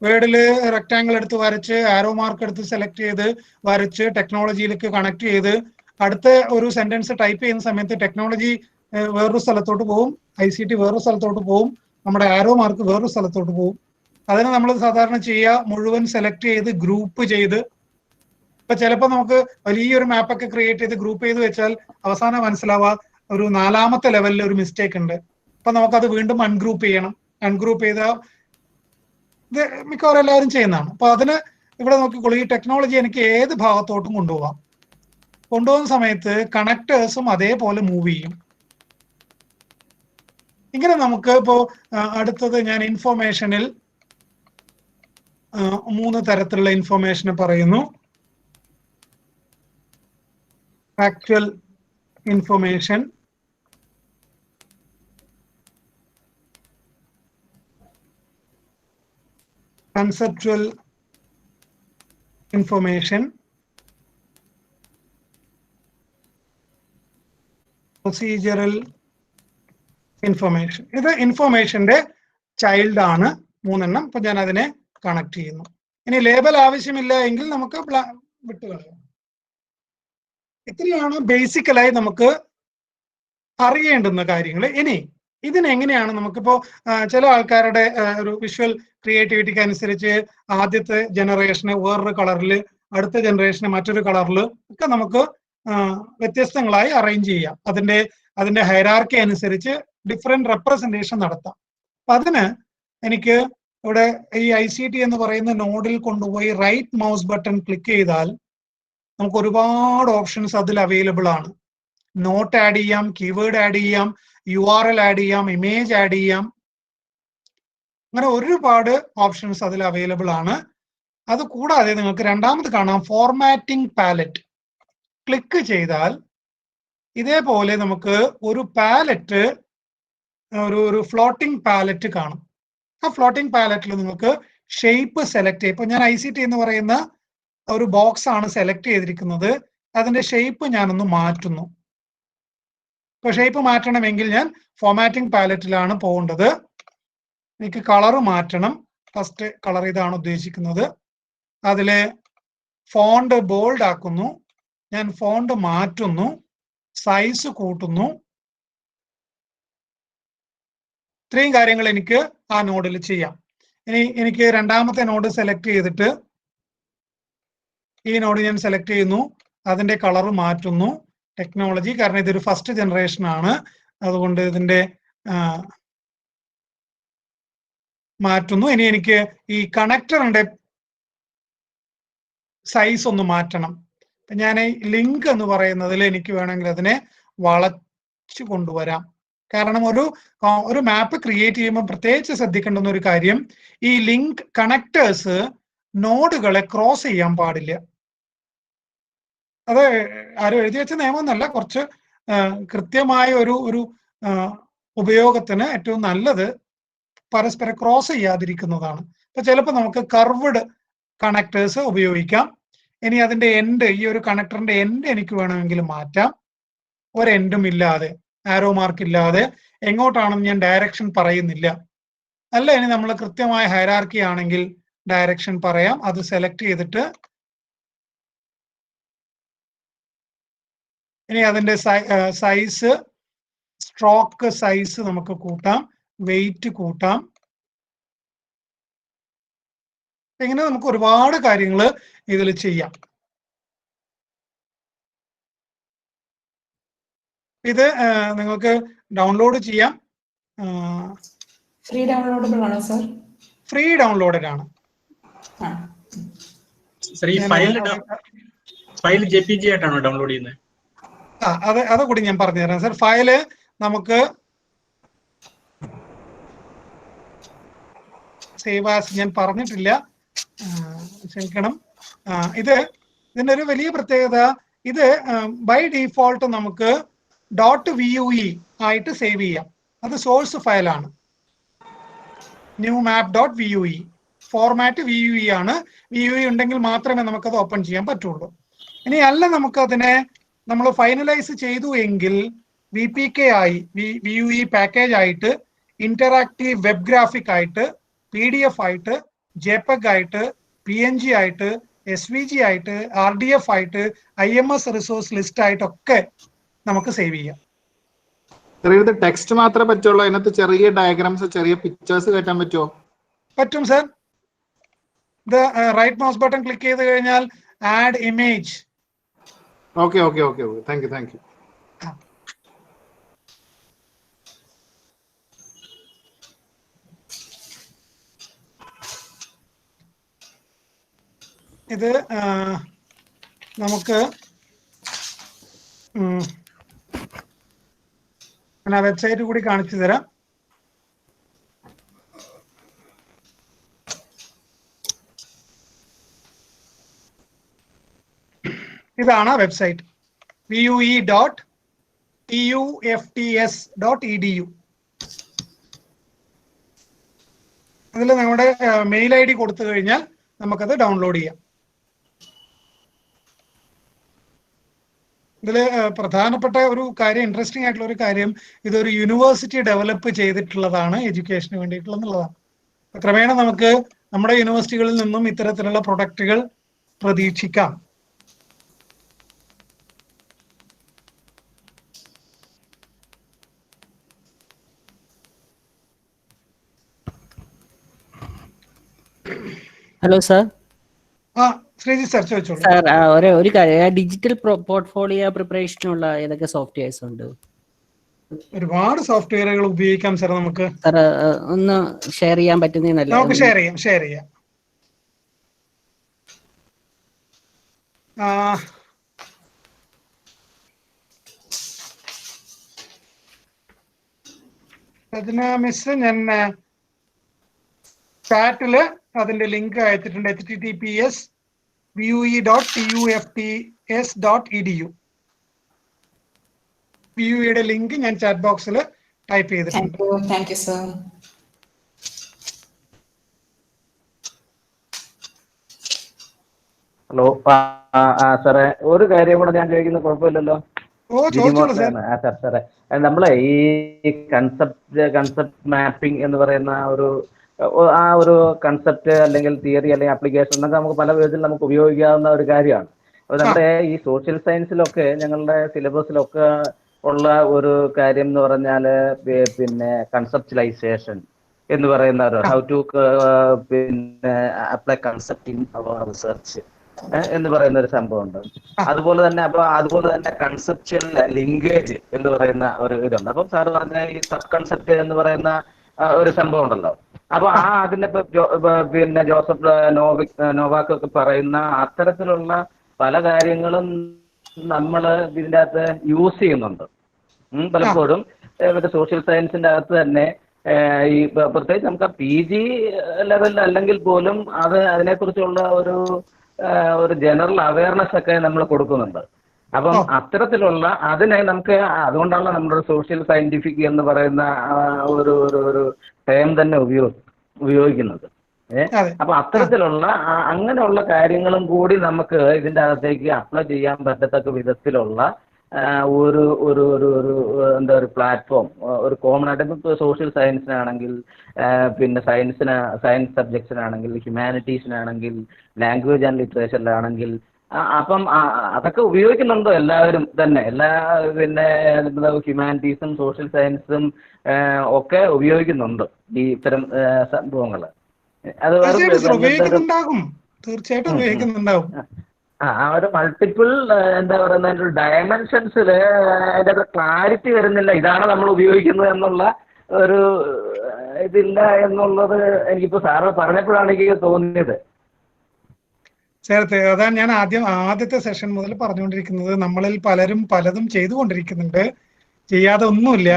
വേർഡിൽ റെക്ടാങ്കിൾ എടുത്ത് വരച്ച് ആരോ മാർക്ക് എടുത്ത് സെലക്ട് ചെയ്ത് വരച്ച് ടെക്നോളജിയിലേക്ക് കണക്ട് ചെയ്ത് അടുത്ത ഒരു സെന്റൻസ് ടൈപ്പ് ചെയ്യുന്ന സമയത്ത് ടെക്നോളജി വേറൊരു സ്ഥലത്തോട്ട് പോകും, ICT വേറൊരു സ്ഥലത്തോട്ട് പോകും, നമ്മുടെ ആരോ മാർക്ക് വേറൊരു സ്ഥലത്തോട്ട് പോകും. അതിന് നമ്മൾ സാധാരണ ചെയ്യുക, മുഴുവൻ സെലക്ട് ചെയ്ത് ഗ്രൂപ്പ് ചെയ്ത്, ഇപ്പൊ ചിലപ്പോൾ നമുക്ക് വലിയൊരു മാപ്പൊക്കെ ക്രിയേറ്റ് ചെയ്ത് ഗ്രൂപ്പ് ചെയ്ത് വെച്ചാൽ അവസാനം മനസ്സിലാവുക ഒരു 4ാമത്തെ ലെവലിൽ ഒരു മിസ്റ്റേക്ക് ഉണ്ട്. അപ്പൊ നമുക്കത് വീണ്ടും അൺഗ്രൂപ്പ് ചെയ്യണം. അൺഗ്രൂപ്പ് ചെയ്ത ഇത് മിക്കവാറും എല്ലാവരും ചെയ്യുന്നതാണ്. അപ്പൊ അതിന് ഇവിടെ നോക്കിക്കോളൂ, ഈ ടെക്നോളജി എനിക്ക് ഏത് ഭാഗത്തോട്ടും കൊണ്ടുപോകാം. കൊണ്ടുപോകുന്ന സമയത്ത് കണക്ടേഴ്സും അതേപോലെ മൂവ് ചെയ്യും. ഇങ്ങനെ നമുക്ക് ഇപ്പോ അടുത്തത് ഞാൻ ഇൻഫോർമേഷനിൽ 3 തരത്തിലുള്ള ഇൻഫർമേഷൻ പറയുന്നു. Factual information, conceptual information, procedural information. ഇത് ഇൻഫർമേഷന്റെ ചൈൽഡ് ആണ് 3 എണ്ണം. അപ്പൊ ഞാൻ അതിനെ കണക്ട് ചെയ്യുന്നു. ഇനി ലേബൽ ആവശ്യമില്ല എങ്കിൽ നമുക്ക് വിട്ടുകളയാം. ഇത്രയാണ് ബേസിക്കലായി നമുക്ക് അറിയേണ്ടുന്ന കാര്യങ്ങൾ. ഇനി ഇതിനെങ്ങനെയാണ് നമുക്കിപ്പോ ചില ആൾക്കാരുടെ ഒരു വിഷ്വൽ ക്രിയേറ്റിവിറ്റിക്ക് അനുസരിച്ച് ആദ്യത്തെ ജനറേഷന് വേറൊരു കളറിൽ, അടുത്ത ജനറേഷന് മറ്റൊരു കളറിൽ ഒക്കെ നമുക്ക് വ്യത്യസ്തങ്ങളായി അറേഞ്ച് ചെയ്യാം. അതിന്റെ ഹൈറാർക്കി അനുസരിച്ച് ഡിഫറെന്റ് റെപ്രസെന്റേഷൻ നടത്താം. അപ്പൊ അതിന് എനിക്ക് ഇവിടെ ഈ ICT എന്ന് പറയുന്ന നോഡിൽ കൊണ്ടുപോയി റൈറ്റ് മൗസ് ബട്ടൺ ക്ലിക്ക് ചെയ്താൽ നമുക്ക് ഒരുപാട് ഓപ്ഷൻസ് അതിൽ അവൈലബിൾ ആണ്. നോട്ട് ആഡ് ചെയ്യാം, കീവേഡ് ആഡ് ചെയ്യാം, URL ആഡ് ചെയ്യാം, ഇമേജ് ആഡ് ചെയ്യാം, അങ്ങനെ ഒരുപാട് ഓപ്ഷൻസ് അതിൽ അവൈലബിൾ ആണ്. അത് കൂടാതെ നിങ്ങൾക്ക് രണ്ടാമത് കാണാം ഫോർമാറ്റിംഗ് പാലറ്റ്. ക്ലിക്ക് ചെയ്താൽ ഇതേപോലെ നമുക്ക് ഒരു പാലറ്റ്, ഒരു ഫ്ലോട്ടിംഗ് പാലറ്റ് കാണും. ആ ഫ്ലോട്ടിംഗ് പാലറ്റിൽ നിങ്ങൾക്ക് ഷേപ്പ് സെലക്ട് ചെയ്യും. ഇപ്പൊ ഞാൻ ICT എന്ന് പറയുന്ന ഒരു ബോക്സ് ആണ് സെലക്ട് ചെയ്തിരിക്കുന്നത്. അതിന്റെ ഷേപ്പ് ഞാനൊന്ന് മാറ്റുന്നു. ഇപ്പൊ ഷേപ്പ് മാറ്റണമെങ്കിൽ ഞാൻ ഫോർമാറ്റിംഗ് പാലറ്റിലാണ് പോകേണ്ടത്. എനിക്ക് കളർ മാറ്റണം. ഫസ്റ്റ് കളർ ഇതാണ് ഉദ്ദേശിക്കുന്നത്. അതില് ഫോണ്ട് ബോൾഡ് ആക്കുന്നു. ഞാൻ ഫോണ്ട് മാറ്റുന്നു, സൈസ് കൂട്ടുന്നു. ഇത്രയും കാര്യങ്ങൾ എനിക്ക് ആ നോഡിൽ ചെയ്യാം. ഇനി എനിക്ക് രണ്ടാമത്തെ നോഡ് സെലക്ട് ചെയ്തിട്ട് ഈ നോഡ് ഞാൻ സെലക്ട് ചെയ്യുന്നു, അതിന്റെ കളർ മാറ്റുന്നു. ടെക്നോളജി, കാരണം ഇതൊരു ഫസ്റ്റ് ജനറേഷൻ ആണ്, അതുകൊണ്ട് ഇതിന്റെ മാറ്റുന്നു. ഇനി എനിക്ക് ഈ കണക്ടറിന്റെ സൈസ് ഒന്ന് മാറ്റണം. ഞാൻ ഈ ലിങ്ക് എന്ന് പറയുന്നതിൽ എനിക്ക് വേണമെങ്കിൽ അതിനെ വളച്ചു കൊണ്ടുവരാം. കാരണം ഒരു മാപ്പ് ക്രിയേറ്റ് ചെയ്യുമ്പോൾ പ്രത്യേകിച്ച് ശ്രദ്ധിക്കേണ്ടുന്ന ഒരു കാര്യം, ഈ ലിങ്ക് കണക്ടേഴ്സ് നോഡുകളെ ക്രോസ് ചെയ്യാൻ പാടില്ല. അത് ആരും എഴുതി വെച്ച നിയമമൊന്നുമല്ല, കുറച്ച് കൃത്യമായ ഒരു ഉപയോഗത്തിന് ഏറ്റവും നല്ലത് പരസ്പരം ക്രോസ് ചെയ്യാതിരിക്കുന്നതാണ്. അപ്പൊ ചിലപ്പോൾ നമുക്ക് കർവ്ഡ് കണക്ടേഴ്സ് ഉപയോഗിക്കാം. ഇനി അതിന്റെ എൻഡ്, ഈ ഒരു കണക്ടറിന്റെ എൻഡ് എനിക്ക് വേണമെങ്കിൽ മാറ്റാം. ഒരു എൻഡും ഇല്ലാതെ, ആരോ മാർക്ക് ഇല്ലാതെ, എങ്ങോട്ടാണെന്ന് ഞാൻ ഡയറക്ഷൻ പറയുന്നില്ല. അല്ല, ഇനി നമ്മൾ കൃത്യമായ ഹൈറാർക്കി ആണെങ്കിൽ ഡയറക്ഷൻ പറയാം. അത് സെലക്ട് ചെയ്തിട്ട് ഇനി അതിന്റെ സൈസ്, സ്ട്രോക്ക് സൈസ് നമുക്ക് കൂട്ടാം, വെയിറ്റ് കൂട്ടാം. ഇങ്ങനെ നമുക്ക് ഒരുപാട് കാര്യങ്ങൾ ഇതിൽ ചെയ്യാം. ഇത് നിങ്ങൾക്ക് ഡൗൺലോഡ് ചെയ്യാം. ഫ്രീ ഡൗൺലോഡബിൾ ആണോ സർ? ഫ്രീ ഡൗൺലോഡഡ് ആണ്. ഫയൽ JPG ആയിട്ടാണോ ഡൗൺലോഡ് ചെയ്യുന്നത്? അത് കൂടി ഞാൻ പറഞ്ഞു തരാം സർ. ഫയല് നമുക്ക് സേവ് ആസ് ഞാൻ പറഞ്ഞിട്ടില്ല, ക്ഷമിക്കണം. ഇതിന്റെ ഒരു വലിയ പ്രത്യേകത, ഇത് ബൈ ഡിഫോൾട്ട് നമുക്ക് .vue ആയിട്ട് സേവ് ചെയ്യാം. അത് സോഴ്സ് ഫയലാണ്. ന്യൂ മാപ്പ് .vue, ഫോർമാറ്റ് vue ആണ്. vue ഉണ്ടെങ്കിൽ മാത്രമേ നമുക്കത് ഓപ്പൺ ചെയ്യാൻ പറ്റുള്ളൂ. ഇനി അല്ല, നമുക്കതിനെ നമ്മൾ ഫൈനലൈസ് ചെയ്തു എങ്കിൽ VPK ആയി, vue പാക്കേജ് ആയിട്ട്, ഇന്ററാക്റ്റീവ് വെബ് ഗ്രാഫിക് ആയിട്ട്, PDF ആയിട്ട്, JPEG ആയിട്ട്, PNG ആയിട്ട്, SVG ആയിട്ട്, RDF ആയിട്ട്, IMS റിസോഴ്സ് ലിസ്റ്റ് ആയിട്ടൊക്കെ നമുക്ക് സേവ് ചെയ്യാം. ഇത് ടെക്സ്റ്റ് മാത്രമേ പറ്റുള്ളൂ? അതിനകത്ത് ചെറിയ ഡയഗ്രാംസ്, ചെറിയ പിക്ചേഴ്സ് കയറ്റാൻ പറ്റുമോ? പറ്റും സർ. ഇത് റൈറ്റ് മൗസ് ബട്ടൺ ക്ലിക്ക് ചെയ്ത് കഴിഞ്ഞാൽ add image. Okay, thank you. ഇത് നമുക്ക് ഞാൻ ആ വെബ്സൈറ്റ് കൂടി കാണിച്ചു തരാം. ഇതാണ് വെബ്സൈറ്റ് vue.tufts.edu. അതിൽ നമ്മുടെ മെയിൽ ID കൊടുത്തു കഴിഞ്ഞാൽ നമുക്കത് ഡൗൺലോഡ് ചെയ്യാം. ഇതിൽ പ്രധാനപ്പെട്ട ഒരു കാര്യം, ഇൻട്രസ്റ്റിംഗ് ആയിട്ടുള്ള ഒരു കാര്യം, ഇതൊരു യൂണിവേഴ്സിറ്റി ഡെവലപ്പ് ചെയ്തിട്ടുള്ളതാണ് എഡ്യൂക്കേഷന് വേണ്ടിയിട്ടുള്ളതാണ്. ക്രമേണ നമുക്ക് നമ്മുടെ യൂണിവേഴ്സിറ്റികളിൽ നിന്നും ഇത്തരത്തിലുള്ള പ്രൊഡക്റ്റുകൾ പ്രതീക്ഷിക്കാം. Hello sir. ശ്രീജി സർ ചോദിച്ചോളൂ. സാർ ഒരു കാര്യം, ഡിജിറ്റൽ പോർട്ട്ഫോളിയോ പ്രിപ്പറേഷനുള്ള ഏതൊക്കെ സോഫ്റ്റ്വെയർസ് ഉണ്ട്? ഒരുപാട് സോഫ്റ്റ്വെയറുകൾ ഉപയോഗിക്കാം സാർ. നമുക്ക് സാർ ഒന്ന് ഷെയർ ചെയ്യാൻ പറ്റുന്നതല്ല? നമുക്ക് ഷെയർ ചെയ്യാം. അതിന് മിസ് ഞാൻ ചാറ്റില് അതിന്റെ ലിങ്ക് അയച്ചിട്ടുണ്ട്. https://vue.tufts.edu. വ്യൂയുടെ ലിങ്ക് ഞാൻ ചാറ്റ് ബോക്സിൽ ടൈപ്പ് ചെയ്തിട്ടുണ്ട്. Thank you sir. ഹലോ സാറേ, ഒരു കാര്യം കൂടെ ഞാൻ ചോദിക്കുന്നത് കുഴപ്പമില്ലല്ലോ? സാറേ, നമ്മളെ ഈ കൺസെപ്റ്റ് മാപ്പിംഗ് എന്ന് പറയുന്ന ആ ഒരു കൺസെപ്റ്റ് അല്ലെങ്കിൽ തിയറി അല്ലെങ്കിൽ ആപ്ലിക്കേഷൻ എന്നൊക്കെ നമുക്ക് പല വിധത്തിൽ നമുക്ക് ഉപയോഗിക്കാവുന്ന ഒരു കാര്യമാണ്. അപ്പോൾ നമ്മുടെ ഈ സോഷ്യൽ സയൻസിലൊക്കെ ഞങ്ങളുടെ സിലബസിലൊക്കെ ഉള്ള ഒരു കാര്യം എന്ന് പറഞ്ഞാൽ പിന്നെ കൺസെപ്റ്റലൈസേഷൻ എന്ന് പറയുന്ന ഒരു ഹൗ ടു പിന്നെ apply concept in our research എന്ന് പറയുന്ന ഒരു സംഭവമുണ്ട്. അതുപോലെ തന്നെ കൺസെപ്ച്വൽ ലിങ്കേജ് എന്ന് പറയുന്ന ഒരു ഇതുണ്ട്. അപ്പം സാറ് പറഞ്ഞ ഈ സബ് കൺസെപ്റ്റ് എന്ന് പറയുന്ന ഒരു സംഭവം ഉണ്ടല്ലോ. അപ്പൊ അതിന്റെ പിന്നെ ജോസഫ് നോവാക്കൊക്കെ പറയുന്ന അത്തരത്തിലുള്ള പല കാര്യങ്ങളും നമ്മൾ ഇതിൻ്റെ അകത്ത് യൂസ് ചെയ്യുന്നുണ്ട്. പലപ്പോഴും സോഷ്യൽ സയൻസിന്റെ അകത്ത് തന്നെ ഈ പ്രത്യേകിച്ച് നമുക്ക് PG ലെവലിൽ അല്ലെങ്കിൽ പോലും അതിനെക്കുറിച്ചുള്ള ഒരു ജനറൽ അവയർനെസ് ഒക്കെ നമ്മൾ കൊടുക്കുന്നുണ്ട്. അപ്പം അത്തരത്തിലുള്ള അതിനെ നമുക്ക് അതുകൊണ്ടാണ് നമ്മുടെ സോഷ്യൽ സയന്റിഫിക് എന്ന് പറയുന്ന ഒരു ടേം തന്നെ ഉപയോഗിക്കുന്നത്. അപ്പൊ അത്തരത്തിലുള്ള അങ്ങനെയുള്ള കാര്യങ്ങളും കൂടി നമുക്ക് ഇതിന്റെ അകത്തേക്ക് അപ്ലൈ ചെയ്യാൻ പറ്റത്തക്ക വിധത്തിലുള്ള ഒരു ഒരു ഒരു ഒരു എന്താ ഒരു പ്ലാറ്റ്ഫോം, ഒരു കോമൺ ആയിട്ട് ഇപ്പോൾ സോഷ്യൽ സയൻസിനാണെങ്കിൽ പിന്നെ സയൻസ് സബ്ജക്ട്സിനാണെങ്കിൽ ഹ്യൂമാനിറ്റീസിനാണെങ്കിൽ ലാംഗ്വേജ് ആൻഡ് ലിറ്ററേച്ചറിലാണെങ്കിൽ അപ്പം അതൊക്കെ ഉപയോഗിക്കുന്നുണ്ടോ എല്ലാവരും തന്നെ? പിന്നെ ഹ്യൂമാനിറ്റീസും സോഷ്യൽ സയൻസും ഒക്കെ ഉപയോഗിക്കുന്നുണ്ട് ഈ ഇത്തരം സംഭവങ്ങൾ. അത് തീർച്ചയായിട്ടും ഉപയോഗിക്കുന്നുണ്ടാവും. ആ ഒരു മൾട്ടിപ്പിൾ എന്താ പറയുന്ന ഒരു ഡയമെൻഷൻസിൽ അതിൻ്റെ ക്ലാരിറ്റി വരുന്നില്ല. ഇതാണ് നമ്മൾ ഉപയോഗിക്കുന്നത് എന്നുള്ള ഒരു ഇതില്ല എന്നുള്ളത് എനിക്കിപ്പോ സാറ് പറഞ്ഞപ്പോഴാണ് എനിക്ക് തോന്നിയത്. ചേർത്ത് അതാണ് ഞാൻ ആദ്യത്തെ സെഷൻ മുതൽ പറഞ്ഞുകൊണ്ടിരിക്കുന്നത്. നമ്മളിൽ പലരും പലതും ചെയ്തുകൊണ്ടിരിക്കുന്നുണ്ട്, ചെയ്യാതെ ഒന്നുമില്ല.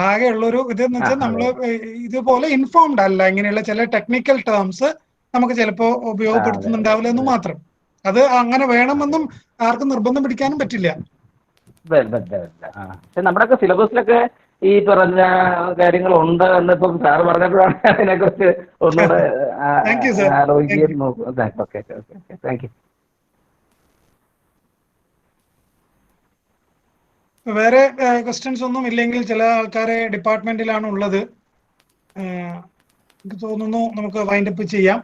ആകെയുള്ളൊരു ഇതെന്ന് വെച്ചാൽ നമ്മൾ ഇതുപോലെ ഇൻഫോംഡ് അല്ല. ഇങ്ങനെയുള്ള ചില ടെക്നിക്കൽ ടേംസ് നമുക്ക് ചിലപ്പോൾ ഉപയോഗപ്പെടുത്തുന്നുണ്ടാവില്ല എന്ന് മാത്രം. അത് അങ്ങനെ വേണമെന്നും ആർക്കും നിർബന്ധം പിടിക്കാനും പറ്റില്ല. നമ്മുടെയൊക്കെ സിലബസിലൊക്കെ ഈ പറഞ്ഞ കാര്യങ്ങളുണ്ട് എന്നിപ്പം സാറ് പറഞ്ഞപ്പോഴാണ് അതിനെക്കുറിച്ച് ഒന്നുകൂടെ ആലോചിക്കുകയും നോക്കും. Okay thank you. വേറെ ക്വസ്റ്റ്യൻസ് ഒന്നും ഇല്ലെങ്കിൽ, ചില ആൾക്കാരെ ഡിപ്പാർട്ട്മെന്റിലാണ് ഉള്ളത്, എനിക്ക് തോന്നുന്നു നമുക്ക് വൈൻഡപ്പ് ചെയ്യാം.